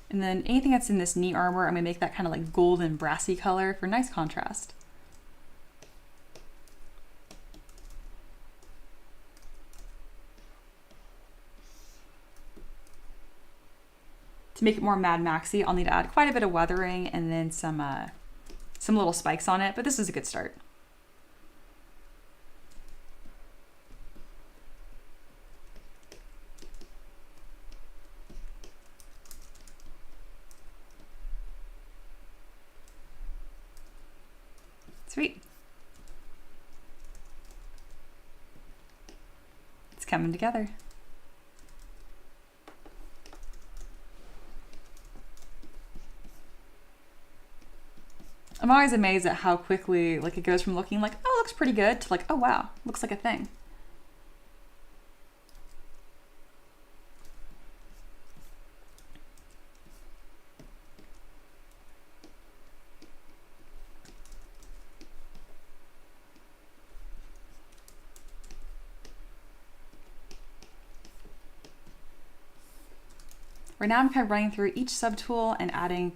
And then anything that's in this knee armor, I'm gonna make that kind of like golden brassy color for nice contrast. To make it more Mad Maxy, I'll need to add quite a bit of weathering and then some little spikes on it, but this is a good start. Sweet. It's coming together. I'm always amazed at how quickly like it goes from looking like, oh, it looks pretty good to like, oh wow, looks like a thing. Right now I'm kind of running through each subtool and adding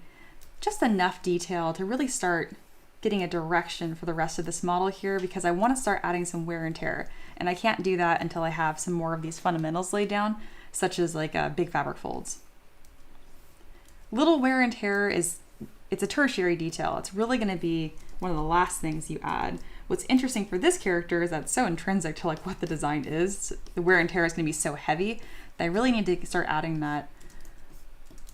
just enough detail to really start getting a direction for the rest of this model here, because I want to start adding some wear and tear. And I can't do that until I have some more of these fundamentals laid down, such as like big fabric folds. Little wear and tear it's a tertiary detail. It's really going to be one of the last things you add. What's interesting for this character is that it's so intrinsic to like what the design is. The wear and tear is going to be so heavy that I really need to start adding that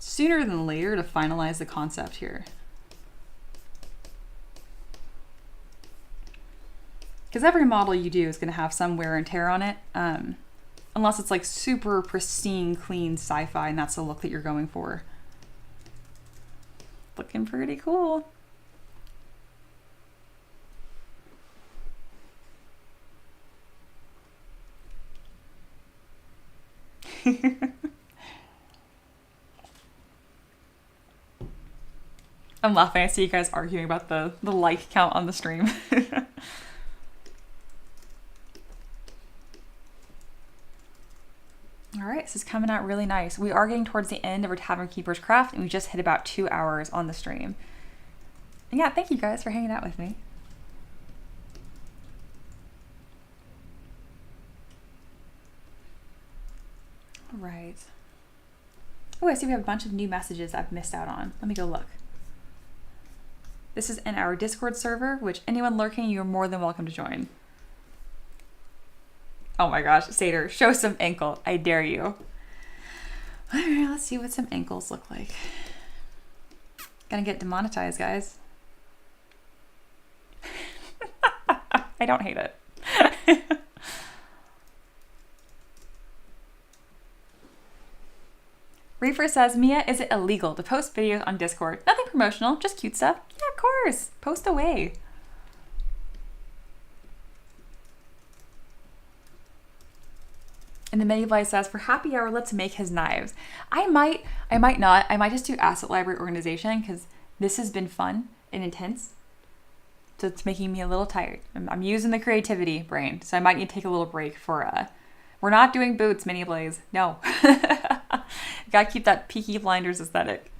sooner than later to finalize the concept here. Because every model you do is going to have some wear and tear on it, unless it's like super pristine, clean sci-fi, and that's the look that you're going for. Looking pretty cool. I'm laughing. I see you guys arguing about the like count on the stream. All right, this is coming out really nice. We are getting towards the end of our Tavern Keeper's Craft, and we just hit about 2 hours on the stream. And yeah, thank you guys for hanging out with me. All right. Oh, I see we have a bunch of new messages I've missed out on. Let me go look. This is in our Discord server, which anyone lurking, you're more than welcome to join. Oh my gosh, Satyr, show some ankle. I dare you. All right, let's see what some ankles look like. Gonna get demonetized, guys. I don't hate it. Reefer says, Mia, is it illegal to post videos on Discord? Nothing promotional, just cute stuff. Yeah, of course. Post away. And the Medieval says, for happy hour, let's make his knives. I might not. I might just do Asset Library Organization because this has been fun and intense. So it's making me a little tired. I'm using the creativity brain, so I might need to take a little break for, we're not doing boots, Mini Blaze. No. Gotta keep that Peaky Blinders aesthetic.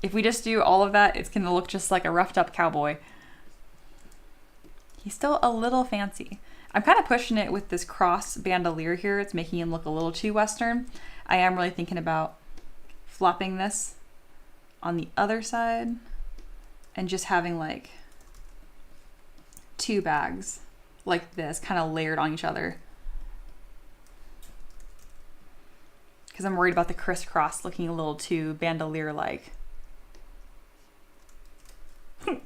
If we just do all of that, it's gonna look just like a roughed up cowboy. He's still a little fancy. I'm kind of pushing it with this cross bandolier here. It's making him look a little too Western. I am really thinking about flopping this on the other side and just having like 2 bags like this kind of layered on each other. Because I'm worried about the crisscross looking a little too bandolier-like.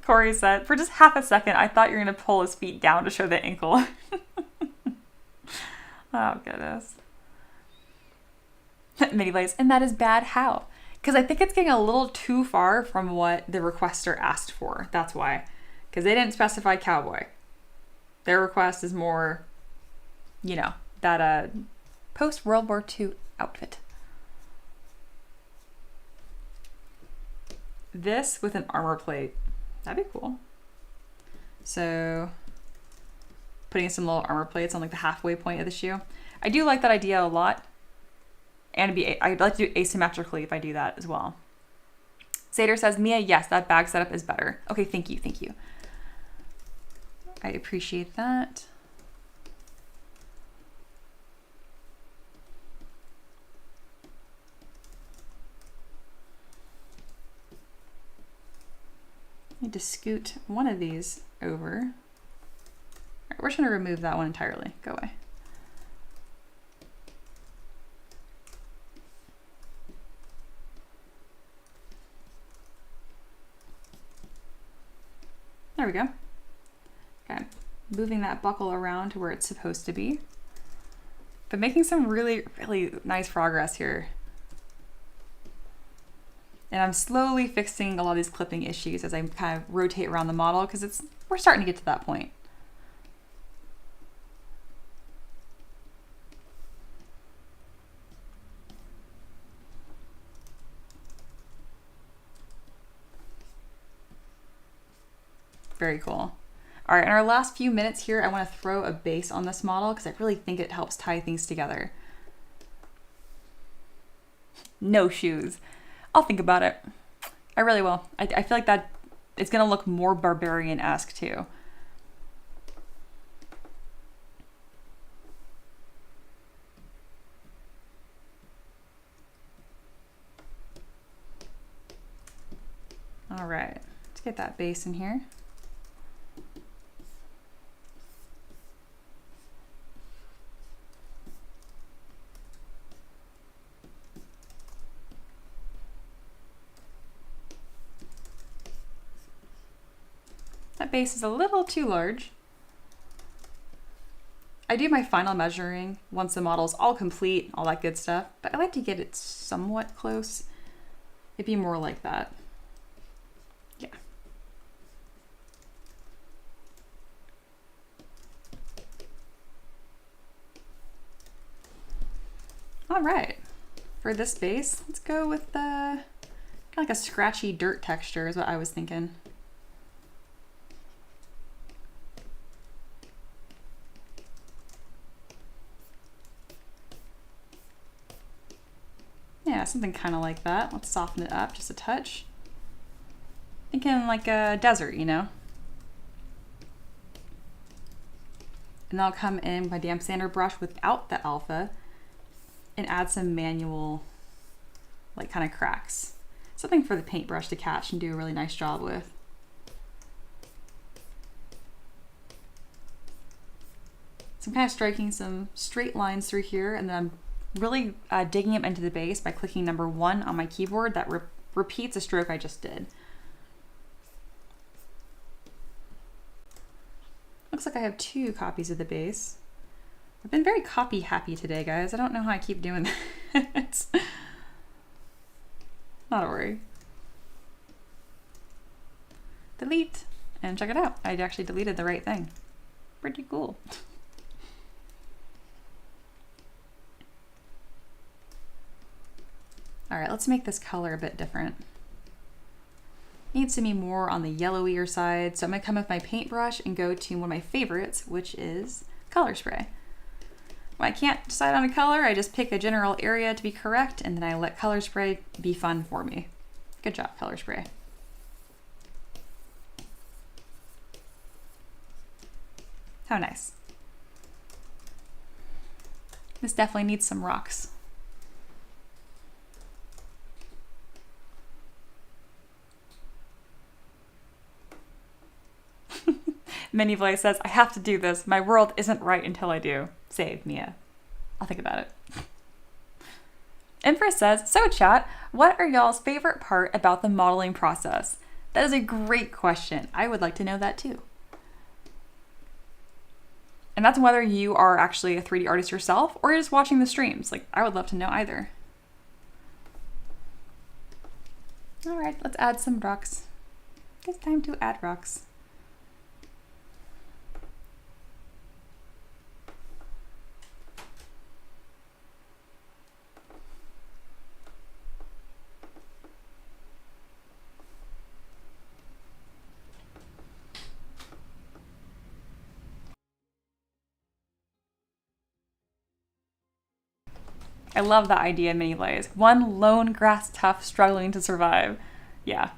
Corey said, for just half a second, I thought you were going to pull his feet down to show the ankle. Oh, goodness. Mini Blaze, and that is bad how? Because I think it's getting a little too far from what the requester asked for. That's why. Because they didn't specify cowboy. Their request is more, you know, that post-World War II outfit. This with an armor plate. That'd be cool. So putting some little armor plates on like the halfway point of the shoe. I do like that idea a lot. And I'd like to do asymmetrically if I do that as well. Sater says, Mia, yes, that bag setup is better. Okay, thank you, thank you. I appreciate that. I need to scoot one of these over. All right, we're just going to remove that one entirely. Go away. There we go. Okay, moving that buckle around to where it's supposed to be. But making some really, really nice progress here. And I'm slowly fixing a lot of these clipping issues as I kind of rotate around the model because we're starting to get to that point. Very cool. All right, in our last few minutes here, I want to throw a base on this model because I really think it helps tie things together. No shoes. I'll think about it. I really will. I feel like that it's gonna look more barbarian-esque too. All right, let's get that base in here. That base is a little too large. I do my final measuring once the model's all complete, all that good stuff, but I like to get it somewhat close. It'd be more like that. Yeah. All right, for this base, let's go with kind of like a scratchy dirt texture is what I was thinking. Yeah, something kind of like that. Let's soften it up just a touch. Thinking like a desert, you know? And then I'll come in with my damp sander brush without the alpha and add some manual, like kind of cracks. Something for the paintbrush to catch and do a really nice job with. So I'm kind of striking some straight lines through here, and then I'm really digging them into the base by clicking number 1 on my keyboard. That repeats a stroke I just did. Looks like I have 2 copies of the base. I've been very copy happy today, guys. I don't know how I keep doing that. Not a worry. Delete, and check it out. I actually deleted the right thing. Pretty cool. All right, let's make this color a bit different. Needs to be more on the yellowier side. So I'm gonna come with my paintbrush and go to one of my favorites, which is color spray. When I can't decide on a color, I just pick a general area to be correct, and then I let color spray be fun for me. Good job, color spray. How nice. This definitely needs some rocks. Minivlay says, I have to do this. My world isn't right until I do. Save Mia. I'll think about it. Empress says, so chat, what are y'all's favorite part about the modeling process? That is a great question. I would like to know that too. And that's whether you are actually a 3D artist yourself or you're just watching the streams. Like, I would love to know either. All right, let's add some rocks. It's time to add rocks. I love that idea, Minivlays. One lone grass tuft struggling to survive. Yeah,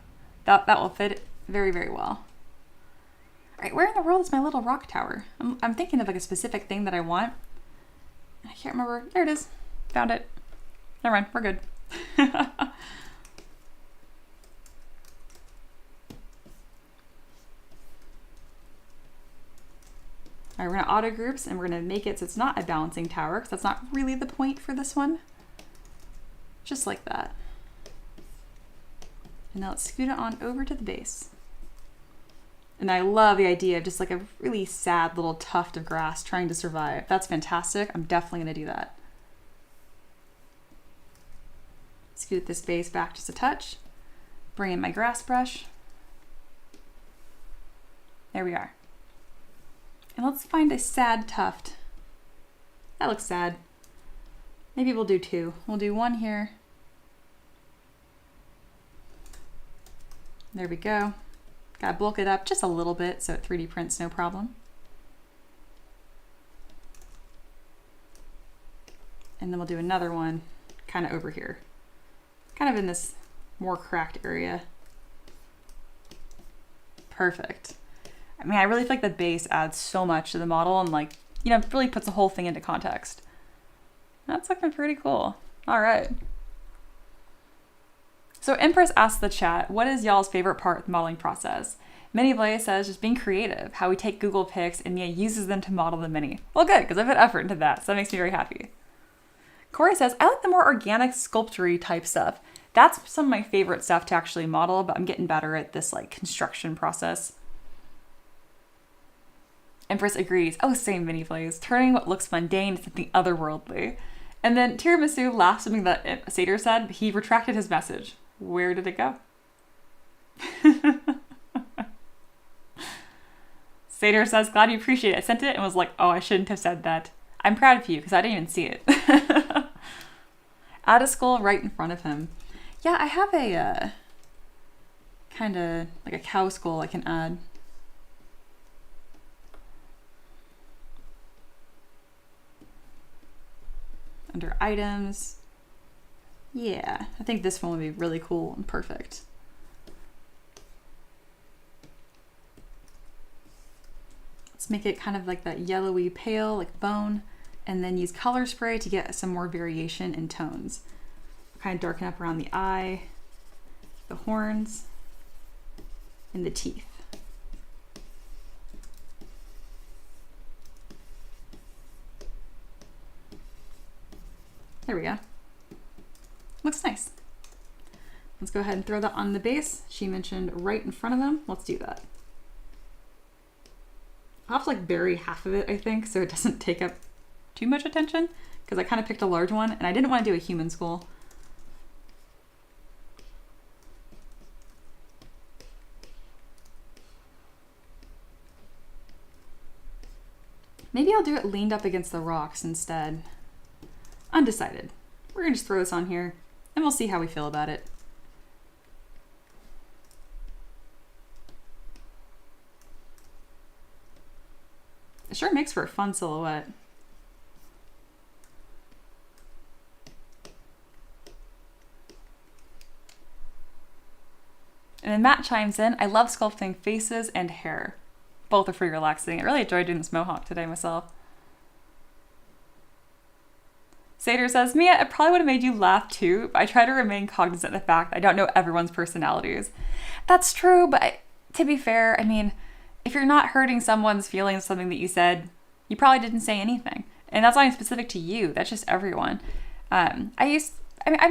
that will fit very, very well. All right, where in the world is my little rock tower? I'm thinking of like a specific thing that I want. I can't remember. There it is. Found it. Never mind, we're good. All right, we're gonna auto groups and we're gonna make it so it's not a balancing tower because that's not really the point for this one. Just like that. And now let's scoot it on over to the base. And I love the idea of just like a really sad little tuft of grass trying to survive. That's fantastic. I'm definitely gonna do that. Scoot this base back just a touch. Bring in my grass brush. There we are. And let's find a sad tuft. That looks sad. Maybe we'll do two. We'll do one here. There we go. Gotta bulk it up just a little bit so it 3D prints no problem. And then we'll do another one kind of over here. Kind of in this more cracked area. Perfect. I mean, I really feel like the base adds so much to the model and like, you know, really puts the whole thing into context. That's looking pretty cool. All right. So Empress asked the chat, what is y'all's favorite part of the modeling process? Minivlay says just being creative, how we take Google pics and Mia uses them to model the mini. Well, good, because I put effort into that, so that makes me very happy. Corey says, I like the more organic sculpture type stuff. That's some of my favorite stuff to actually model, but I'm getting better at this like construction process. Empress agrees. Oh, same, Minivlays. Turning what looks mundane into something otherworldly. And then Tiramisu laughed something that Satyr said. He retracted his message. Where did it go? Satyr says, glad you appreciate it. I sent it and was like, oh, I shouldn't have said that. I'm proud of you because I didn't even see it. Add a skull right in front of him. Yeah, I have a kind of like a cow skull I can add. Under items. Yeah, I think this one would be really cool and perfect. Let's make it kind of like that yellowy pale, like bone, and then use color spray to get some more variation in tones. Kind of darken up around the eye, the horns, and the teeth. There we go. Looks nice. Let's go ahead and throw that on the base. She mentioned right in front of them. Let's do that. I'll have to like bury half of it, I think, so it doesn't take up too much attention, because I kind of picked a large one and I didn't want to do a human skull. Maybe I'll do it leaned up against the rocks instead. Undecided. We're gonna just throw this on here and we'll see how we feel about it. It sure makes for a fun silhouette. And then Matt chimes in, I love sculpting faces and hair. Both are pretty relaxing. I really enjoyed doing this mohawk today myself. Sater says, Mia, it probably would have made you laugh too, but I try to remain cognizant of the fact I don't know everyone's personalities. That's true, but to be fair, I mean, if you're not hurting someone's feelings, something that you said, you probably didn't say anything. And that's not even specific to you. That's just everyone. I'm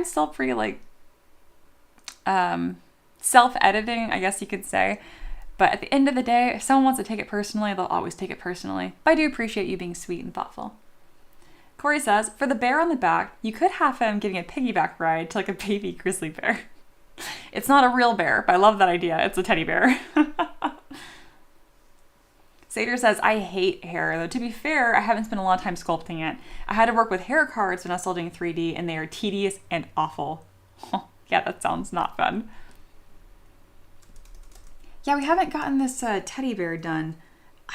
still pretty like, self-editing, I guess you could say. But at the end of the day, if someone wants to take it personally, they'll always take it personally. But I do appreciate you being sweet and thoughtful. Corey says, for the bear on the back, you could have him getting a piggyback ride to like a baby grizzly bear. It's not a real bear, but I love that idea. It's a teddy bear. Sater says, I hate hair, though to be fair, I haven't spent a lot of time sculpting it. I had to work with hair cards when I was still doing 3D, and they are tedious and awful. Yeah, that sounds not fun. Yeah, we haven't gotten this teddy bear done.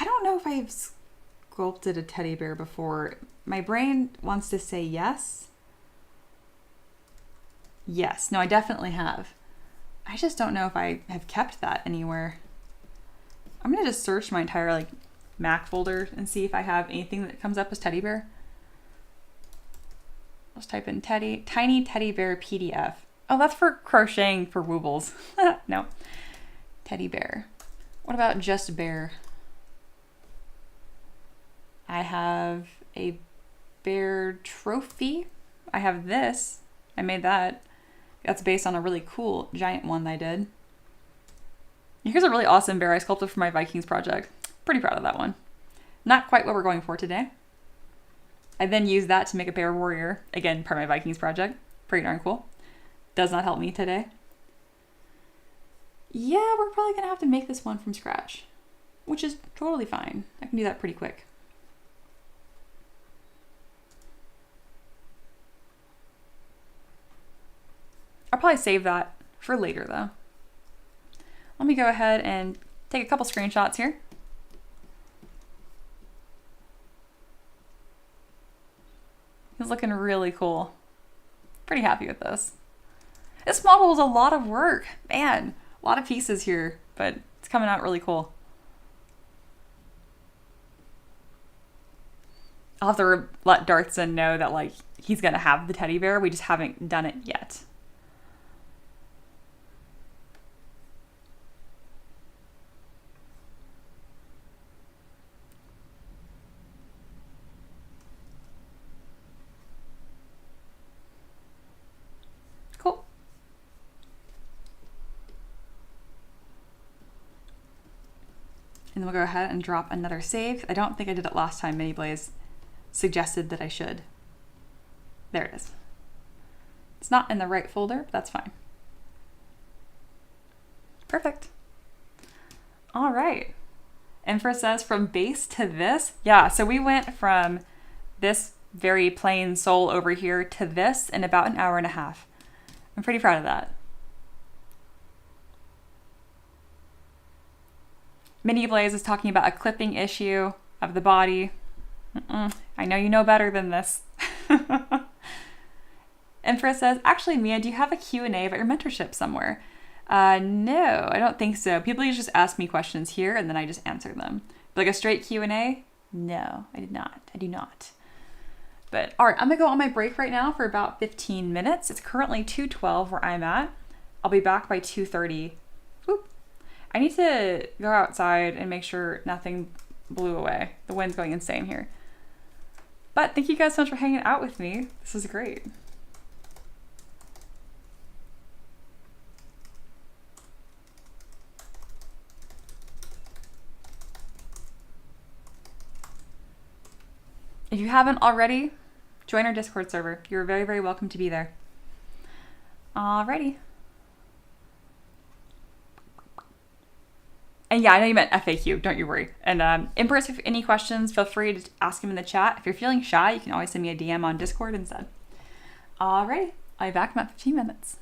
I don't know if I've sculpted a teddy bear before. My brain wants to say yes. Yes, no, I definitely have. I just don't know if I have kept that anywhere. I'm gonna just search my entire like Mac folder and see if I have anything that comes up as teddy bear. Let's type in tiny teddy bear PDF. Oh, that's for crocheting for woobles. No. Teddy bear. What about just bear? I have a bear trophy. I have this. I made that. That's based on a really cool giant one that I did. Here's a really awesome bear I sculpted for my Vikings project. Pretty proud of that one. Not quite what we're going for today. I then used that to make a bear warrior. Again, part of my Vikings project. Pretty darn cool. Does not help me today. Yeah, we're probably gonna have to make this one from scratch, which is totally fine. I can do that pretty quick. I'll probably save that for later though. Let me go ahead and take a couple screenshots here. It's looking really cool. Pretty happy with this. This model was a lot of work, man. A lot of pieces here, but it's coming out really cool. I'll have to let Darthson know that like he's gonna have the teddy bear. We just haven't done it yet. Cool. And then we'll go ahead and drop another save. I don't think I did it last time. Mini Blaze suggested that I should. There it is. It's not in the right folder, but that's fine. Perfect. All right. Infra says from base to this. Yeah, so we went from this very plain sole over here to this in about an hour and a half. I'm pretty proud of that. Mini Blaze is talking about a clipping issue of the body. I know you know better than this. Infra says, actually, Mia, do you have a Q&A about your mentorship somewhere? No, I don't think so. People usually just ask me questions here and then I just answer them. But like a straight Q&A? No, I did not. I do not. But all right, I'm gonna go on my break right now for about 15 minutes. It's currently 2:12 where I'm at. I'll be back by 2:30. Oop. I need to go outside and make sure nothing blew away. The wind's going insane here. But thank you guys so much for hanging out with me. This is great. If you haven't already, join our Discord server. You're very, very welcome to be there. Alrighty. And yeah, I know you meant FAQ, don't you worry. And Empress, if you have any questions, feel free to ask them in the chat. If you're feeling shy, you can always send me a DM on Discord instead. Alrighty, I'll be back in about 15 minutes.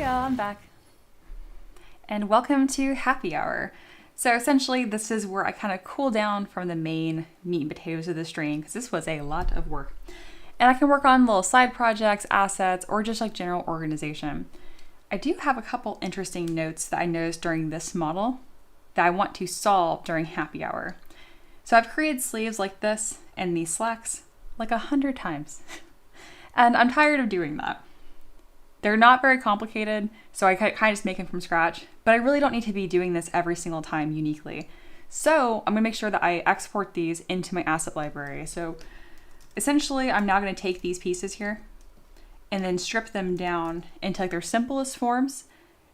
y'all, I'm back. And welcome to happy hour. So essentially this is where I kind of cool down from the main meat and potatoes of the string because this was a lot of work. And I can work on little side projects, assets, or just like general organization. I do have a couple interesting notes that I noticed during this model that I want to solve during happy hour. So I've created sleeves like this and these slacks like 100 times. And I'm tired of doing that. They're not very complicated, so I kind of just make them from scratch, but I really don't need to be doing this every single time uniquely. So I'm gonna make sure that I export these into my asset library. So essentially, I'm now gonna take these pieces here and then strip them down into like their simplest forms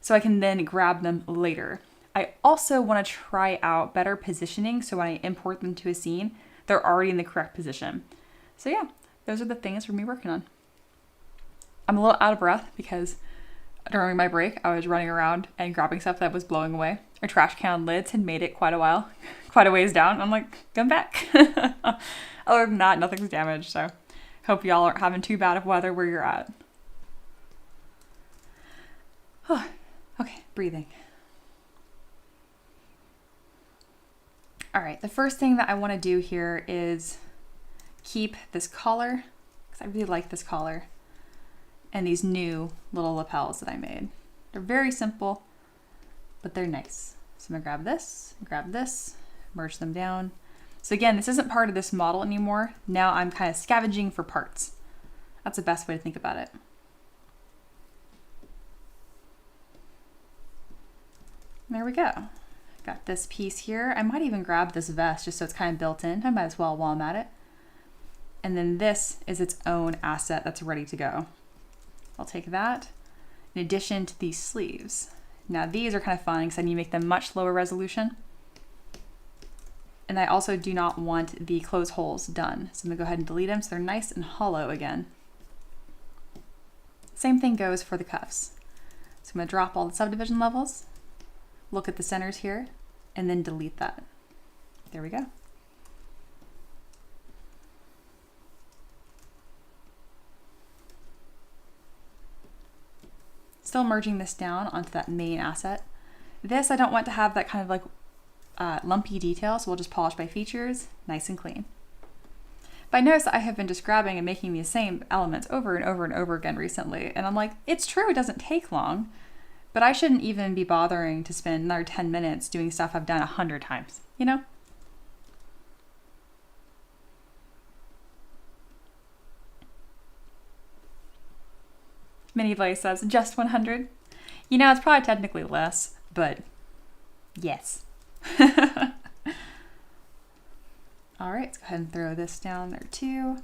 so I can then grab them later. I also wanna try out better positioning so when I import them to a scene, they're already in the correct position. So yeah, those are the things for me working on. I'm a little out of breath because during my break, I was running around and grabbing stuff that was blowing away. Our trash can lids had made it quite a ways down. I'm like, come back. Other than that, nothing's damaged. So hope y'all aren't having too bad of weather where you're at. Okay, breathing. All right, the first thing that I want to do here is keep this collar because I really like this collar. And these new little lapels that I made. They're very simple, but they're nice. So I'm gonna grab this, merge them down. So again, this isn't part of this model anymore. Now I'm kind of scavenging for parts. That's the best way to think about it. There we go. Got this piece here. I might even grab this vest just so it's kind of built in. I might as well while I'm at it. And then this is its own asset that's ready to go. I'll take that in addition to these sleeves. Now these are kind of fun because I need to make them much lower resolution. And I also do not want the close holes done. So I'm gonna go ahead and delete them so they're nice and hollow again. Same thing goes for the cuffs. So I'm gonna drop all the subdivision levels, look at the centers here, and then delete that. There we go. Still merging this down onto that main asset. This I don't want to have that kind of like lumpy detail, so we'll just polish by features, nice and clean. But I noticed that I have been just grabbing and making these same elements over and over and over again recently, and I'm like, it's true, it doesn't take long, but I shouldn't even be bothering to spend another 10 minutes doing stuff I've done 100 times, you know? Minnie says, just 100. You know, it's probably technically less, but yes. All right, let's go ahead and throw this down there too.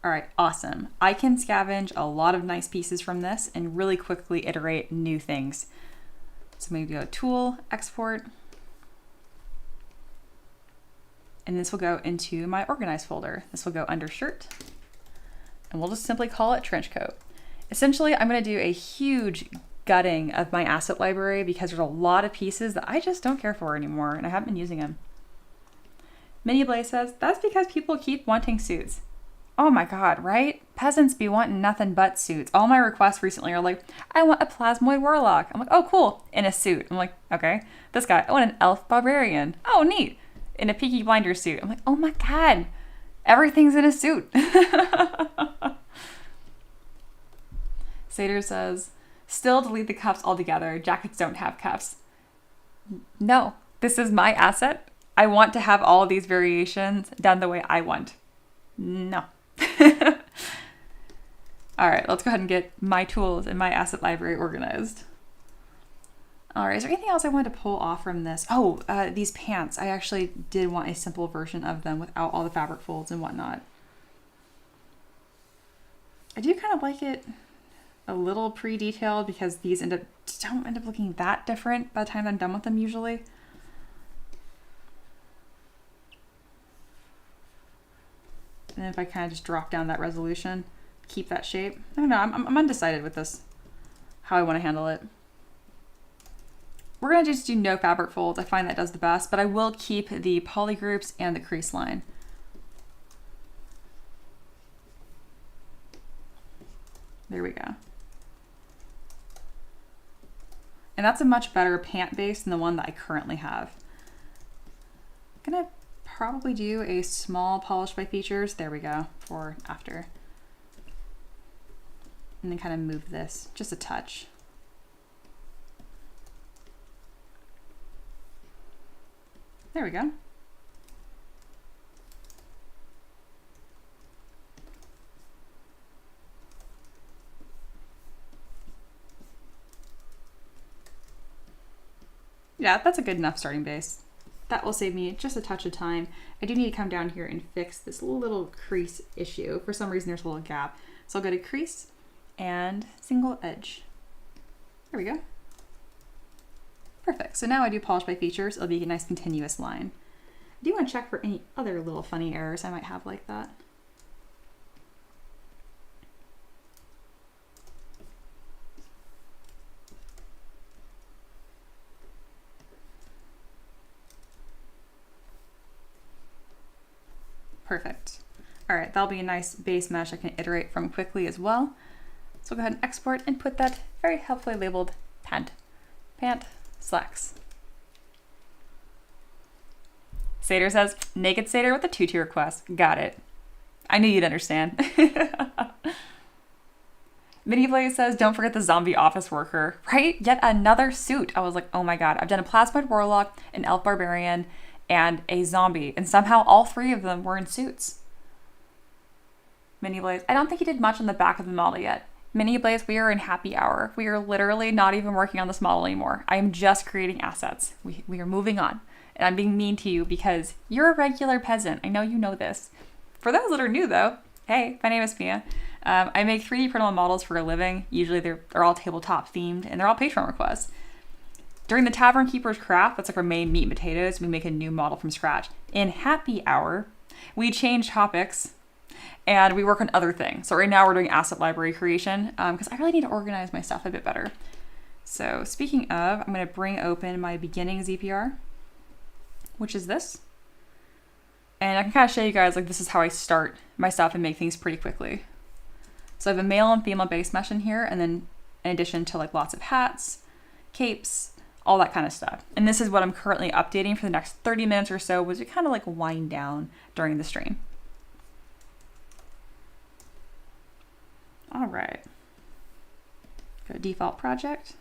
All right, awesome. I can scavenge a lot of nice pieces from this and really quickly iterate new things. So I'm gonna go Tool, Export, and this will go into my Organize folder. This will go under Shirt, and we'll just simply call it Trench Coat. Essentially, I'm going to do a huge gutting of my asset library because there's a lot of pieces that I just don't care for anymore and I haven't been using them. Minnie Blaze says, that's because people keep wanting suits. Oh my god, right? Peasants be wanting nothing but suits. All my requests recently are like, I want a plasmoid warlock. I'm like, oh cool, in a suit. I'm like, okay. This guy, I want an elf barbarian. Oh neat, in a Peaky Blinders suit. I'm like, oh my god, everything's in a suit. Sater says, still delete the cuffs altogether. Jackets don't have cuffs. No, this is my asset. I want to have all these variations done the way I want. No. All right, let's go ahead and get my tools and my asset library organized. All right, is there anything else I wanted to pull off from this? Oh, these pants. I actually did want a simple version of them without all the fabric folds and whatnot. I do kind of like it a little pre-detailed because these don't end up looking that different by the time I'm done with them usually. And if I kind of just drop down that resolution, keep that shape. I don't know, I'm undecided with this, how I want to handle it. We're gonna just do no fabric folds. I find that does the best, but I will keep the poly groups and the crease line. There we go. And that's a much better pant base than the one that I currently have. I'm gonna probably do a small polish by features. There we go, for after. And then kind of move this just a touch. There we go. Yeah, that's a good enough starting base. That will save me just a touch of time. I do need to come down here and fix this little crease issue. For some reason, there's a little gap. So I'll go to crease and single edge. There we go. Perfect. So now I do polish by features. It'll be a nice continuous line. I do want to check for any other little funny errors I might have like that. Perfect. All right, that'll be a nice base mesh I can iterate from quickly as well. So go ahead and export and put that very helpfully labeled pant slacks. Sater says, naked Sater with a tutu request. Got it. I knew you'd understand. Mini Blaze says, don't forget the zombie office worker, right? Yet another suit. I was like, oh my God, I've done a plasmid warlock, an elf barbarian, and a zombie, and somehow all three of them were in suits. Mini Blaze, I don't think he did much on the back of the model yet. Mini Blaze, we are in happy hour. We are literally not even working on this model anymore. I am just creating assets. We are moving on. And I'm being mean to you because you're a regular peasant. I know you know this. For those that are new though, hey, my name is Mia. I make 3D printable models for a living. Usually they're all tabletop themed and they're all Patreon requests. During the Tavern Keeper's Craft, that's like our main meat and potatoes, we make a new model from scratch. In happy hour, we change topics and we work on other things. So right now we're doing asset library creation because I really need to organize my stuff a bit better. So speaking of, I'm going to bring open my beginning ZPR, which is this. And I can kind of show you guys, like, this is how I start my stuff and make things pretty quickly. So I have a male and female base mesh in here, and then in addition to like lots of hats, capes, all that kind of stuff. And this is what I'm currently updating for the next 30 minutes or so, was to kind of like wind down during the stream. All right. Go to default project.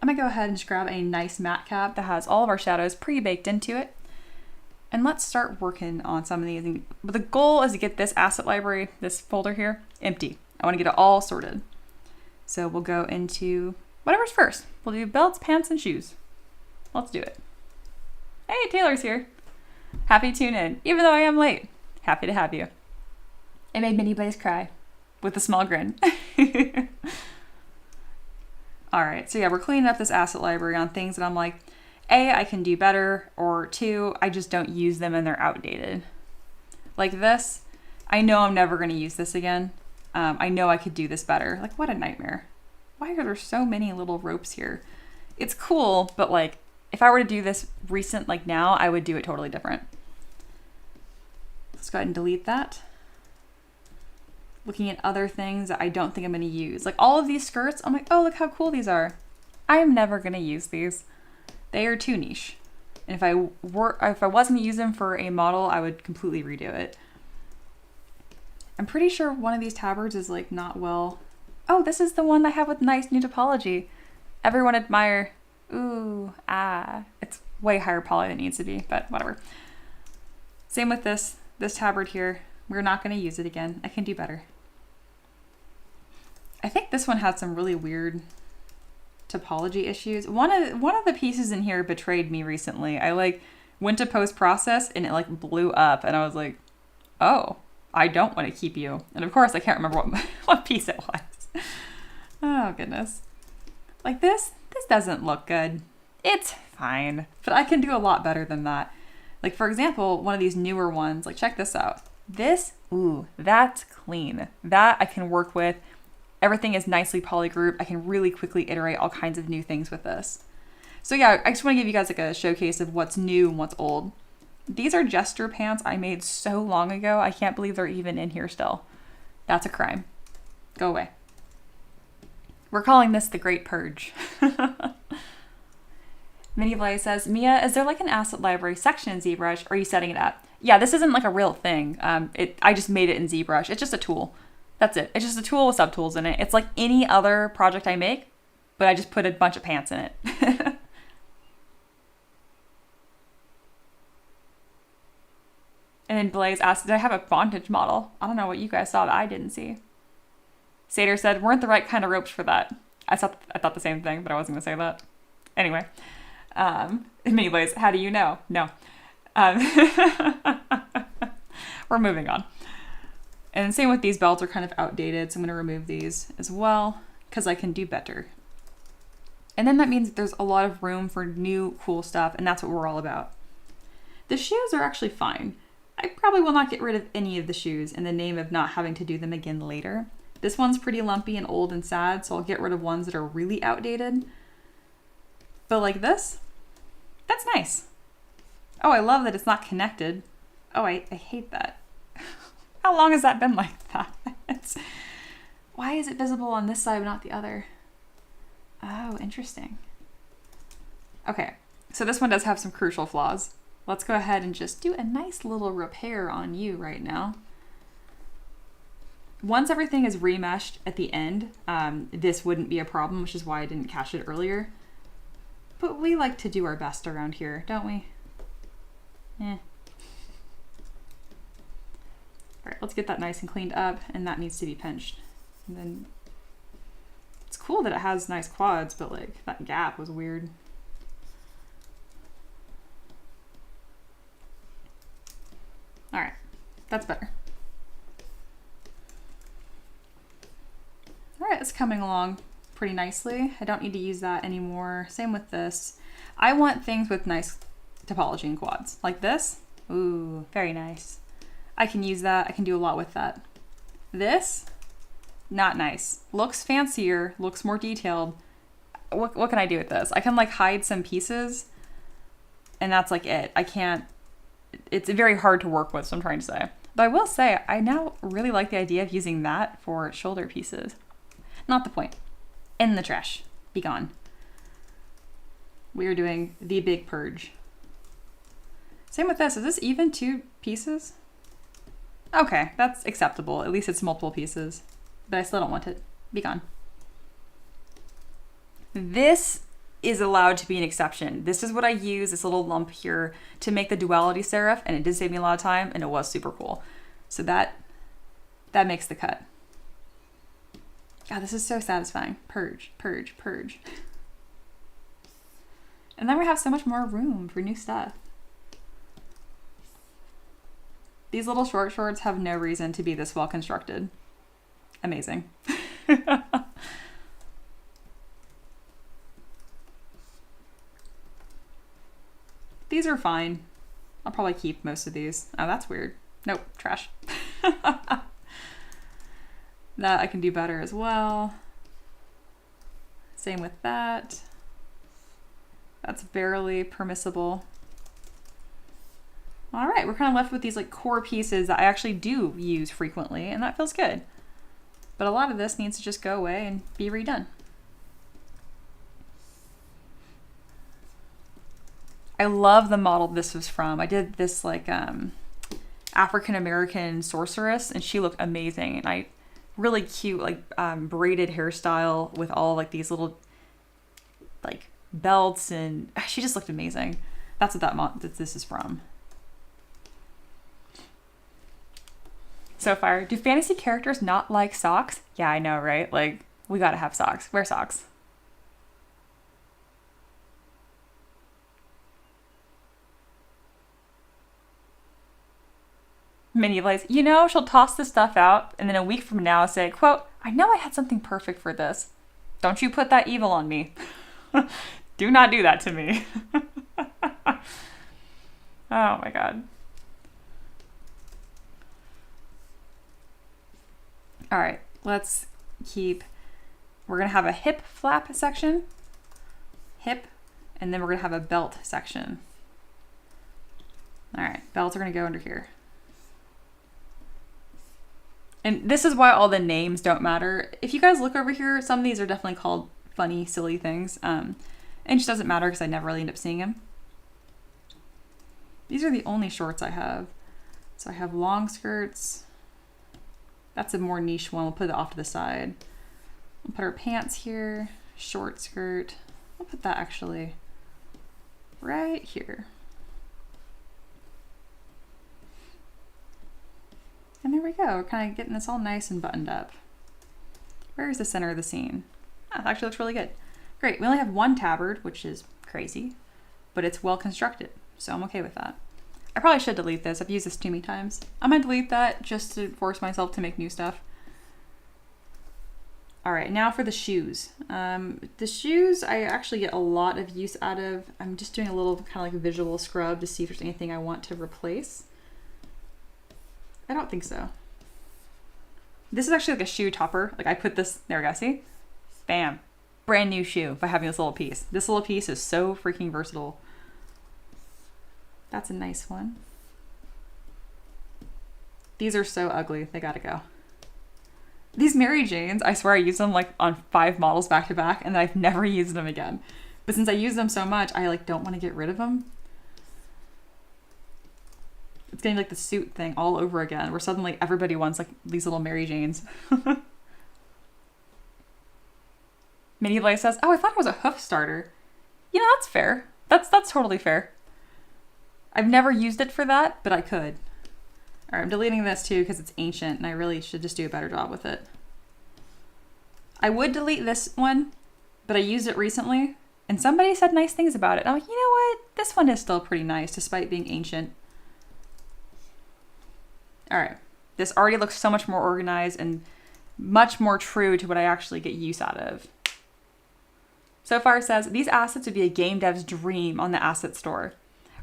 I'm gonna go ahead and just grab a nice matte cap that has all of our shadows pre-baked into it. And let's start working on some of these. But the goal is to get this asset library, this folder here, empty. I wanna get it all sorted. So we'll go into whatever's first. We'll do belts, pants, and shoes. Let's do it. Hey, Taylor's here. Happy to tune in. Even though I am late, happy to have you. It made Mini Blaze cry with a small grin. All right, so yeah, we're cleaning up this asset library on things that I'm like, A, I can do better, or 2, I just don't use them and they're outdated. Like this, I know I'm never gonna use this again. I know I could do this better. Like, what a nightmare. Why are there so many little ropes here? It's cool, but like, if I were to do this recent, like now, I would do it totally different. Let's go ahead and delete that. Looking at other things that I don't think I'm gonna use. Like all of these skirts, I'm like, oh, look how cool these are. I am never gonna use these. They are too niche. And if I wasn't to use them for a model, I would completely redo it. I'm pretty sure one of these tabards is like not well. Oh, this is the one I have with nice new topology. Everyone admire. Ooh, it's way higher poly than it needs to be, but whatever. Same with this tabard here. We're not gonna use it again. I can do better. I think this one had some really weird topology issues. One of the pieces in here betrayed me recently. I like went to post process and it like blew up and I was like, oh, I don't want to keep you. And of course I can't remember what piece it was. Oh goodness. Like this doesn't look good. It's fine, but I can do a lot better than that. Like for example, one of these newer ones, like check this out. This, ooh, that's clean. That I can work with. Everything is nicely polygrouped. I can really quickly iterate all kinds of new things with this. So yeah, I just want to give you guys like a showcase of what's new and what's old. These are Jester pants I made so long ago. I can't believe they're even in here still. That's a crime. Go away. We're calling this the Great Purge. Minnie Blay says, Mia, is there like an asset library section in ZBrush, or are you setting it up? Yeah, this isn't like a real thing. I just made it in ZBrush. It's just a tool. That's it. It's just a tool with subtools in it. It's like any other project I make, but I just put a bunch of pants in it. And then Blaze asked, did I have a bondage model? I don't know what you guys saw that I didn't see. Sater said, weren't the right kind of ropes for that. I thought the same thing, but I wasn't going to say that. Anyway. Mini Blaze, how do you know? No. We're moving on. And same with these belts are kind of outdated, so I'm going to remove these as well because I can do better. And then that means there's a lot of room for new cool stuff, and that's what we're all about. The shoes are actually fine. I probably will not get rid of any of the shoes in the name of not having to do them again later. This one's pretty lumpy and old and sad, so I'll get rid of ones that are really outdated. But like this, that's nice. Oh, I love that it's not connected. Oh, I hate that. How long has that been like that? Why is it visible on this side but not the other? Oh, interesting. Okay, so this one does have some crucial flaws. Let's go ahead and just do a nice little repair on you right now. Once everything is remeshed at the end, this wouldn't be a problem, which is why I didn't cache it earlier. But we like to do our best around here, don't we? Eh. All right, let's get that nice and cleaned up, and that needs to be pinched. And then it's cool that it has nice quads, but like that gap was weird. All right, that's better. All right, it's coming along pretty nicely. I don't need to use that anymore. Same with this. I want things with nice topology and quads, like this. Ooh, very nice. I can use that. I can do a lot with that. This, not nice. Looks fancier, looks more detailed. What can I do with this? I can like hide some pieces, and that's like it. I can't, it's very hard to work with, so I'm trying to say. But I will say, I now really like the idea of using that for shoulder pieces. Not the point. In the trash. Be gone. We are doing the big purge. Same with this. Is this even 2 pieces? Okay, that's acceptable. At least it's multiple pieces. But I still don't want it. Be gone. This is allowed to be an exception. This is what I use, this little lump here, to make the duality serif, and it did save me a lot of time, and it was super cool. So that makes the cut. God, this is so satisfying. Purge, purge, purge. And then we have so much more room for new stuff. These little short shorts have no reason to be this well constructed. Amazing. These are fine. I'll probably keep most of these. Oh, that's weird. Nope, trash. That I can do better as well. Same with that. That's barely permissible. All right, we're kind of left with these like core pieces that I actually do use frequently, and that feels good. But a lot of this needs to just go away and be redone. I love the model this was from. I did this like African-American sorceress, and she looked amazing. And I really cute like braided hairstyle with all like these little like belts, and she just looked amazing. That's what this is from. So far, do fantasy characters not like socks? Yeah, I know, right? Like, we gotta have socks. Wear socks. Minnie Blaze, you know, she'll toss this stuff out and then a week from now say, quote, I know I had something perfect for this. Don't you put that evil on me. Do not do that to me. Oh my God. All right, let's keep, we're gonna have a hip flap section, hip, and then we're gonna have a belt section. All right, belts are gonna go under here. And this is why all the names don't matter. If you guys look over here, some of these are definitely called funny, silly things. And it just doesn't matter because I never really end up seeing them. These are the only shorts I have. So I have long skirts. That's a more niche one. We'll put it off to the side. We'll put our pants here. Short skirt. We'll put that actually right here. And there we go. We're kind of getting this all nice and buttoned up. Where's the center of the scene? Oh, it actually looks really good. Great. We only have one tabard, which is crazy, but it's well constructed, so I'm okay with that. I probably should delete this. I've used this too many times. I'm gonna delete that just to force myself to make new stuff. All right, now for the shoes. The shoes I actually get a lot of use out of. I'm just doing a little kind of like visual scrub to see if there's anything I want to replace. I don't think so. This is actually like a shoe topper. Like I put this, there we go, see? Bam. Brand new shoe by having this little piece. This little piece is so freaking versatile. That's a nice one. These are so ugly, they gotta go. These Mary Janes, I swear I used them like on 5 models back to back and I've never used them again. But since I use them so much, I like don't want to get rid of them. It's getting like the suit thing all over again, where suddenly everybody wants like these little Mary Janes. Mini Blay says, oh, I thought it was a hoof starter. You know, that's fair. That's totally fair. I've never used it for that, but I could. All right, I'm deleting this too because it's ancient and I really should just do a better job with it. I would delete this one, but I used it recently and somebody said nice things about it. I'm like, you know what? This one is still pretty nice despite being ancient. All right, this already looks so much more organized and much more true to what I actually get use out of. So far it says, these assets would be a game dev's dream on the asset store.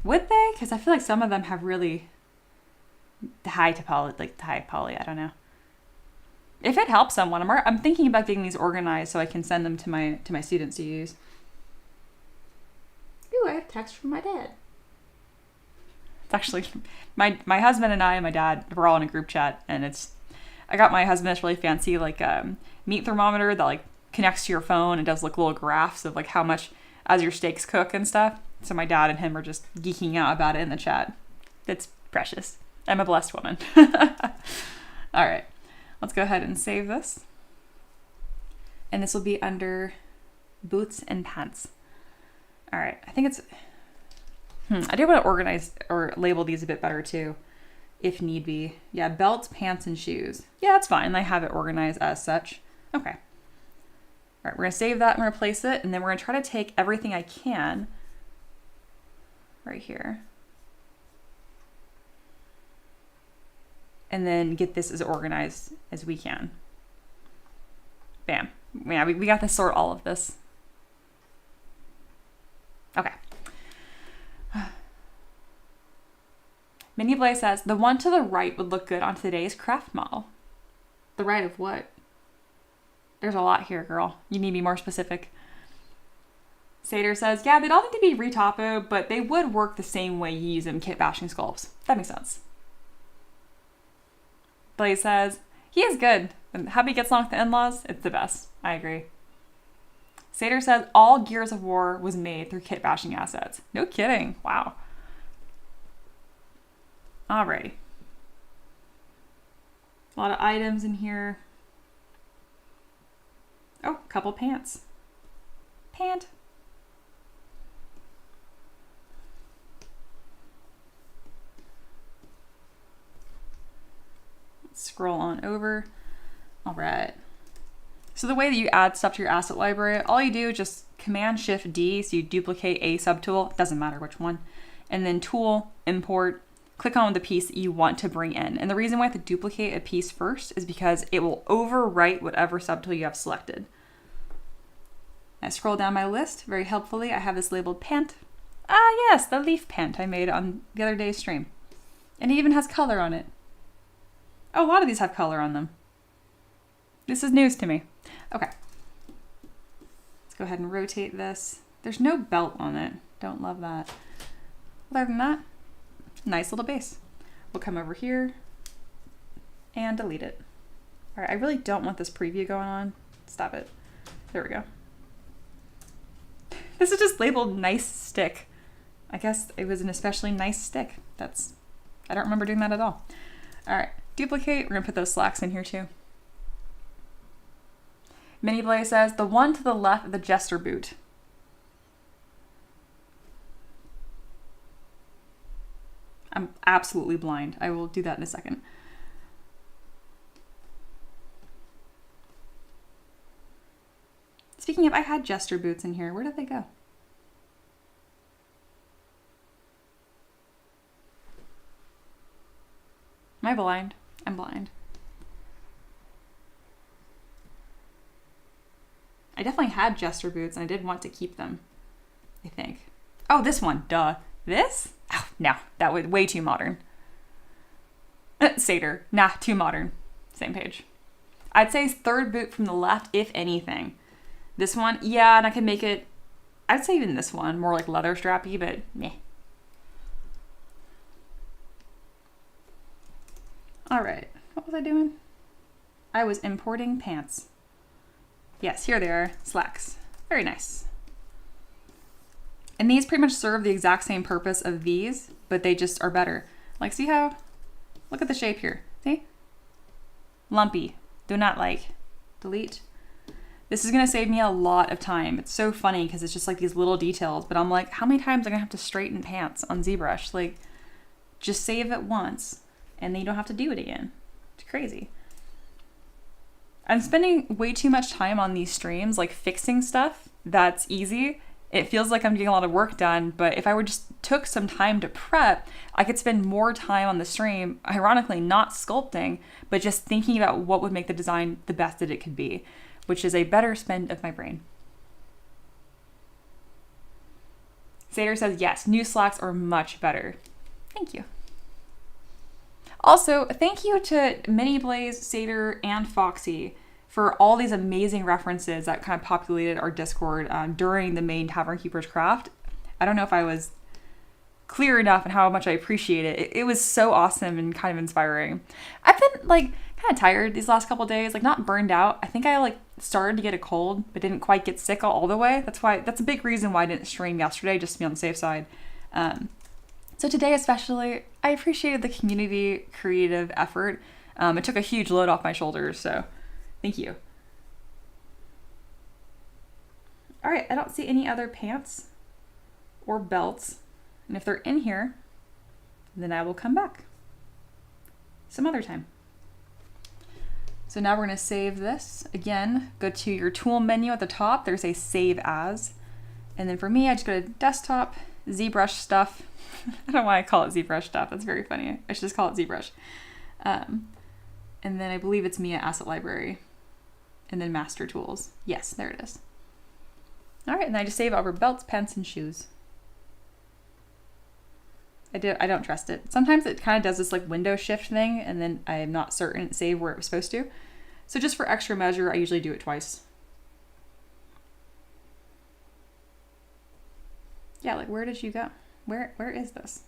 Would they? Because I feel like some of them have really high poly, I don't know. If it helps someone, I'm thinking about getting these organized so I can send them to my students to use. Ooh, I have text from my dad. It's actually, my husband and I and my dad, we're all in a group chat, and I got my husband this really fancy like meat thermometer that like connects to your phone and does like little graphs of like how much as your steaks cook and stuff. So my dad and him are just geeking out about it in the chat. It's precious. I'm a blessed woman. All right, let's go ahead and save this. And this will be under boots and pants. All right, I think it's, I do want to organize or label these a bit better too, if need be. Yeah, belts, pants, and shoes. Yeah, that's fine. I have it organized as such. Okay. All right, we're gonna save that and replace it, and then we're gonna try to take everything I can right here. And then get this as organized as we can. Bam. Yeah, we got to sort all of this. Okay. Mini Blay says, the one to the right would look good on today's craft model. The right of what? There's a lot here, girl. You need to be more specific. Sater says, yeah, they don't need to be retopo, but they would work the same way you use them kit bashing sculpts. That makes sense. Blaze says, he is good. When hubby gets along with the in-laws, it's the best. I agree. Sater says, all Gears of War was made through kit bashing assets. No kidding. Wow. Alrighty. A lot of items in here. Oh, a couple pants. Pant. Scroll on over. All right. So the way that you add stuff to your asset library, all you do is just Command-Shift-D, so you duplicate a subtool, doesn't matter which one, and then Tool, Import, click on the piece that you want to bring in. And the reason why I have to duplicate a piece first is because it will overwrite whatever subtool you have selected. I scroll down my list, very helpfully, I have this labeled pant. Ah yes, the leaf pant I made on the other day's stream. And it even has color on it. Oh, a lot of these have color on them. This is news to me. Okay. Let's go ahead and rotate this. There's no belt on it. Don't love that. Other than that, nice little base. We'll come over here and delete it. All right, I really don't want this preview going on. Stop it. There we go. This is just labeled nice stick. I guess it was an especially nice stick. I don't remember doing that at all. All right, duplicate. We're gonna put those slacks in here too. Mini Blaze says, the one to the left of the jester boot. I'm absolutely blind. I will do that in a second. Speaking of, I had jester boots in here. Where did they go? Am I blind? I'm blind. I definitely had jester boots and I did want to keep them, I think. Oh, this one, duh. This? Oh, no, that was way too modern. Seder, nah, too modern. Same page. I'd say third boot from the left, if anything. This one, yeah, and I can make it, I'd say even this one, more like leather strappy, but meh. All right, what was I doing? I was importing pants. Yes, here they are, slacks. Very nice. And these pretty much serve the exact same purpose of these, but they just are better. Like, see how, look at the shape here, see? Lumpy, do not like, delete. This is gonna save me a lot of time. It's so funny because it's just like these little details, but I'm like, how many times am I gonna have to straighten pants on ZBrush? Like, just save it once and then you don't have to do it again. It's crazy. I'm spending way too much time on these streams, like fixing stuff that's easy. It feels like I'm getting a lot of work done, but if I would just took some time to prep, I could spend more time on the stream, ironically not sculpting, but just thinking about what would make the design the best that it could be, which is a better spend of my brain. Seder says, yes, new slacks are much better. Thank you. Also, thank you to Mini Blaze, Seder, and Foxy for all these amazing references that kind of populated our Discord during the main Tavern Keeper's Craft. I don't know if I was clear enough in how much I appreciate it. It was so awesome and kind of inspiring. I've been like kind of tired these last couple of days, like not burned out. I think I like started to get a cold, but didn't quite get sick all the way. That's a big reason why I didn't stream yesterday, just to be on the safe side. So today especially, I appreciated the community creative effort. It took a huge load off my shoulders, so thank you. All right, I don't see any other pants or belts. And if they're in here, then I will come back some other time. So now we're gonna save this. Again, go to your tool menu at the top. There's a save as. And then for me, I just go to desktop, ZBrush stuff. I don't know why I call it ZBrush stuff. That's very funny. I should just call it ZBrush. And then I believe it's Mia Asset Library. And then Master Tools. Yes, there it is. All right, and I just save over belts, pants, and shoes. I don't trust it. Sometimes it kind of does this like window shift thing, and then I'm not certain it saved where it was supposed to. So just for extra measure, I usually do it twice. Yeah, like where did you go? Where is this?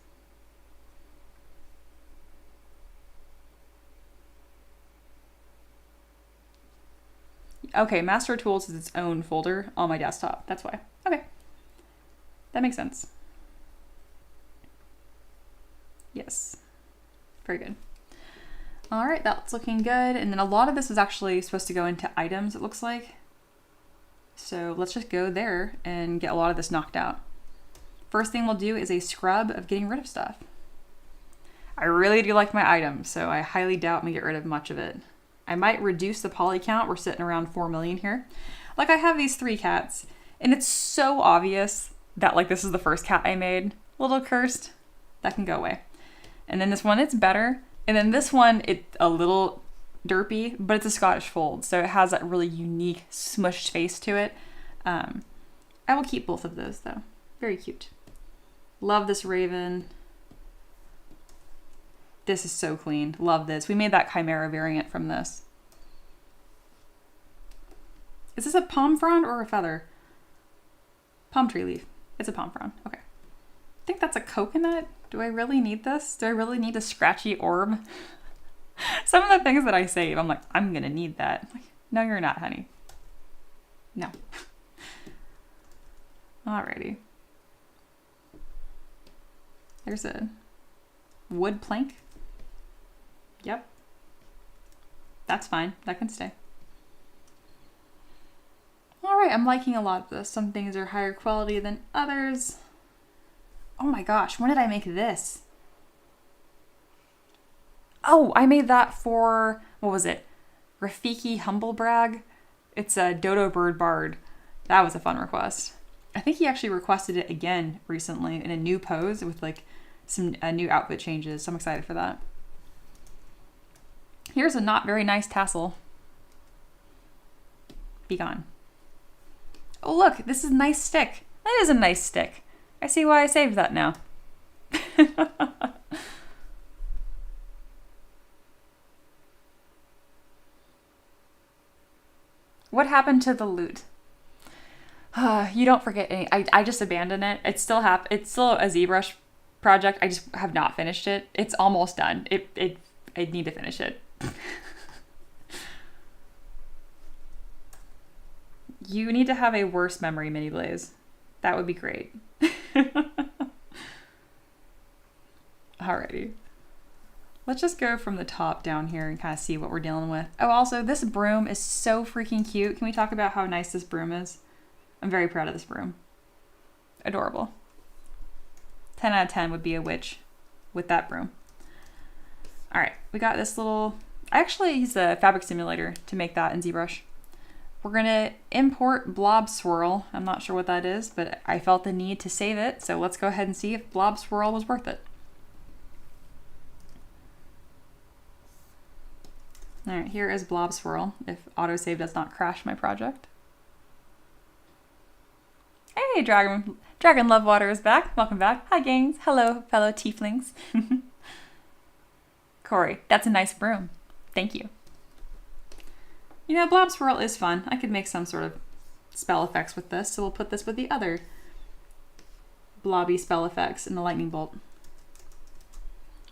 Okay, Master Tools is its own folder on my desktop. That's why. Okay. That makes sense. Yes. Very good. All right, that's looking good. And then a lot of this is actually supposed to go into items, it looks like. So let's just go there and get a lot of this knocked out. First thing we'll do is a scrub of getting rid of stuff. I really do like my items, so I highly doubt me get rid of much of it. I might reduce the poly count. We're sitting around 4 million here. Like I have these 3 cats, and it's so obvious that like this is the first cat I made. A little cursed. That can go away. And then this one, it's better. And then this one, it's a little derpy, but it's a Scottish fold, so it has that really unique smushed face to it. I will keep both of those though. Very cute. Love this raven. This is so clean. Love this. We made that Chimera variant from this. Is this a palm frond or a feather? Palm tree leaf. It's a palm frond. Okay. I think that's a coconut. Do I really need this? Do I really need a scratchy orb? Some of the things that I save, I'm like, I'm gonna need that. Like, no, you're not, honey. No. Alrighty. There's a wood plank. Yep. That's fine. That can stay. Alright, I'm liking a lot of this. Some things are higher quality than others. Oh my gosh, when did I make this? Oh, I made that for, what was it? Rafiki Humblebrag. It's a dodo bird bard. That was a fun request. I think he actually requested it again recently in a new pose with like some new outfit changes. So I'm excited for that. Here's a not very nice tassel. Be gone. Oh look, this is a nice stick. That is a nice stick. I see why I saved that now. What happened to the loot? You don't forget any. I just abandoned it. It's still it's still a ZBrush project. I just have not finished it. It's almost done. I need to finish it. You need to have a worse memory, Mini Blaze. That would be great. Alrighty. Let's just go from the top down here and kind of see what we're dealing with. Oh, also, this broom is so freaking cute. Can we talk about how nice this broom is? I'm very proud of this broom. Adorable. 10 out of 10 would be a witch with that broom. All right, we got this little... I actually used the fabric simulator to make that in ZBrush. We're gonna import Blob Swirl. I'm not sure what that is, but I felt the need to save it. So let's go ahead and see if Blob Swirl was worth it. All right, here is Blob Swirl, if autosave does not crash my project. Hey, Dragon Lovewater is back. Welcome back. Hi, gangs. Hello, fellow tieflings. Corey, that's a nice broom. Thank you. You know, Blob Swirl is fun. I could make some sort of spell effects with this, so we'll put this with the other blobby spell effects in the lightning bolt.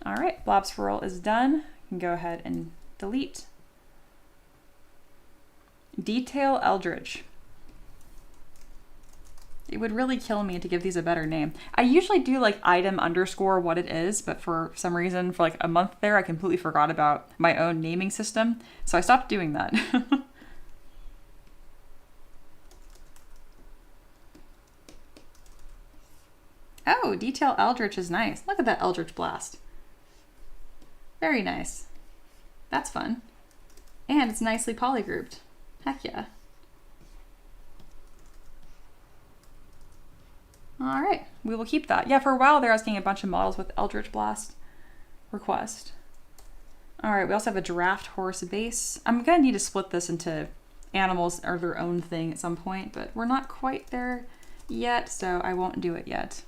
All right, Blob Swirl is done. You can go ahead and delete. Detail Eldritch. It would really kill me to give these a better name. I usually do like item underscore what it is, but for some reason, for like a month there, I completely forgot about my own naming system. So I stopped doing that. Oh, Detail Eldritch is nice. Look at that Eldritch Blast. Very nice. That's fun. And it's nicely polygrouped. Heck yeah. All right, we will keep that. Yeah, for a while there I was getting a bunch of models with Eldritch Blast request. All right, we also have a giraffe horse base. I'm gonna need to split this into animals or their own thing at some point, but we're not quite there yet, so I won't do it yet.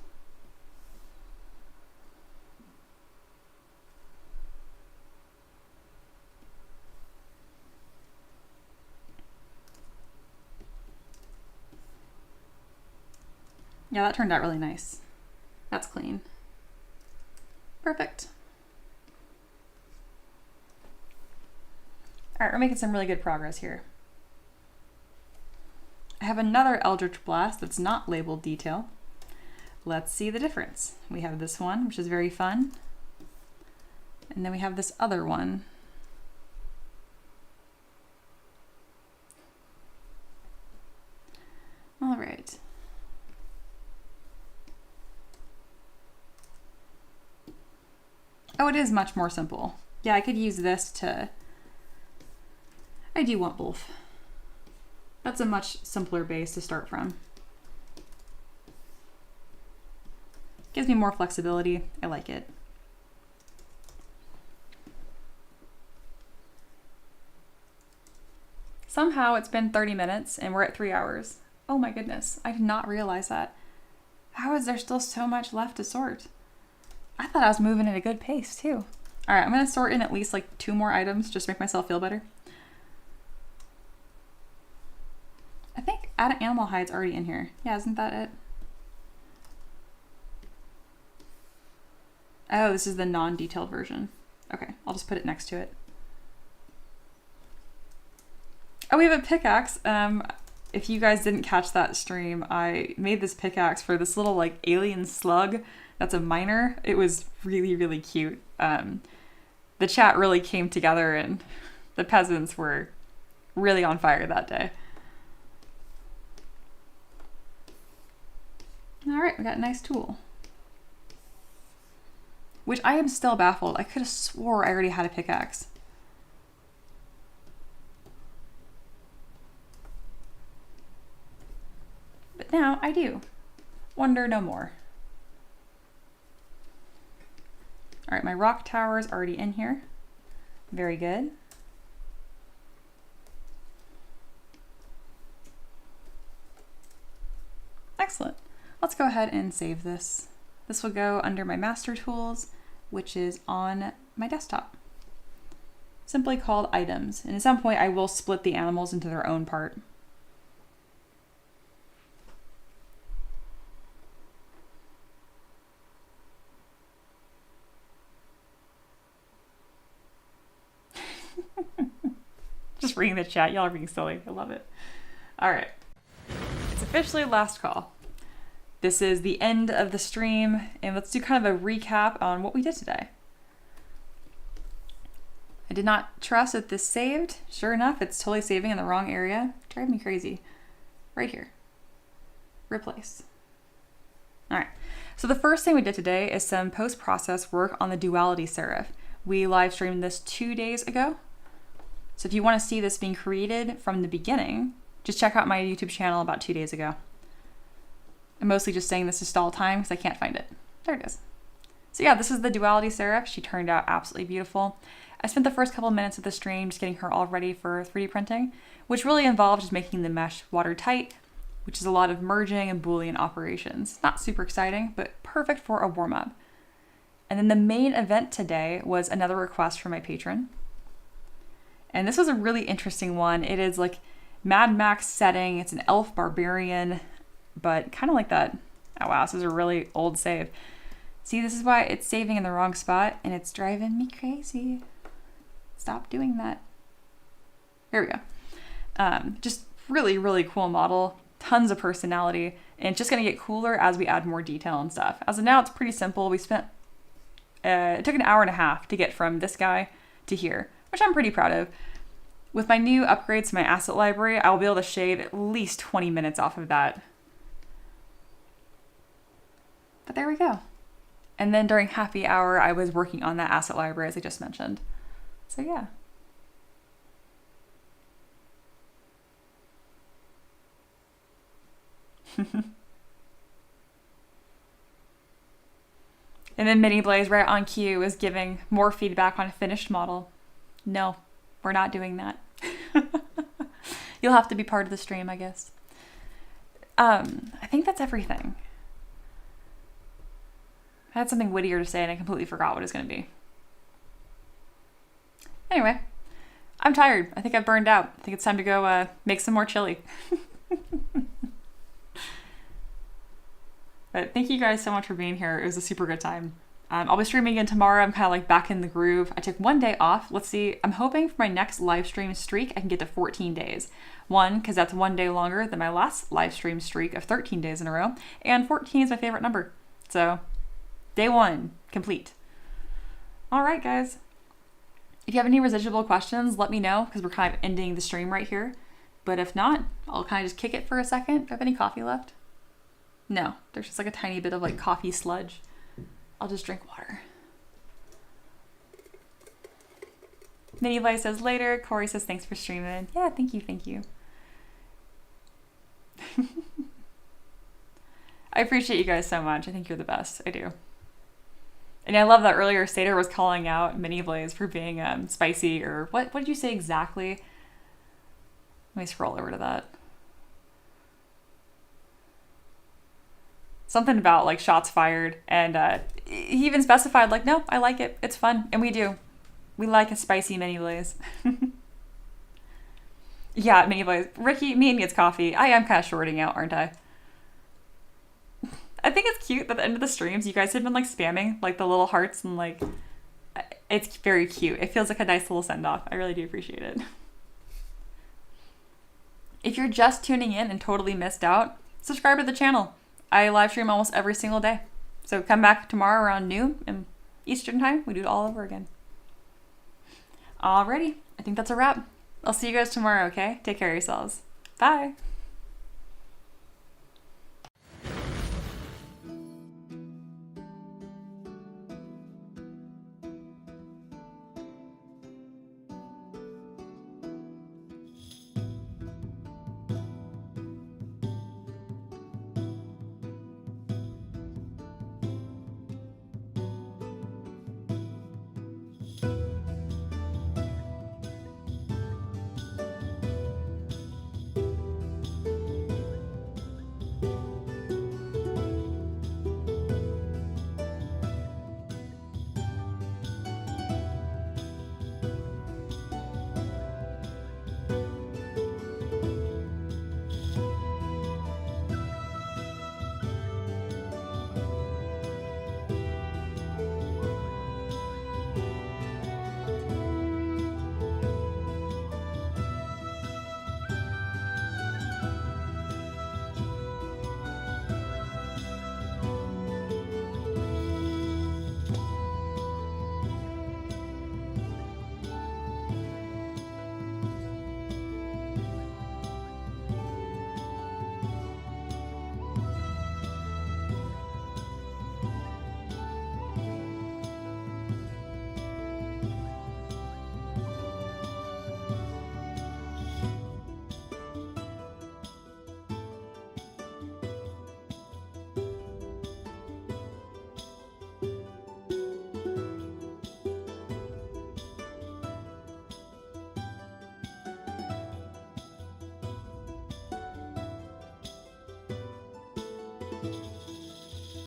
Yeah, that turned out really nice. That's clean. Perfect. All right, we're making some really good progress here. I have another Eldritch Blast that's not labeled Detail. Let's see the difference. We have this one, which is very fun. And then we have this other one. All right. Oh, it is much more simple. Yeah, I could use this to... I do want both. That's a much simpler base to start from. Gives me more flexibility. I like it. Somehow it's been 30 minutes and we're at 3 hours. Oh my goodness, I did not realize that. How is there still so much left to sort? I thought I was moving at a good pace too. All right, I'm gonna sort in at least like 2 more items just to make myself feel better. I think add animal hide's already in here. Yeah, isn't that it? Oh, this is the non-detailed version. Okay, I'll just put it next to it. Oh, we have a pickaxe. If you guys didn't catch that stream, I made this pickaxe for this little like alien slug that's a miner. It was really, really cute. The chat really came together and the peasants were really on fire that day. All right, we got a nice tool. Which I am still baffled. I could have swore I already had a pickaxe. But now I do. Wonder no more. All right, my rock tower is already in here. Very good. Excellent. Let's go ahead and save this. This will go under my master tools, which is on my desktop. Simply called items. And at some point I will split the animals into their own part. Just reading the chat. Y'all are being silly. I love it. All right. It's officially last call. This is the end of the stream, and let's do kind of a recap on what we did today. I did not trust that this saved. Sure enough, it's totally saving in the wrong area. Drive me crazy. Right here. Replace. All right. So the first thing we did today is some post-process work on the duality serif. We live streamed this 2 days ago. So if you want to see this being created from the beginning, just check out my YouTube channel about 2 days ago. I'm mostly just saying this is stall time because I can't find it. There it is. So yeah, this is the duality serif. She turned out absolutely beautiful. I spent the first couple minutes of the stream just getting her all ready for 3D printing, which really involved just making the mesh watertight, which is a lot of merging and Boolean operations. Not super exciting, but perfect for a warm-up. And then the main event today was another request from my patron. And this was a really interesting one. It is like Mad Max setting. It's an elf barbarian, but kind of like that. Oh wow, this is a really old save. See, this is why it's saving in the wrong spot and it's driving me crazy. Stop doing that. Here we go. Just really, really cool model. Tons of personality. And it's just going to get cooler as we add more detail and stuff. As of now, it's pretty simple. We spent, it took an hour and a half to get from this guy to here, which I'm pretty proud of. With my new upgrades to my asset library, I'll be able to shave at least 20 minutes off of that. But there we go. And then during happy hour, I was working on that asset library as I just mentioned. So yeah. And then Mini Blaze right on cue is giving more feedback on a finished model. No, we're not doing that. You'll have to be part of the stream, I guess. I think that's everything. I had something wittier to say and I completely forgot what it's going to be. Anyway, I'm tired. I think I've burned out. I think it's time to go make some more chili. But thank you guys so much for being here. It was a super good time. I'll be streaming again tomorrow. I'm kind of like back in the groove. I took 1 day off. Let's see. I'm hoping for my next live stream streak, I can get to 14 days. One, because that's 1 day longer than my last live stream streak of 13 days in a row. And 14 is my favorite number. So day 1, complete. All right, guys. If you have any residual questions, let me know because we're kind of ending the stream right here. But if not, I'll kind of just kick it for a second. Do you have any coffee left? No, there's just like a tiny bit of like coffee sludge. I'll just drink water. Mini Vice says later. Corey says thanks for streaming. Yeah, thank you, thank you. I appreciate you guys so much. I think you're the best. I do. And I love that earlier Sater was calling out Mini Blaze for being spicy or what did you say exactly? Let me scroll over to that. Something about like shots fired, and he even specified like, no, I like it. It's fun, and we do. We like a spicy Mini Blaze. Yeah, Mini Blaze. Ricky, me and gets coffee. I am kind of shorting out, aren't I? I think it's cute that at the end of the streams, you guys have been like spamming like the little hearts and like, it's very cute. It feels like a nice little send off. I really do appreciate it. If you're just tuning in and totally missed out, subscribe to the channel. I live stream almost every single day. So come back tomorrow around noon and Eastern time. We do it all over again. Alrighty, I think that's a wrap. I'll see you guys tomorrow, okay? Take care of yourselves. Bye.